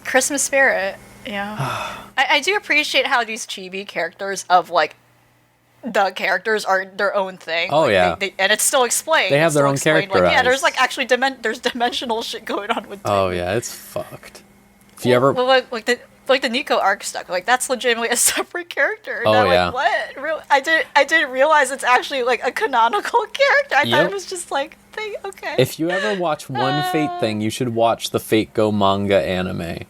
Christmas spirit, yeah. I do appreciate how these chibi characters of, like, the characters are their own thing. Oh, like, yeah. And it's still explained. They have their own character. Like, yeah, there's, like, actually there's dimensional shit going on with them. Oh, yeah, it's fucked. If you ever... Well, like the Nico arc stuff, like, that's legitimately a separate character. And I'm yeah. like, what? I didn't realize it's actually, like, a canonical character. I thought it was just, like, okay. If you ever watch one Fate thing, you should watch the Fate Go manga anime.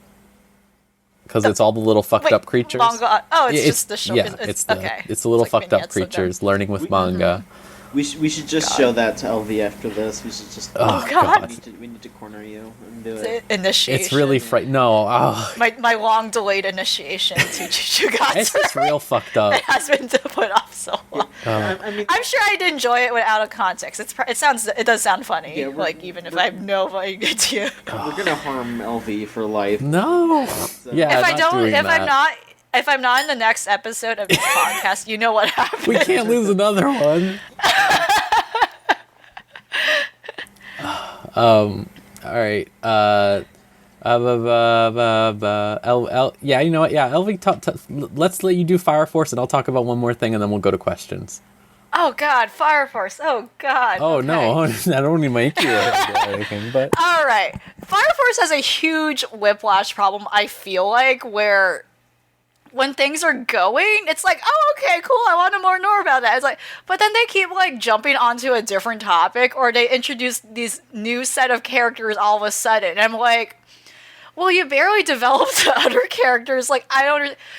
Because it's all the little fucked up creatures. Manga. Oh, it's just the show. Yeah, it's the little like fucked up vignettes of creatures learning with manga. We should just show that to LV after this. We should just. Oh, God. We need to corner you and do it. Initiation. It's really frightening. No. Oh. My long delayed initiation to Choochagatari. It's just real fucked up. It has been put off so long. I'm sure I'd enjoy it without a context. It does sound funny. Yeah, like, even if I have no idea. We're gonna harm LV for life. No. So. Yeah. If I'm not in the next episode of this podcast, you know what happens. We can't lose another one. All right. Yeah, you know what? Yeah, LV, let's let you do Fire Force, and I'll talk about one more thing, and then we'll go to questions. Oh, God. Fire Force. Oh, God. Oh, okay. no. I don't need my IQ or anything, but... All right. Fire Force has a huge whiplash problem, I feel like, where... when things are going, it's like, oh, okay, cool, I want to know about that. It's like, but then they keep, like, jumping onto a different topic, or they introduce these new set of characters all of a sudden. And I'm like, well, you barely developed the other characters. Like,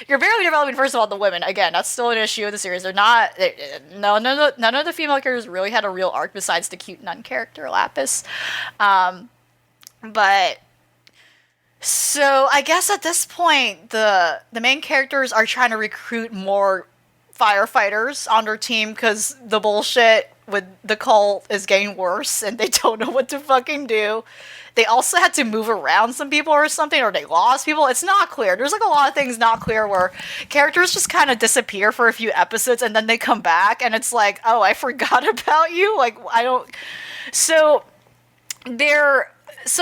you're barely developing, first of all, the women. Again, that's still an issue of the series. None of the female characters really had a real arc besides the cute nun character, Lapis. But... so I guess at this point, the main characters are trying to recruit more firefighters on their team because the bullshit with the cult is getting worse and they don't know what to fucking do. They also had to move around some people or something, or they lost people. It's not clear. There's like a lot of things not clear where characters just kind of disappear for a few episodes and then they come back and it's like, oh, I forgot about you. Like, I don't... So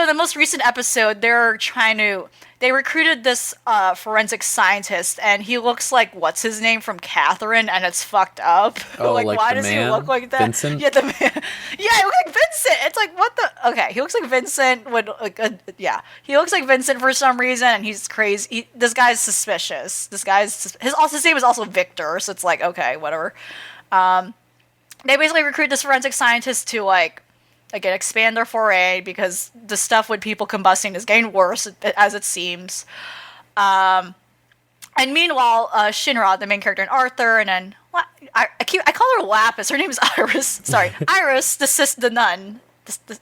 the most recent episode, they recruited this forensic scientist, and he looks like, what's his name from Catherine, and it's fucked up. Oh, like why the does man? he look like that? Vincent? Yeah, the man. Yeah, he looks like Vincent. It's like, what the? Okay, he looks like Vincent. He looks like Vincent for some reason, and he's crazy. This guy's suspicious. His name is also Victor, so it's like, okay, whatever. They basically recruit this forensic scientist to again, expand their foray because the stuff with people combusting is getting worse, as it seems. And meanwhile, Shinra, the main character, and Arthur, and then I call her Lapis. Her name is Iris. Sorry, Iris, the nun, the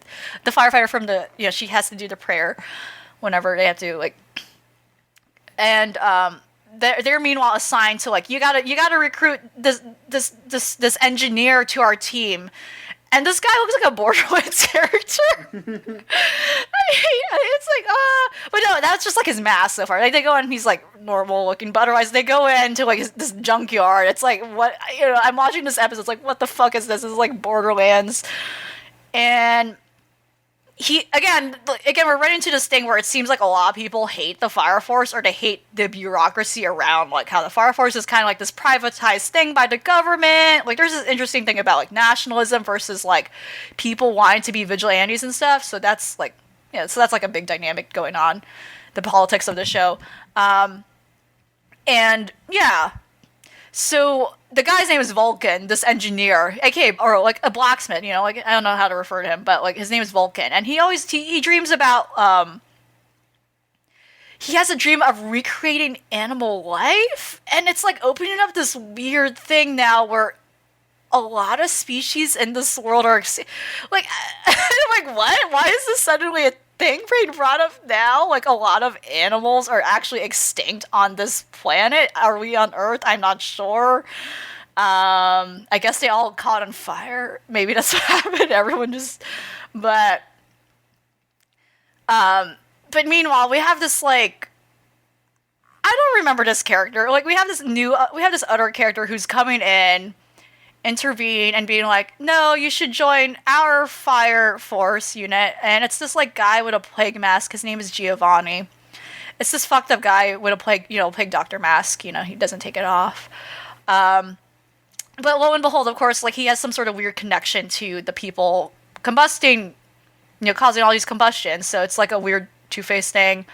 firefighter from she has to do the prayer whenever they have to and they're meanwhile assigned to you gotta recruit this engineer to our team. And this guy looks like a Borderlands character. It's but no, that's just his mask so far. They go in, he's normal looking, but otherwise they go into this junkyard. It's like, what, I'm watching this episode. It's like, what the fuck is this? This is like Borderlands, and again, we're running into this thing where it seems like a lot of people hate the Fire Force, or they hate the bureaucracy around, like, how the Fire Force is kind of like this privatized thing by the government. Like, there's this interesting thing about, like, nationalism versus, like, people wanting to be vigilantes and stuff. So that's, like, so that's, like, a big dynamic going on, the politics of the show. And, yeah. So the guy's name is Vulcan, this engineer, aka, or like a blacksmith, like, I don't know how to refer to him, but like his name is Vulcan, and he dreams about he has a dream of recreating animal life, and it's like opening up this weird thing now where a lot of species in this world are like like, what? Why is this suddenly a thing being brought up now? Like, a lot of animals are actually extinct on this planet. Are we on Earth? I'm not sure. I guess they all caught on fire. Maybe that's what happened. Everyone just, but meanwhile, we have this, like, I don't remember this character. Like, we have this other character who's coming in, intervene, and being like, no, you should join our Fire Force unit. And it's this, like, guy with a plague mask. His name is Giovanni. It's this fucked up guy with a plague doctor mask. He doesn't take it off. But lo and behold, of course, like, he has some sort of weird connection to the people combusting, causing all these combustions. So it's like a weird two-faced thing.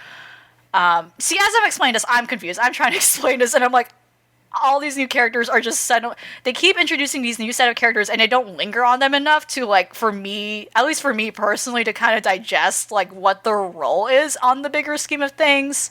See, as I'm explaining this, I'm confused. I'm trying to explain this, and I'm like, all these new characters are just they keep introducing these new set of characters, and they don't linger on them enough to, like, for me, at least for me personally, to kind of digest, like, what their role is on the bigger scheme of things.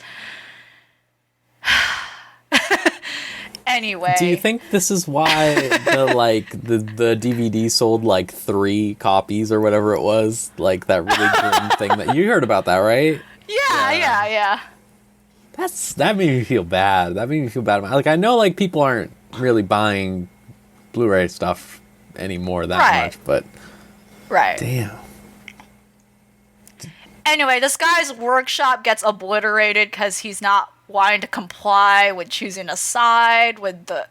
Anyway. Do you think this is why the DVD sold like 3 copies or whatever it was? Like, that really grim thing that you heard about that, right? Yeah. That made me feel bad. Like, I know, like, people aren't really buying Blu-ray stuff anymore that much, but damn. Anyway, this guy's workshop gets obliterated because he's not wanting to comply with choosing a side with the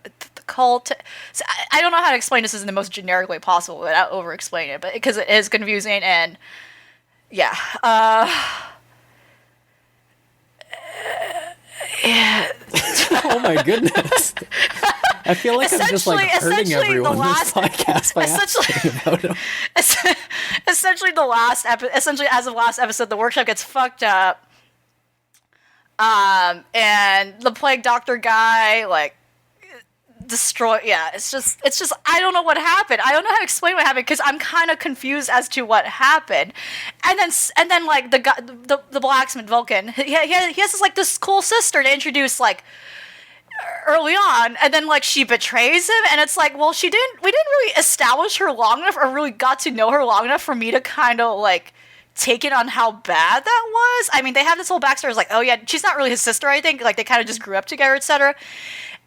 cult. So I don't know how to explain this in the most generic way possible without over-explaining it, but because it is confusing, and yeah. Yeah. Oh my goodness. I feel like I'm just, like, hurting everyone in this podcast by asking about him. Essentially, as of last episode, the workshop gets fucked up. And the plague doctor guy, like, destroy. Yeah, it's just I don't know what happened. I don't know how to explain what happened because I'm kind of confused as to what happened. And then like the guy, the blacksmith Vulcan, he has this cool sister to introduce, like, early on, and then, like, she betrays him, and it's like, well, we didn't really establish her long enough, or really got to know her long enough for me to kind of, like, take it on how bad that was. I mean, they have this whole backstory. It's like, oh yeah, she's not really his sister, I think. Like, they kind of just grew up together, etc.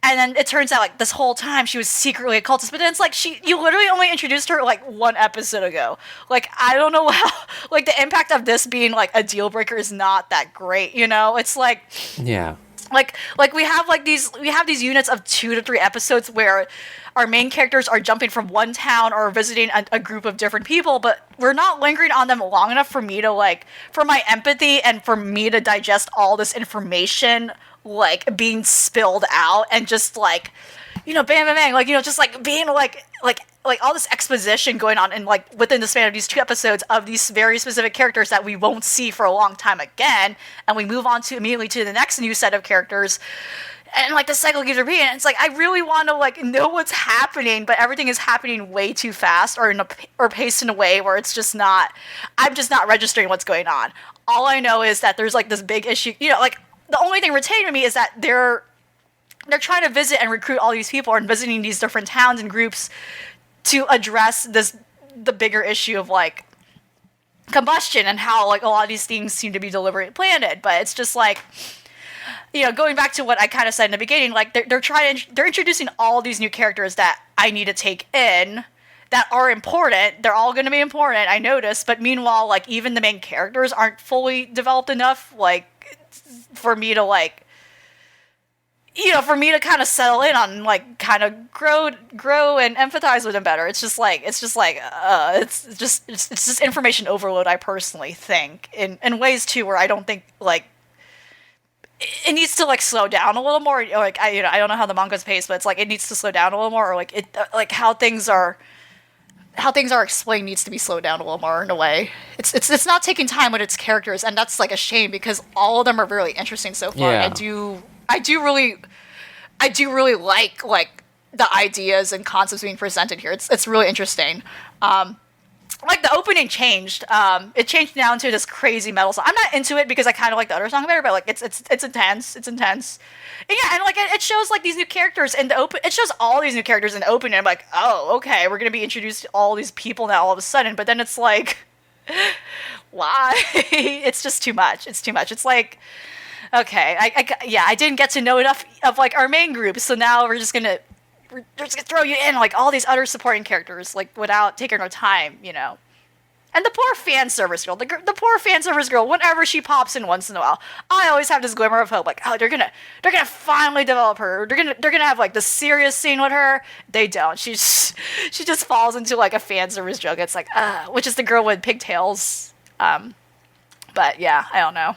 And then it turns out, like, this whole time she was secretly a cultist. But then it's like, you literally only introduced her, like, 1 episode ago. Like, I don't know how, like, the impact of this being, like, a deal breaker is not that great, It's like, yeah. Like we have these units of 2 to 3 episodes where our main characters are jumping from one town or visiting a group of different people, but we're not lingering on them long enough for me to, like, for my empathy and for me to digest all this information, like, being spilled out, and just, like, bam, bam, bang, like, just, like, being, like all this exposition going on in, like, within the span of these 2 episodes of these very specific characters that we won't see for a long time again, and we move on to immediately to the next new set of characters, and, like, the cycle keeps repeating. It's like, I really want to, like, know what's happening, but everything is happening way too fast, or paced in a way where I'm just not registering what's going on. All I know is that there's, like, this big issue, like, the only thing retained to me is that they're trying to visit and recruit all these people and visiting these different towns and groups to address the bigger issue of, like, combustion, and how, like, a lot of these things seem to be deliberately planned. But it's just like, going back to what I kind of said in the beginning, like, they're introducing all these new characters that I need to take in, that are important. They're all going to be important, I noticed. But meanwhile, like, even the main characters aren't fully developed enough, like, for me to, like, for me to kind of settle in on, like, kind of grow and empathize with him better. It's just like it's just information overload. I personally think in ways too where I don't think like it needs to like slow down a little more. Or, like I don't know how the manga's paced, but it's like it needs to slow down a little more, or like it like how things are explained needs to be slowed down a little more in a way. It's not taking time with its characters, and that's like a shame because all of them are really interesting so far. Yeah. I do really like the ideas and concepts being presented here. It's really interesting. Like the opening changed. It changed down to this crazy metal song. I'm not into it because I kind of like the other song better, but like it's intense. It's intense. And yeah, and like it shows like these new characters in the open. It shows all these new characters in the opening. I'm like, oh, okay, we're gonna be introduced to all these people now all of a sudden. But then it's like, why? It's just too much. It's too much. It's like, okay, I didn't get to know enough of like our main group, so now we're just gonna throw you in like all these other supporting characters like without taking our time, And the poor fan service girl, the poor fan service girl, whenever she pops in once in a while, I always have this glimmer of hope, like, oh, they're gonna finally develop her. They're gonna have like the serious scene with her. They don't. She just falls into like a fan service joke. It's like, which is the girl with pigtails. But yeah, I don't know.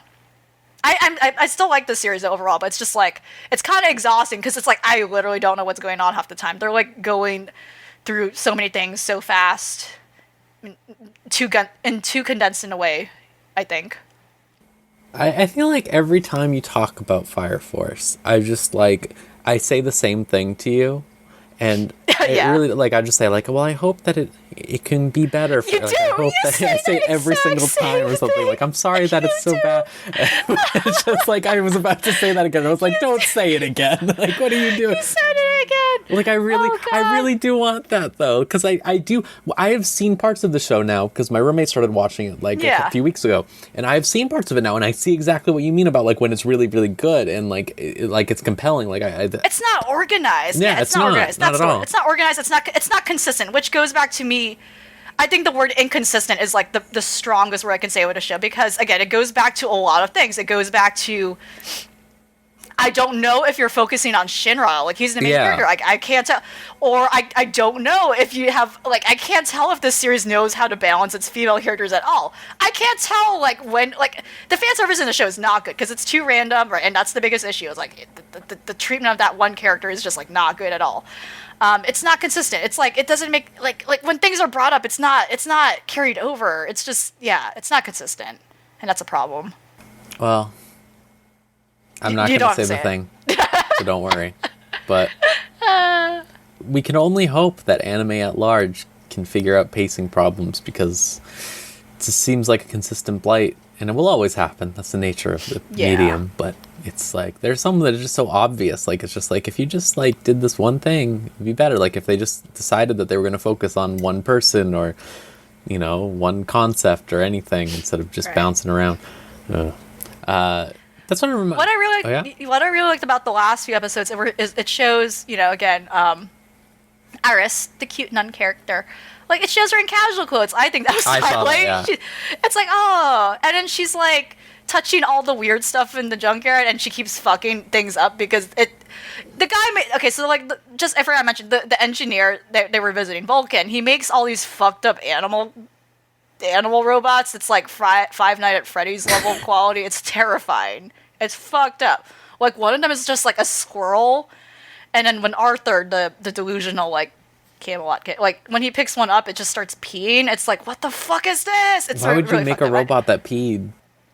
I still like the series overall, but it's just like it's kind of exhausting because it's like I literally don't know what's going on half the time. They're like going through so many things so fast, too condensed in a way, I think. I feel like every time you talk about Fire Force, I say the same thing to you, and Yeah. it really like I just say like, well, I hope that it can be better. You like, do. I hope You that say I say it the every exact single time or same something. thing. Like, I'm sorry that it's so do. bad. It's just like I was about to say that again. I was like, don't say it again. Like, what are you doing? You said it again. Like I really do want that though, because I do. I have seen parts of the show now because my roommate started watching it like a few weeks ago, and I've seen parts of it now, and I see exactly what you mean about like when it's really really good and like it's compelling. Like It's not organized. Yeah, it's not organized. not That's at all. It's not organized. It's not consistent, which goes back to me. I think the word inconsistent is like the strongest word I can say with a show because again, it goes back to a lot of things. It goes back to I don't know if you're focusing on Shinra, like he's the main character. Like I can't tell, or I don't know if you have like I can't tell if this series knows how to balance its female characters at all. I can't tell like when like the fan service in the show is not good because it's too random, right? And that's the biggest issue. It's like the treatment of that one character is just like not good at all. It's not consistent. It's like it doesn't make like when things are brought up, it's not carried over. It's just it's not consistent, and that's a problem. Well, I'm not going to say the thing, so don't worry. But we can only hope that anime at large can figure out pacing problems because it just seems like a consistent blight, and it will always happen. That's the nature of the medium. But it's like there's some that are just so obvious. Like it's just like if you just like did this one thing, it'd be better. Like if they just decided that they were going to focus on one person or one concept or anything instead of just bouncing around. That's what I remember. What I really liked about the last few episodes is it shows, again, Iris, the cute nun character, like it shows her in casual clothes. I think that was highlight. It's like, oh, and then she's like touching all the weird stuff in the junkyard, and she keeps fucking things up because the guy made so like just I forgot to mention the engineer they were visiting Vulcan. He makes all these fucked up animal robots. It's like Five Nights at Freddy's level of quality. It's terrifying. It's fucked up. Like one of them is just like a squirrel, and then when Arthur, the delusional like Camelot kid, like when he picks one up, it just starts peeing. It's like, what the fuck is this? It's Why would you really make a robot that peed?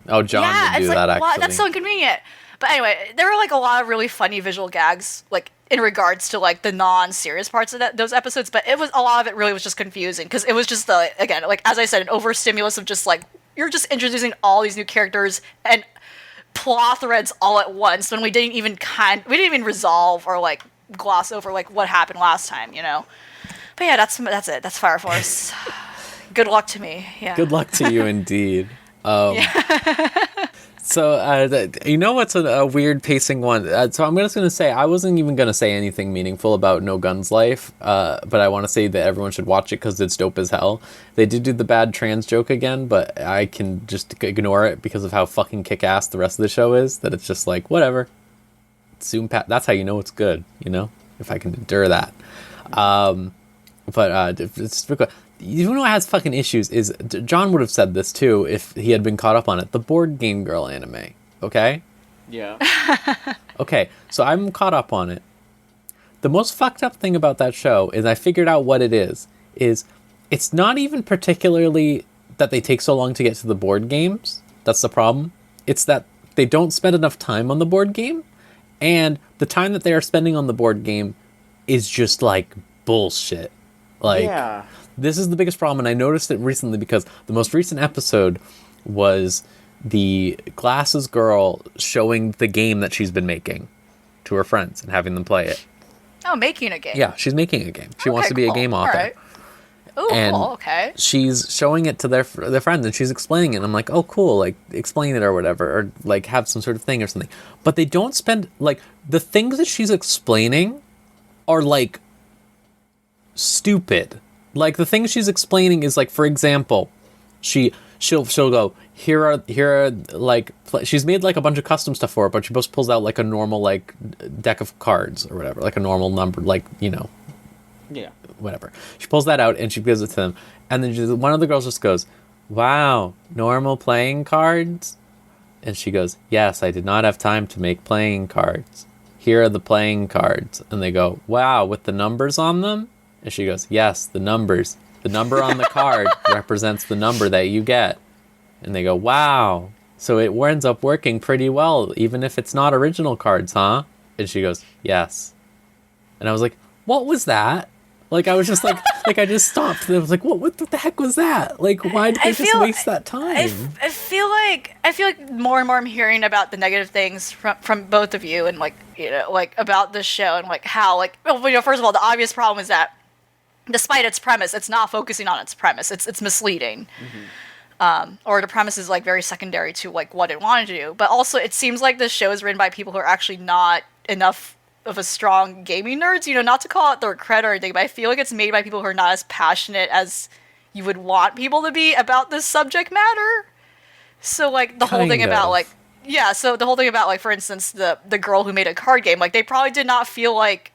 Oh, John would do that actually. Wow, that's so inconvenient. But anyway, there were like a lot of really funny visual gags, like in regards to like the non-serious parts of those episodes. But a lot of it really was just confusing because it was just again, like as I said, an overstimulus of just like you're just introducing all these new characters and plot threads all at once when we didn't even resolve or like gloss over like what happened last time, But yeah, that's it. That's Fire Force. Good luck to me. Yeah. Good luck to you indeed. So, what's a weird pacing one? So I'm just going to say, I wasn't even going to say anything meaningful about No Guns Life, but I want to say that everyone should watch it because it's dope as hell. They did do the bad trans joke again, but I can just ignore it because of how fucking kick-ass the rest of the show is, that it's just like, whatever. soon pass. That's how you know it's good, you know, if I can endure that. It's you know what has fucking issues is John would have said this too if he had been caught up on it. The Board Game Girl anime, okay? Yeah. Okay, so I'm caught up on it. The most fucked up thing about that show is I figured out what it is it's not even particularly that they take so long to get to the board games. That's the problem. It's that they don't spend enough time on the board game, and the time that they are spending on the board game is just like bullshit. Like, yeah. This is the biggest problem, and I noticed it recently because the most recent episode was the glasses girl showing the game that she's been making to her friends and having them play it. Oh, making a game. Yeah, she's making a game. She wants to be a game author. All right. Oh, And cool. Okay. she's showing it to their friends, and she's explaining it. And I'm like, oh, cool, like, explain it or whatever, or, like, have some sort of thing or something. But they don't spend, like, the things that she's explaining are, like, stupid. Like, the things she's explaining is, like, for example, she'll go, here are like, she's made, like, a bunch of custom stuff for it, but she just pulls out, like, a normal, like, deck of cards or whatever, like, a normal number, like, you know. Yeah. Whatever. She pulls that out and she gives it to them. And then one of the girls just goes, wow, normal playing cards? And she goes, yes, I did not have time to make playing cards. Here are the playing cards. And they go, wow, with the numbers on them? And she goes, yes, the numbers. The number on the card represents the number that you get. And they go, wow. So it ends up working pretty well, even if it's not original cards, huh? And she goes, yes. And I was like, what was that? Like, I was just like, I just stopped. And I was like, what the heck was that? Like, why did they just waste that time? I feel like more and more I'm hearing about the negative things from both of you, and, like, you know, like, about this show, and, like, how, like, well, you know, first of all, the obvious problem is that despite its premise, it's not focusing on its premise. It's misleading. Mm-hmm. Or the premise is, like, very secondary to, like, what it wanted to do. But also, it seems like this show is written by people who are actually not enough of a strong gaming nerds, you know, not to call it their cred or anything, but I feel like it's made by people who are not as passionate as you would want people to be about this subject matter. So, like, the whole thing about, like, yeah, so the whole thing about, like, for instance, the girl who made a card game, like, they probably did not feel like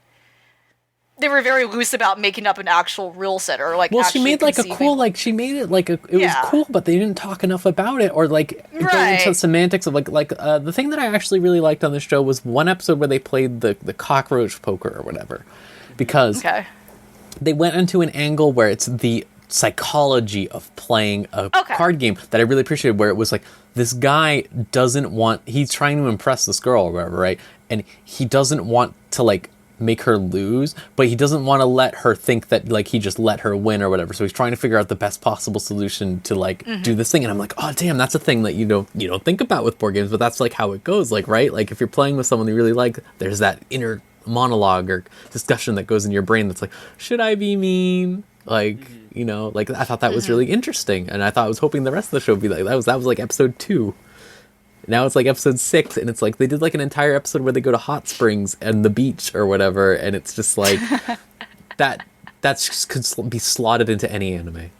they were very loose about making up an actual rule set, or, like, well, she made, like, a cool, like, she made it, like, it was cool, but they didn't talk enough about it, or, like, go into semantics of, the thing that I actually really liked on this show was one episode where they played the cockroach poker or whatever, because they went into an angle where it's the psychology of playing a card game that I really appreciated, where it was, like, this guy doesn't want, he's trying to impress this girl or whatever, right, and he doesn't want to, like, make her lose, but he doesn't want to let her think that, like, he just let her win or whatever, so he's trying to figure out the best possible solution to, like, do this thing. And I'm like, oh damn, that's a thing that you don't think about with board games, but that's, like, how it goes, like, right, like, if you're playing with someone you really like, there's that inner monologue or discussion that goes in your brain that's like, should I be mean, like, you know, like, I thought that was really interesting, and I was hoping the rest of the show would be like that was like episode 2. Now it's like episode 6, and it's like they did like an entire episode where they go to hot springs and the beach or whatever, and it's just like that's just could be slotted into any anime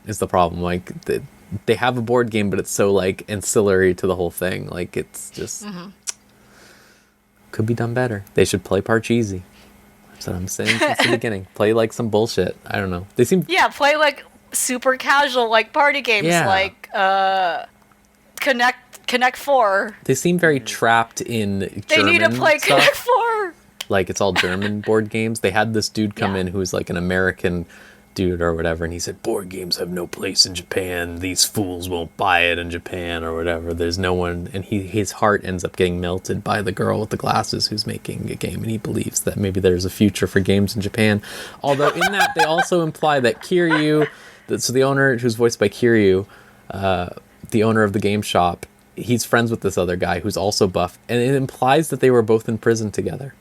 is the problem. Like, they have a board game, but it's so, like, ancillary to the whole thing. Like, it's just could be done better. They should play Parcheesi. That's what I'm saying since the beginning. Play, like, some bullshit. I don't know. They seem play, like, super casual, like, party games, like Connect 4. They seem very trapped in German They need to play stuff. Connect 4. Like, it's all German board games. They had this dude come in who's, like, an American dude or whatever, and he said, board games have no place in Japan. These fools won't buy it in Japan or whatever. There's no one. And his heart ends up getting melted by the girl with the glasses who's making a game, and he believes that maybe there's a future for games in Japan. Although in that, they also imply that Kiryu, so the owner, who's voiced by Kiryu, the owner of the game shop, he's friends with this other guy who's also buff, and it implies that they were both in prison together.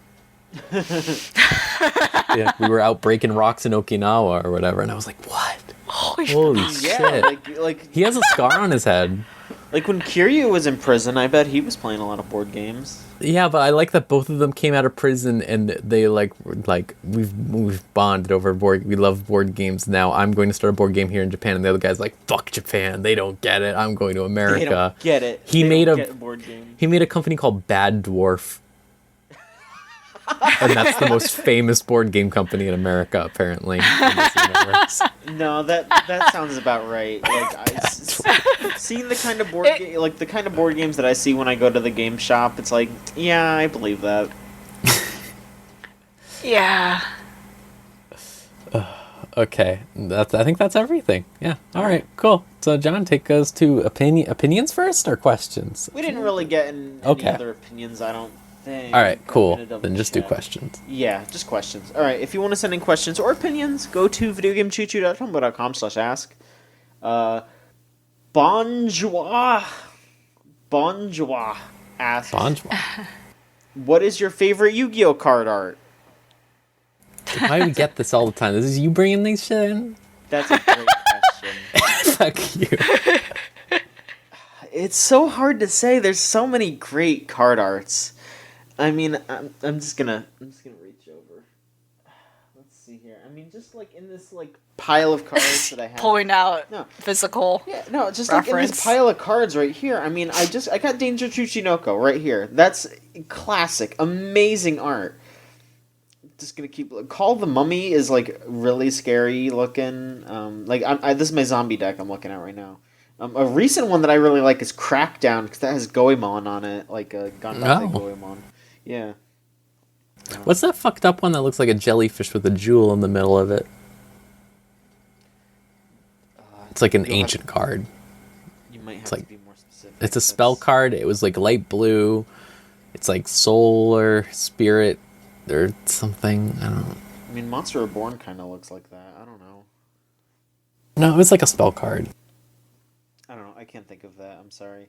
Yeah, we were out breaking rocks in Okinawa or whatever, and I was like, what? Holy shit. Like he has a scar on his head. Like, when Kiryu was in prison, I bet he was playing a lot of board games. Yeah, but I like that both of them came out of prison, and they we've bonded over board. We love board games now. I'm going to start a board game here in Japan, and the other guy's like, fuck Japan, they don't get it. I'm going to America. They don't get it. He they made don't get board games. He made a company called Bad Dwarf. And that's the most famous board game company in America, apparently. In this universe. No, that sounds about right. Like seeing the kind of the kind of board games that I see when I go to the game shop, it's like, yeah, I believe that. Yeah. Okay, I think that's everything. Yeah. All right. Cool. So, John, take us to opinions first or questions? We didn't really get in any other opinions, I don't think. All right. Cool. Then just do check. questions. Yeah, just questions. All right. If you want to send in questions or opinions, go to videogamechoochoo.tumblr.com/ask. Bonjour asks, Bonjour. what is your favorite Yu-Gi-Oh card art? Why do we get this all the time? This is you bringing these shit in? That's a great question. Fuck you. It's so hard to say. There's so many great card arts. I mean, I'm just gonna reach over. Let's see here. I mean, just like in this like pile of cards that I have. Pulling out No. physical. Yeah, no, just reference. like in this pile of cards right here. I mean, I got Danger Tsuchinoko right here. That's classic, amazing art. Just gonna keep. Call the Mummy is like really scary looking. This is my zombie deck I'm looking at right now. A recent one that I really like is Crackdown because that has Goemon on it, like a Gandate Goemon. Yeah. What's that fucked up one that looks like a jellyfish with a jewel in the middle of it? It's like an ancient card. You might have It's to like- be more specific. It's a spell card. It was like light blue. It's like soul or spirit or something. I don't know. I mean, Monster Reborn kind of looks like that. I don't know. No, it was like a spell card. I don't know. I can't think of that. I'm sorry.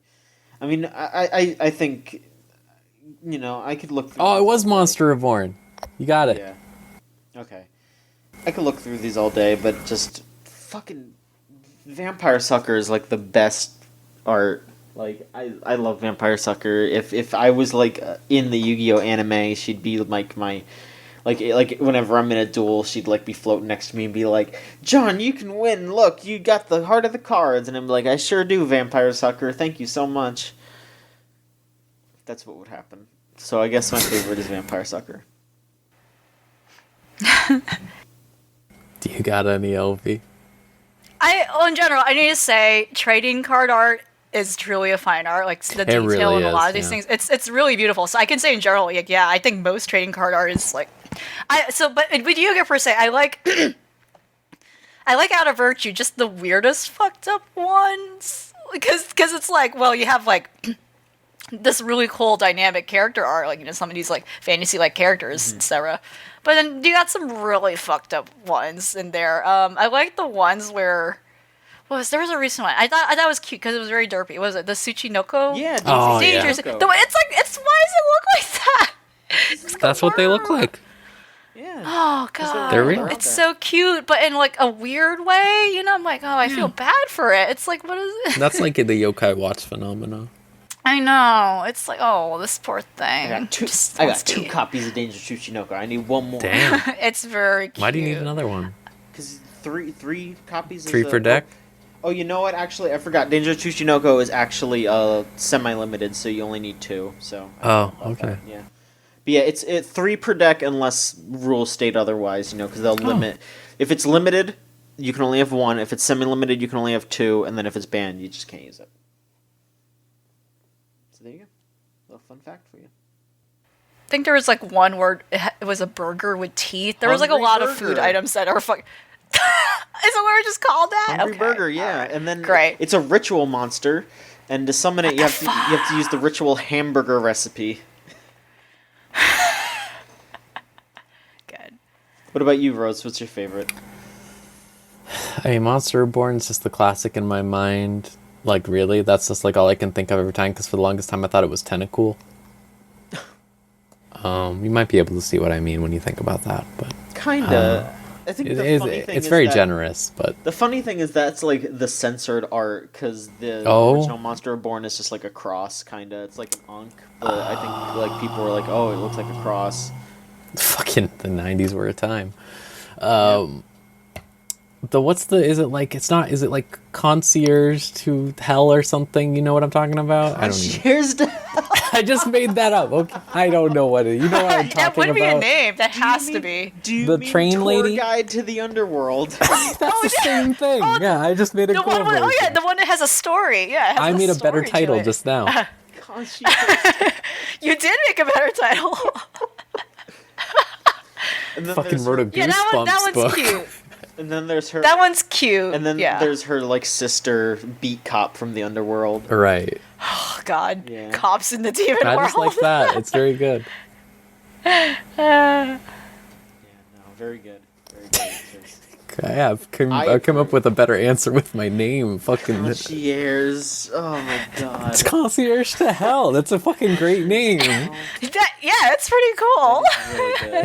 I mean, I think, you know, I could look through Oh, it these was all day. Monster Reborn. You got it. Yeah. Okay. I could look through these all day, but just fucking Vampire Sucker is like the best art. Like I love Vampire Sucker. If I was like in the Yu-Gi-Oh anime, she'd be like my like whenever I'm in a duel, she'd like be floating next to me and be like, "John, you can win. Look, you got the heart of the cards." And I'm like, "I sure do, Vampire Sucker. Thank you so much." That's what would happen. So I guess my favorite is Vampire Sucker. Do you got any, LV? In general, I need to say trading card art is truly a fine art. Like the detail really in a lot of is, these yeah. things, it's really beautiful. So I can say in general, like, yeah, I think most trading card art is like, but with Yu-Gi-Oh per se, I like Out of Virtue, just the weirdest fucked up ones, because it's like, well, you have like this really cool dynamic character art, like, you know, some of these like fantasy like characters, etc. But then you got some really fucked up ones in there. I like the ones where there was a recent one. I thought it was cute because it was very derpy. Was it the Tsuchinoko? Yeah, Oh, yeah. Dangerous. Tsuchinoko. It's why does it look like that? It's That's what they look like. Yeah. Oh god, They're real. it's so cute, but in like a weird way. You know, I'm like, oh, I feel bad for it. It's like, what is it? That's like the Yokai Watch phenomena. I know. It's like, oh, this poor thing. I got two wants to- copies of Danger Tsuchinoko. I need one more. Damn. It's very cute. Why do you need another one? Because three copies. Three is per deck? Oh, you know what? Actually, I forgot. Danger Tsuchinoko is actually semi-limited, so you only need two. So. Oh, about okay. that, yeah. But yeah, it's 3 per deck unless rules state otherwise. You know, because they'll limit. If it's limited, you can only have 1. If it's semi-limited, you can only have 2, and then if it's banned, you just can't use it. So there you go. A little fun fact for you. I think there was like one where it was a burger with teeth. There was like a Hungry lot of burger. food items that are fuck. Is it what we just called that? Hungry Okay, Burger, yeah, alright. and then Great. it's a ritual monster, and to summon it, you have to use the ritual hamburger recipe. Good. What about you, Rose? What's your favorite? I mean, Monster Reborn is just the classic in my mind. Like, really? That's just like all I can think of every time, because for the longest time I thought it was Tentacool. You might be able to see what I mean when you think about that, but Kinda. I think it the is, funny thing it's is very that- generous, but The funny thing is that's like the censored art because the Oh. original Monster Reborn is just like a cross, kinda. It's like an Ankh, but I think like people were like, "Oh, it looks like a cross." fucking the 90s were a time. Is it like Concierge to Hell or something? You know what I'm talking about? I don't even. Cheers to I just made that up. Okay, I don't know what it. You know what I'm talking That would about? be a name. That has to be. Do you The mean train tour lady? guide to the underworld? That's the same thing. Oh, yeah, I just made a The cool one with, version. the one that has a story. Yeah, it has I made a better story to title it. just now. God, Shitposting. You did make a better title. And then Fucking there's wrote a her, Yeah, that Goosebumps one's book. cute. and then there's her, That one's cute. and then yeah. there's her like sister beat cop from the underworld. Right. Oh God, Yeah. cops in the demon I world. just like that. It's very good. Yeah, no, very good. Very good answers. I've I come up with a better answer with my name. Fucking. Concierge. Oh my god. It's Concierge to Hell. That's a fucking great name. Yeah, it's pretty cool. Really good.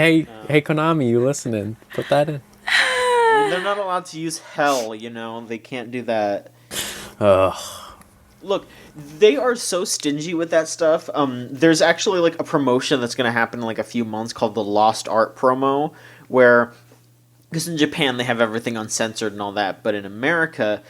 Hey, Konami, you listening? Put that in. I mean, they're not allowed to use hell, you know? They can't do that. Ugh. Look, they are so stingy with that stuff. There's actually like a promotion that's going to happen in like a few months called the Lost Art promo, where, because in Japan they have everything uncensored and all that, but in America,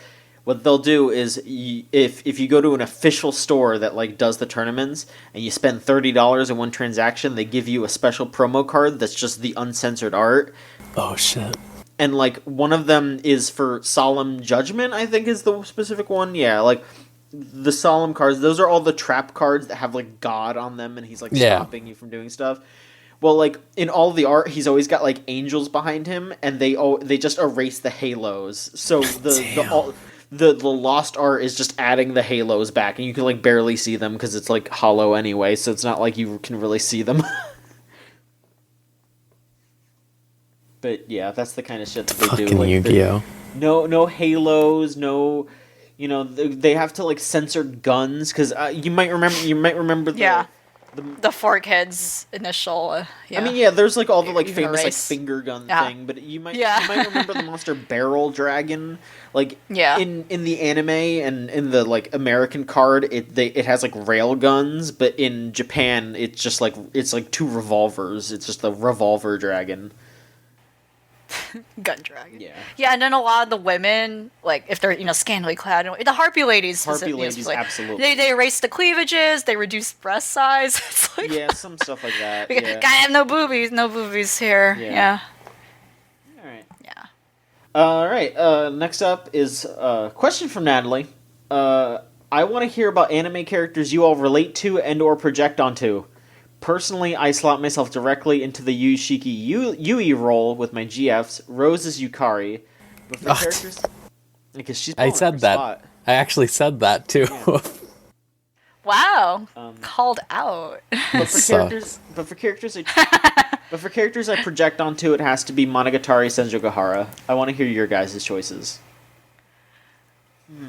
what they'll do is if you go to an official store that like does the tournaments and you spend $30 in one transaction, they give you a special promo card that's just the uncensored art. Oh shit. And like one of them is for Solemn Judgment, I think is the specific one. Yeah, like the solemn cards, those are all the trap cards that have like God on them and he's like stopping you from doing stuff. Well, like in all of the art, he's always got like angels behind him, and they just erase the halos. So the lost art is just adding the halos back, and you can like barely see them because it's like hollow anyway. So it's not like you can really see them. But yeah, that's the kind of shit that they do. Fucking Like, Yu-Gi-Oh. no halos, no. You know, they have to like censor guns because you might remember the. The Fork Head's initial. Yeah. I mean, yeah, there's like all the like Even famous like erase. finger gun Yeah. thing, but you might remember the monster Barrel Dragon, like in the anime and in the like American card, it has like rail guns, but in Japan it's just like two revolvers. It's just the revolver dragon. Gun dragon. Yeah. Yeah, and then a lot of the women, like if they're scantily clad, the harpy ladies. Harpy specifically, ladies, like, absolutely. They erase the cleavages. They reduce breast size. It's like, Yeah, some stuff like that. Gotta Yeah. have no boobies here. Yeah. All right. Yeah. All right. Next up is a question from Natalie. I want to hear about anime characters you all relate to and/or project onto. Personally, I slot myself directly into the Yushiki Yui role with my GFs. Rose is Yukari. But for characters, because she's I said that. Spot. I actually said that too. Yeah. Wow. Called out. But for characters, I project onto, it has to be Monogatari Senjogahara. I want to hear your guys' choices.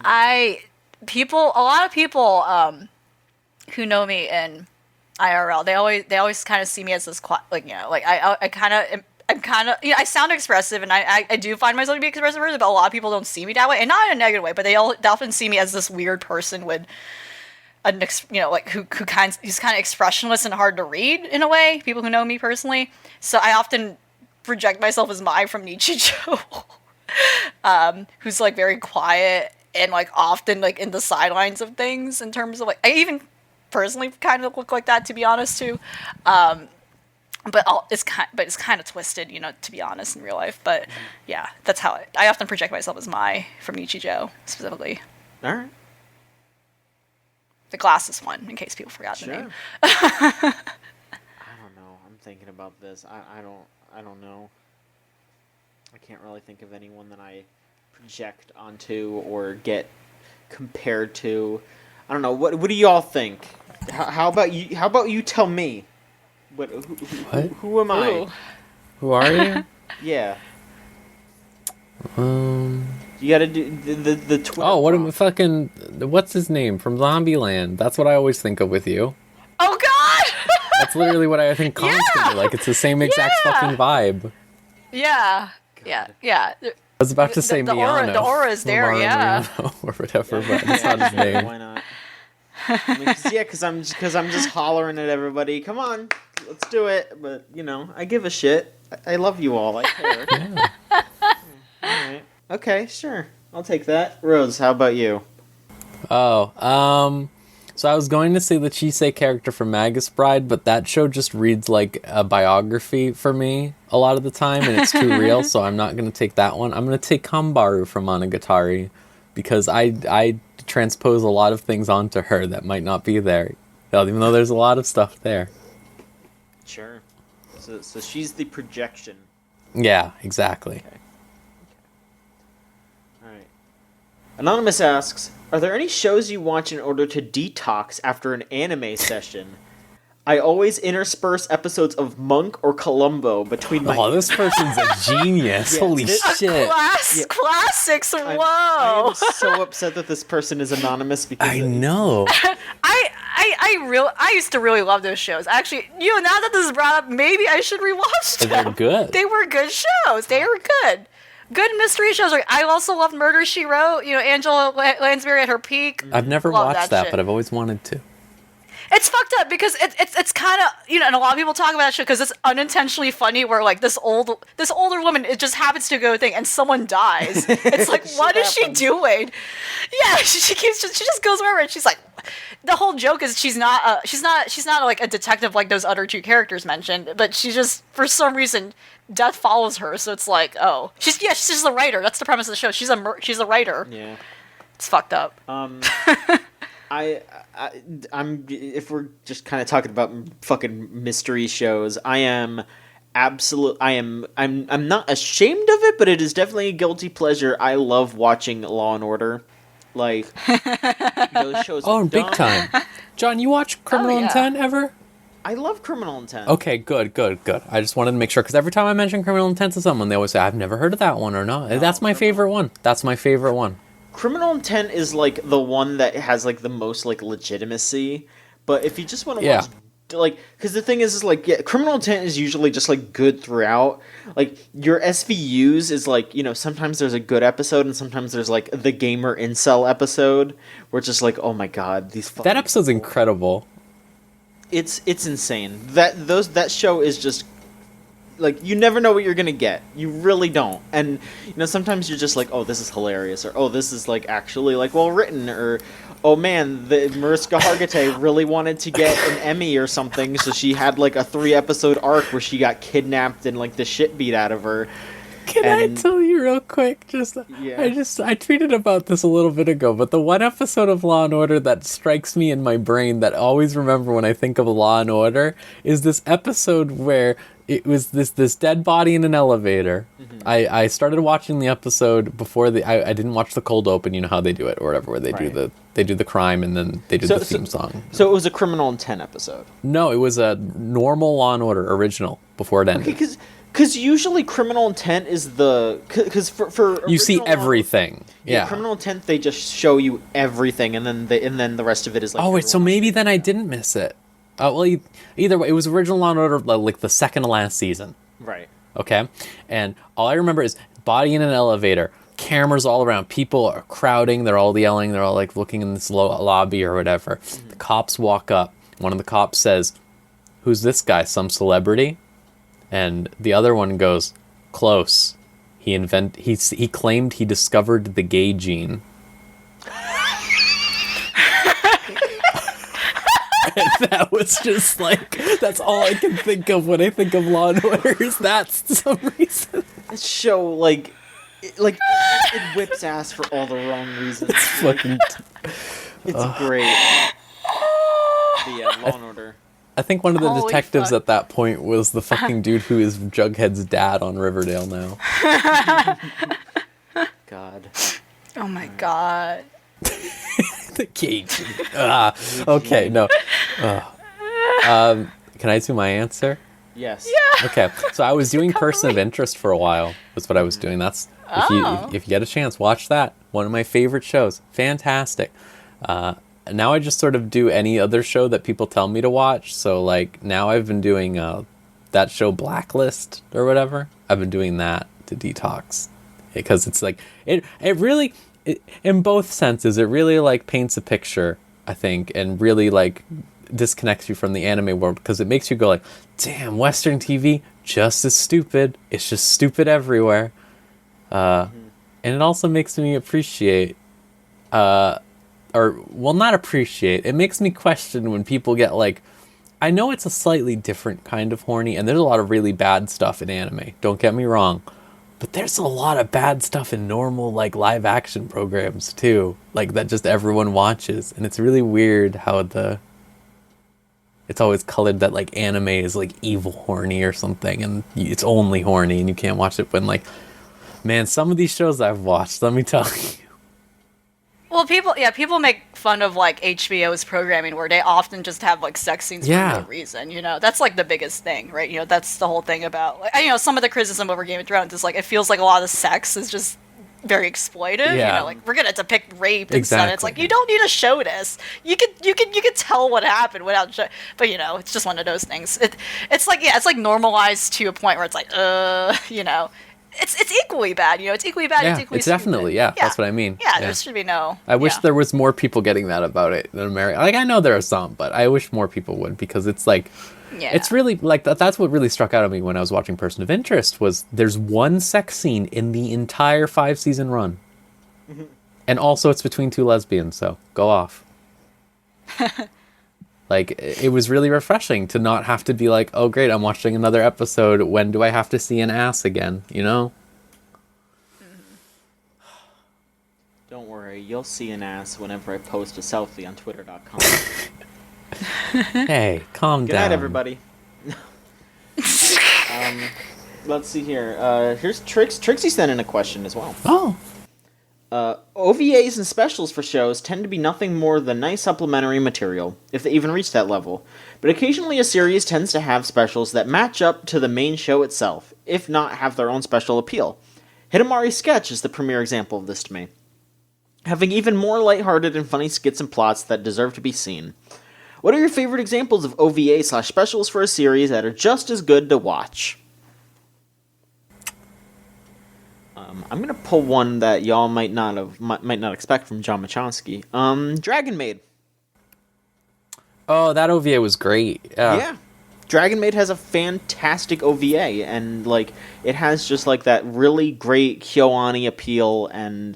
A lot of people who know me in IRL, they always kind of see me as this I sound expressive, and I do find myself to be expressive, but a lot of people don't see me that way, and not in a negative way, but they often see me as this weird person with who's kind of expressionless and hard to read in a way. People who know me personally, so I often project myself as Mai from Nichijou, who's like very quiet and like often like in the sidelines of things in terms of like I even personally kind of look like that, to be honest, too. But it's kind of twisted, to be honest, in real life. But yeah, that's how I often project myself as Mai from Nichijou specifically. All right. The glasses one, in case people forgot the name. I don't know. I'm thinking about this. I don't know. I can't really think of anyone that I project onto or get compared to. I don't know. What do y'all think? How about you? How about you tell me? Who am I? Ooh. Who are you? Yeah. You gotta do the Twitter. Oh, prompt. what's his name from Zombieland? That's what I always think of with you. Oh God! That's literally what I think constantly. Like it's the same exact fucking vibe. Yeah. I was about to say the Miyano. the aura is there, Mamoru yeah. Miyano or whatever, but that's not his name. Why not? I mean, because I'm just hollering at everybody. Come on, let's do it. But I give a shit. I love you all. I care. Yeah. All right. Okay, sure. I'll take that. Rose, how about you? Oh, So I was going to say the Chisei character from Magus Bride, but that show just reads like a biography for me a lot of the time, and it's too real, so I'm not going to take that one. I'm going to take Kambaru from Monogatari, because I transpose a lot of things onto her that might not be there, even though there's a lot of stuff there. Sure. So she's the projection. Yeah, exactly. Okay. All right. Anonymous asks, are there any shows you watch in order to detox after an anime session? I always intersperse episodes of Monk or Columbo between my... Oh, this person's a genius. Yeah, Holy shit. Classics, whoa! I am so upset that this person is anonymous because... I know. I used to really love those shows. Actually, now that this is brought up, maybe I should rewatch them. They're good. They were good shows. They were good. Good mystery shows. I also loved Murder, She Wrote. Angela Lansbury at her peak. I've never Love watched that, shit. but I've always wanted to. It's fucked up because it's kind of, and a lot of people talk about that shit because it's unintentionally funny where like this older woman, it just happens to go thing and someone dies. It's like, what is she doing? Yeah, she just goes over and she's like, the whole joke is she's not like a detective like those other two characters mentioned, but she just, for some reason, death follows her. So it's like, oh, she's just a writer. That's the premise of the show. She's a writer. Yeah. It's fucked up. I'm if we're just kind of talking about fucking mystery shows, I'm not ashamed of it, but it is definitely a guilty pleasure. I love watching Law and Order. Like those shows. Oh, big time. John, you watch Criminal Intent ever? I love Criminal Intent. Okay, good. I just wanted to make sure, because every time I mention Criminal Intent to someone, they always say, I've never heard of that one, or no. That's my favorite one. Criminal Intent is like the one that has like the most like legitimacy, but if you just want to watch, like, because the thing is like, yeah, Criminal Intent is usually just like good throughout. Like your SVUs is like, sometimes there's a good episode and sometimes there's like the gamer incel episode where it's just like, oh my god, that episode's incredible. It's insane. That show is just like, you never know what you're gonna get. You really don't. And sometimes you're just like, oh, this is hilarious, or oh, this is like actually like well written, or oh man, the Mariska Hargitay really wanted to get an Emmy or something, so she had like a 3-episode arc where she got kidnapped and like the shit beat out of her. Can I tell you real quick? I tweeted about this a little bit ago, but the one episode of Law and Order that strikes me in my brain that I always remember when I think of Law and Order is this episode where it was this dead body in an elevator. Mm-hmm. I started watching the episode before I didn't watch the cold open. You know how they do it or whatever, where they do the crime and then they do the theme song. So it was a Criminal Intent episode. No, it was a normal Law and Order original before it ended. Okay, because usually Criminal Intent is because for you see everything. Yeah, Criminal Intent, they just show you everything, and then the rest of it is like. Oh wait, so maybe then I didn't miss it. Well, either way, it was original Law and Order, like the second to last season. Right. Okay, and all I remember is body in an elevator, cameras all around, people are crowding, they're all yelling, they're all like looking in this lobby or whatever. Mm-hmm. The cops walk up. One of the cops says, "Who's this guy? Some celebrity?" And the other one goes, "Close. He claimed he discovered the gay gene." And that was just like, that's all I can think of when I think of Law and Order, is that for some reason. This show, like it whips ass for all the wrong reasons. It's fucking... It's great. But yeah, Law and Order. I think one of the detectives at that point was the fucking dude who is Jughead's dad on Riverdale now. God. Oh my god. The cage. Okay, no. Can I do my answer? Yes. Yeah. Okay, so I was doing Person of Interest for a while. That's what I was doing. That's if you get a chance, watch that. One of my favorite shows. Fantastic. Now I just sort of do any other show that people tell me to watch. So like now I've been doing that show Blacklist or whatever. I've been doing that to detox because it's like it really. In both senses, it really like paints a picture, I think, and really like disconnects you from the anime world, because it makes you go like, damn, Western TV just as stupid. It's just stupid everywhere. And it also makes me appreciate or well, not appreciate. It makes me question when people get like, I know it's a slightly different kind of horny, and there's a lot of really bad stuff in anime. Don't get me wrong. But there's a lot of bad stuff in normal, like, live action programs, too. Like, that just everyone watches. And it's really weird how it's always colored that, like, anime is, like, evil horny or something. And it's only horny and you can't watch it when, like... Man, some of these shows I've watched, let me tell you. Well, people make fun of, like, HBO's programming where they often just have, like, sex scenes for no reason, you know? That's, like, the biggest thing, right? You know, that's the whole thing about, like, you know, some of the criticism over Game of Thrones is, like, it feels like a lot of the sex is just very exploitive, you know? Like, we're gonna depict rape and stuff. It's like, you don't need to show this. You can tell what happened without but, you know, it's just one of those things. It's like, yeah, it's, like, normalized to a point where it's like, you know... It's equally bad, you know. It's equally bad. Yeah, it's equally definitely, yeah. That's what I mean. Yeah, there should be no. I wish there was more people getting that about it in America. Like, I know there are some, but I wish more people would, because it's like, it's really like that's what really struck out at me when I was watching Person of Interest was there's one sex scene in the entire 5-season run, and also it's between two lesbians. So go off. Like, it was really refreshing to not have to be like, oh, great, I'm watching another episode. When do I have to see an ass again? You know? Don't worry, you'll see an ass whenever I post a selfie on Twitter.com. Hey, calm Good down. night, everybody. Let's see here. Here's Trixie sent in a question as well. Oh. OVAs and specials for shows tend to be nothing more than nice supplementary material, if they even reach that level. But occasionally a series tends to have specials that match up to the main show itself, if not have their own special appeal. Hitomari Sketch is the premier example of this to me, having even more lighthearted and funny skits and plots that deserve to be seen. What are your favorite examples of OVA/specials for a series that are just as good to watch? I'm gonna pull one that y'all might not expect from John Machonsky. Dragon Maid. Oh, that OVA was great. Yeah. Dragon Maid has a fantastic OVA, and like it has just like that really great Kyoani appeal, and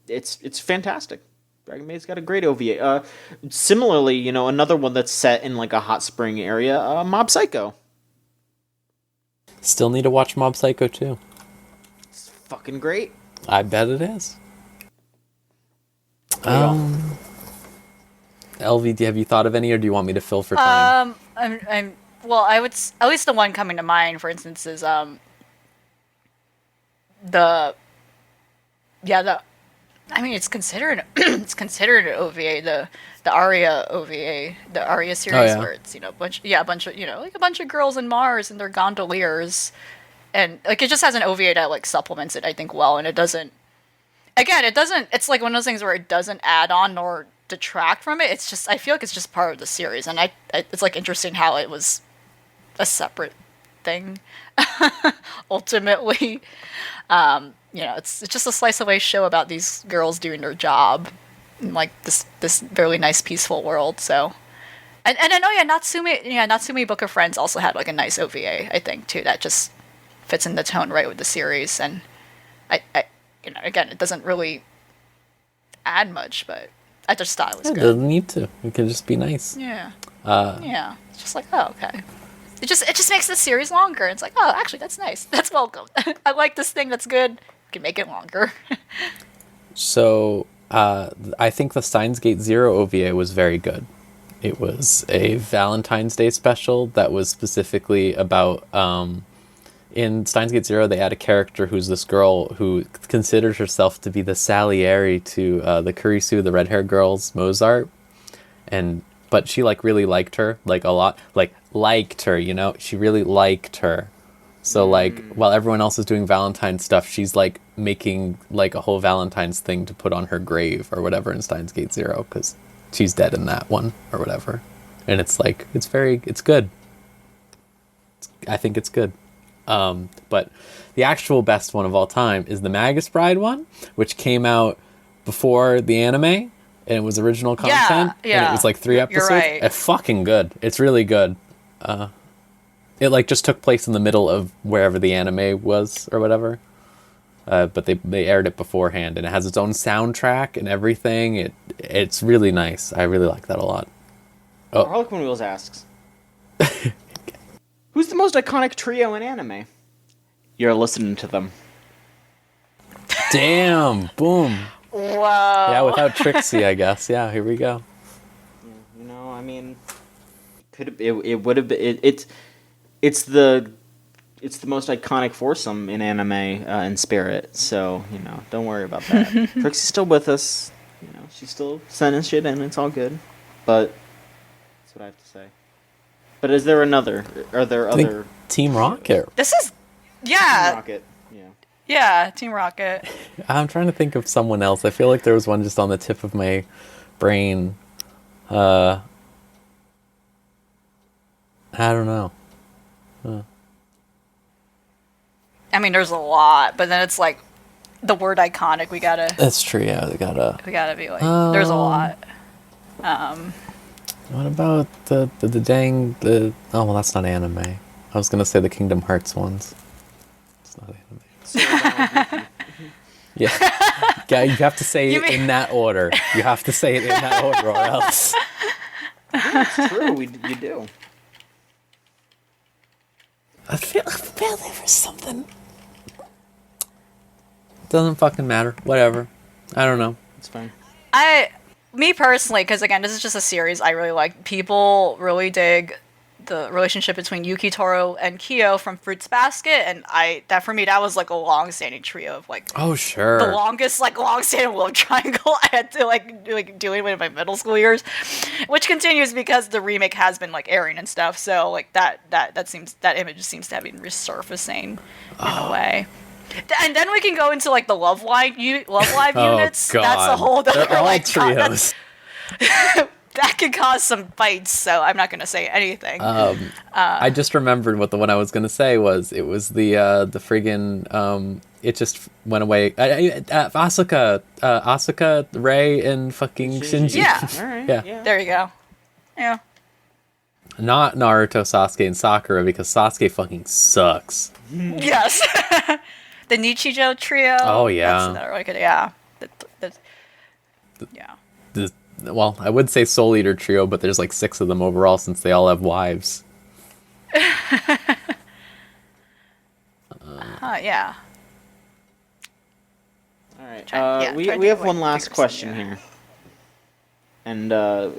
it's fantastic. Dragon Maid's got a great OVA. Similarly, you know, another one that's set in like a hot spring area, Mob Psycho. Still need to watch Mob Psycho too. It's fucking great. I bet it is. LV, have you thought of any, or do you want me to fill for time? Well, I would at least the one coming to mind, for instance, is I mean, it's considered an OVA, the Aria OVA, the Aria series, where it's, you know, a bunch of, you know, like a bunch of girls in Mars and they're gondoliers, and like it just has an OVA that like supplements it, I think, well, and it doesn't. It's like one of those things where it doesn't add on nor detract from it. It's just, I feel like it's just part of the series, and it's like interesting how it was a separate thing ultimately. You know, it's just a slice of life show about these girls doing their job in like this really nice peaceful world. So, and I know Natsume Book of Friends also had like a nice OVA, I think, too, that just fits in the tone right with the series. And I you know, again, it doesn't really add much, but I just thought it was good. It doesn't need to. It can just be nice. Yeah. Yeah. It's just like, oh, okay. It just makes the series longer. It's like, oh, actually, that's nice. That's welcome. I like this thing. That's good. We can make it longer. So, I think the Steins Gate Zero OVA was very good. It was a Valentine's Day special that was specifically about, in Steins Gate Zero, they had a character who's this girl who considers herself to be the Salieri to the Kurisu, the red-haired girl's Mozart. But she, like, really liked her, like, a lot. Like, liked her, you know? She really liked her. So, like, while everyone else is doing Valentine's stuff, she's, like, making, like, a whole Valentine's thing to put on her grave or whatever in Steins Gate Zero, because she's dead in that one or whatever. And it's, like, it's good. I think it's good. But the actual best one of all time is the Magus Bride one, which came out before the anime. And it was original content. Yeah. And it was like 3 episodes. You're right. It's fucking good. It's really good. It like just took place in the middle of wherever the anime was or whatever. but they aired it beforehand, and it has its own soundtrack and everything. It's really nice. I really like that a lot. Oh. Harlequin Wheels asks, who's the most iconic trio in anime? You're listening to them. Damn! Boom! Wow. Yeah, without Trixie, I guess. Yeah, here we go. You know, I mean, it would have been it's the most iconic foursome in anime in spirit. So you know, don't worry about that. Trixie's still with us. You know, she's still sending shit in. It's all good. But that's what I have to say. But is there another? Are there other? Team Rocket. This is, yeah. Rocket. Yeah. Yeah, Team Rocket. I'm trying to think of someone else. I feel like there was one just on the tip of my brain. I don't know. I mean, there's a lot, but then it's like the word iconic. We gotta That's true. Yeah, they gotta. be like, there's a lot. What about the oh well, that's not anime. I was gonna say the Kingdom Hearts ones. It's not anime. Yeah, you have to say it in that order. You have to say it in that order, or else. It's true. You do. I feel there was something. Doesn't fucking matter. Whatever. I don't know. It's fine. Me personally, because again, this is just a series I really like. People really dig the relationship between Yuki Toro and Kyo from Fruits Basket, and that for me, that was like a long-standing trio of like Oh sure. the longest like long-standing love triangle I had to like dealing with in my middle school years, which continues because the remake has been like airing and stuff. So like that image seems to have been resurfacing in a way. And then we can go into like the Love Live units. God. That's a whole other They're all like trios. that could cause some fights. So I'm not gonna say anything. I just remembered what the one I was gonna say was. It was the friggin' it just went away. Asuka, Rei, and fucking Shinji. Yeah. All right. Yeah. There you go. Yeah. Not Naruto, Sasuke, and Sakura because Sasuke fucking sucks. Yes. The Nichijou trio. Oh, yeah. That's another really good. Yeah. Yeah. Well, I would say Soul Eater trio, but there's like 6 of them overall since they all have wives. Yeah. All right. Try We to have like, one last figure question something here, and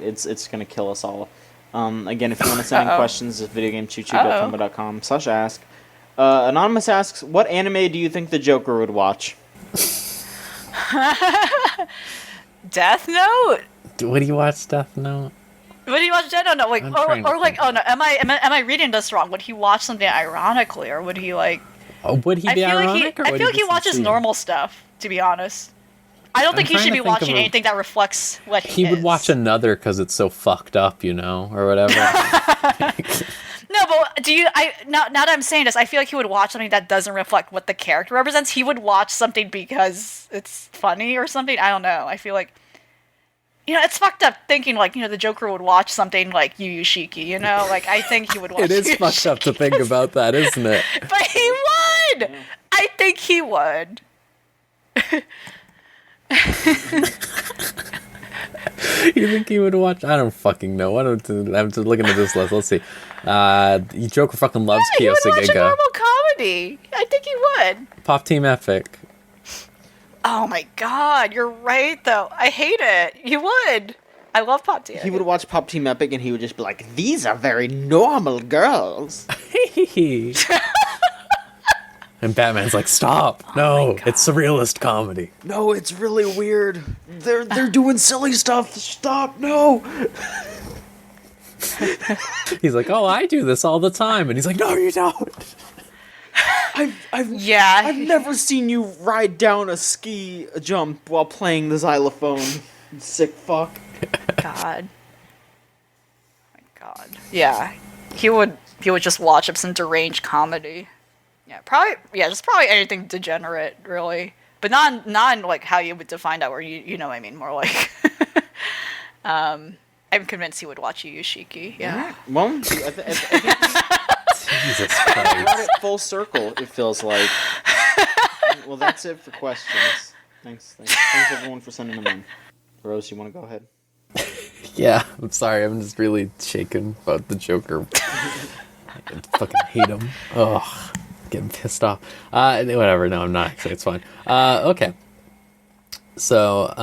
it's gonna kill us all. Again, if you want to send in questions, it's videogamechoochoo.tumblr.com/ask. Anonymous asks, what anime do you think the Joker would watch? Death Note. Would he watch Death Note? Would he watch Death Note? No, like, I'm trying to or like, think. oh no, am I reading this wrong? Would he watch something ironically, or would he like? Oh, would he I be feel ironic? like he be watches sincere? normal stuff. To be honest, I don't think he trying should to be think of watching a- anything that reflects what he is. He would watch another because it's so fucked up, you know, or whatever. No, but now that I'm saying this, I feel like he would watch something that doesn't reflect what the character represents. He would watch something because it's funny or something. I don't know. I feel like, it's fucked up thinking like, the Joker would watch something like Yu Yu Shiki, Like, I think he would watch It is Yu Yu fucked up to Shiki. think about that, isn't it? But he would! I think he would. You think he would watch? I don't fucking know. I'm just looking at this list. Let's see. Joker fucking loves He would watch a Kiyosagiga. normal comedy. I think he would. Pop Team Epic. Oh my god, you're right though. I hate it. You would. I love Pop Team. He would watch Pop Team Epic and he would just be like, these are very normal girls. And Batman's like, stop. No, it's surrealist comedy. No, it's really weird. They're doing silly stuff. Stop, no. He's like, oh, I do this all the time. And he's like, no, you don't. Yeah. I've never seen you ride down a ski jump while playing the xylophone. You sick fuck. God. Oh my god. Yeah. He would just watch up some deranged comedy. Yeah, probably anything degenerate, really. But not in like how you would define that, where you know what I mean, more like I'm convinced he would watch Yu Yu Shiki. Yeah. Well, I think Jesus brought Christ. it full circle, it feels like. Well, that's it for questions. Thanks everyone for sending them in. Rose, you want to go ahead? Yeah, I'm sorry. I'm just really shaken about the Joker. I fucking hate him. Oh, getting pissed off. Whatever. No, I'm not actually. It's fine. Okay. So,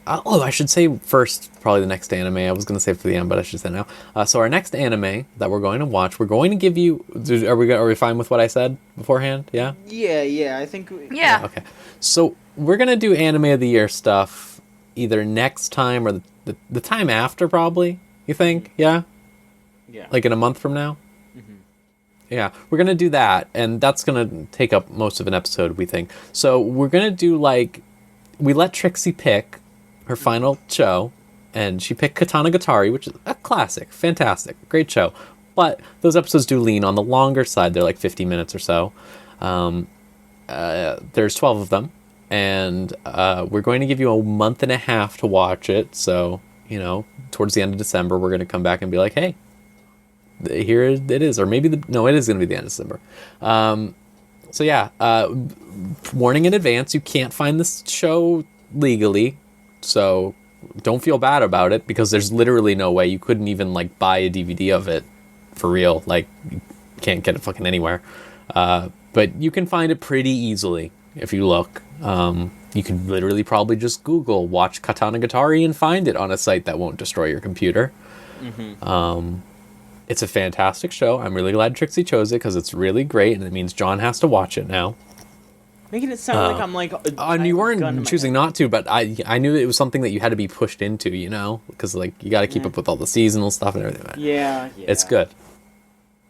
I should say first, probably the next anime. I was going to say it for the end, but I should say now. So our next anime that we're going to watch, we're going to give you... Are we fine with what I said beforehand? Yeah? Yeah, I think... Yeah. Okay. So we're going to do anime of the year stuff either next time or the time after, probably, you think? Yeah? Yeah. Like in a month from now? Yeah, we're going to do that, and that's going to take up most of an episode, we think. So we're going to do, like... We let Trixie pick her final show, and she picked Katanagatari, which is a classic, fantastic, great show. But those episodes do lean on the longer side. They're like 50 minutes or so. There's 12 of them, and we're going to give you a month and a half to watch it. So, towards the end of December, we're going to come back and be like, hey, here it is. Or maybe, it is going to be the end of December. So yeah, warning in advance, you can't find this show legally. So don't feel bad about it, because there's literally no way. You couldn't even like buy a DVD of it for real. Like, you can't get it fucking anywhere. But you can find it pretty easily if you look. You could literally probably just Google watch Katanagatari and find it on a site that won't destroy your computer. It's a fantastic show. I'm really glad Trixie chose it, because it's really great, and it means John has to watch it now. Making it sound like I'm like... you weren't choosing not to, but I knew it was something that you had to be pushed into, because like you got to keep up with all the seasonal stuff and everything. Yeah. It's good.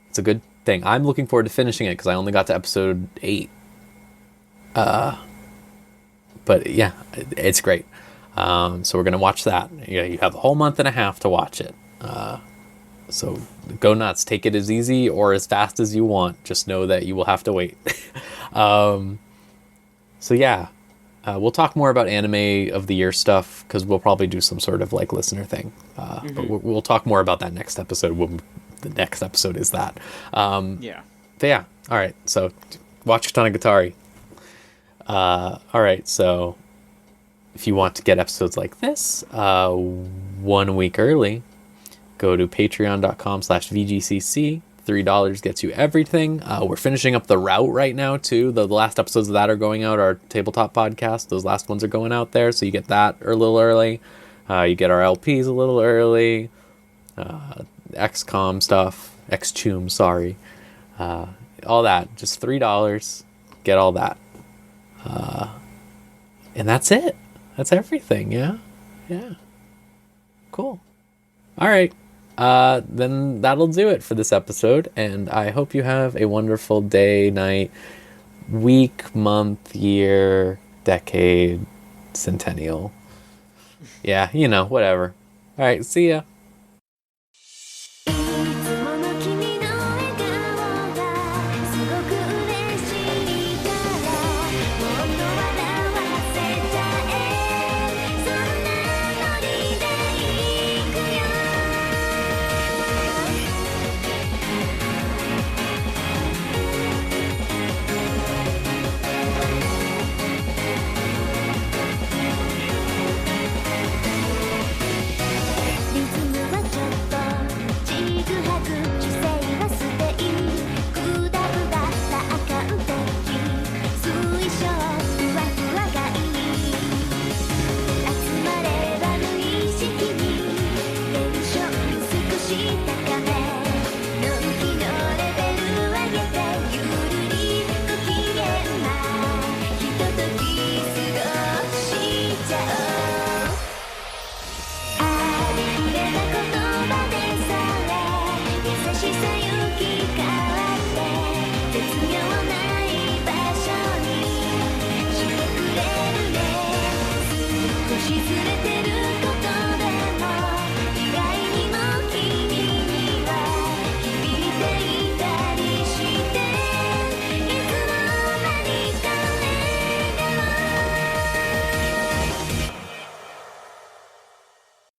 It's a good thing. I'm looking forward to finishing it, because I only got to episode 8. But yeah, it's great. So we're gonna watch that. You have a whole month and a half to watch it. So go nuts. Take it as easy or as fast as you want. Just know that you will have to wait. So yeah, we'll talk more about anime of the year stuff, because we'll probably do some sort of like listener thing. But we'll talk more about that next episode, when the next episode is that. Yeah. But yeah, all right. So watch Katanagatari. All right. So if you want to get episodes like this 1 week early, go to patreon.com/VGCC. $3 gets you everything. We're finishing up the route right now, too. The last episodes of that are going out, our tabletop podcast. Those last ones are going out there, so you get that a little early. You get our LPs a little early. XCOM stuff. XCHOOM, sorry. All that. Just $3. Get all that. And that's it. That's everything, yeah? Yeah. Cool. All right. Then that'll do it for this episode, and I hope you have a wonderful day, night, week, month, year, decade, centennial. Yeah, whatever. All right, see ya.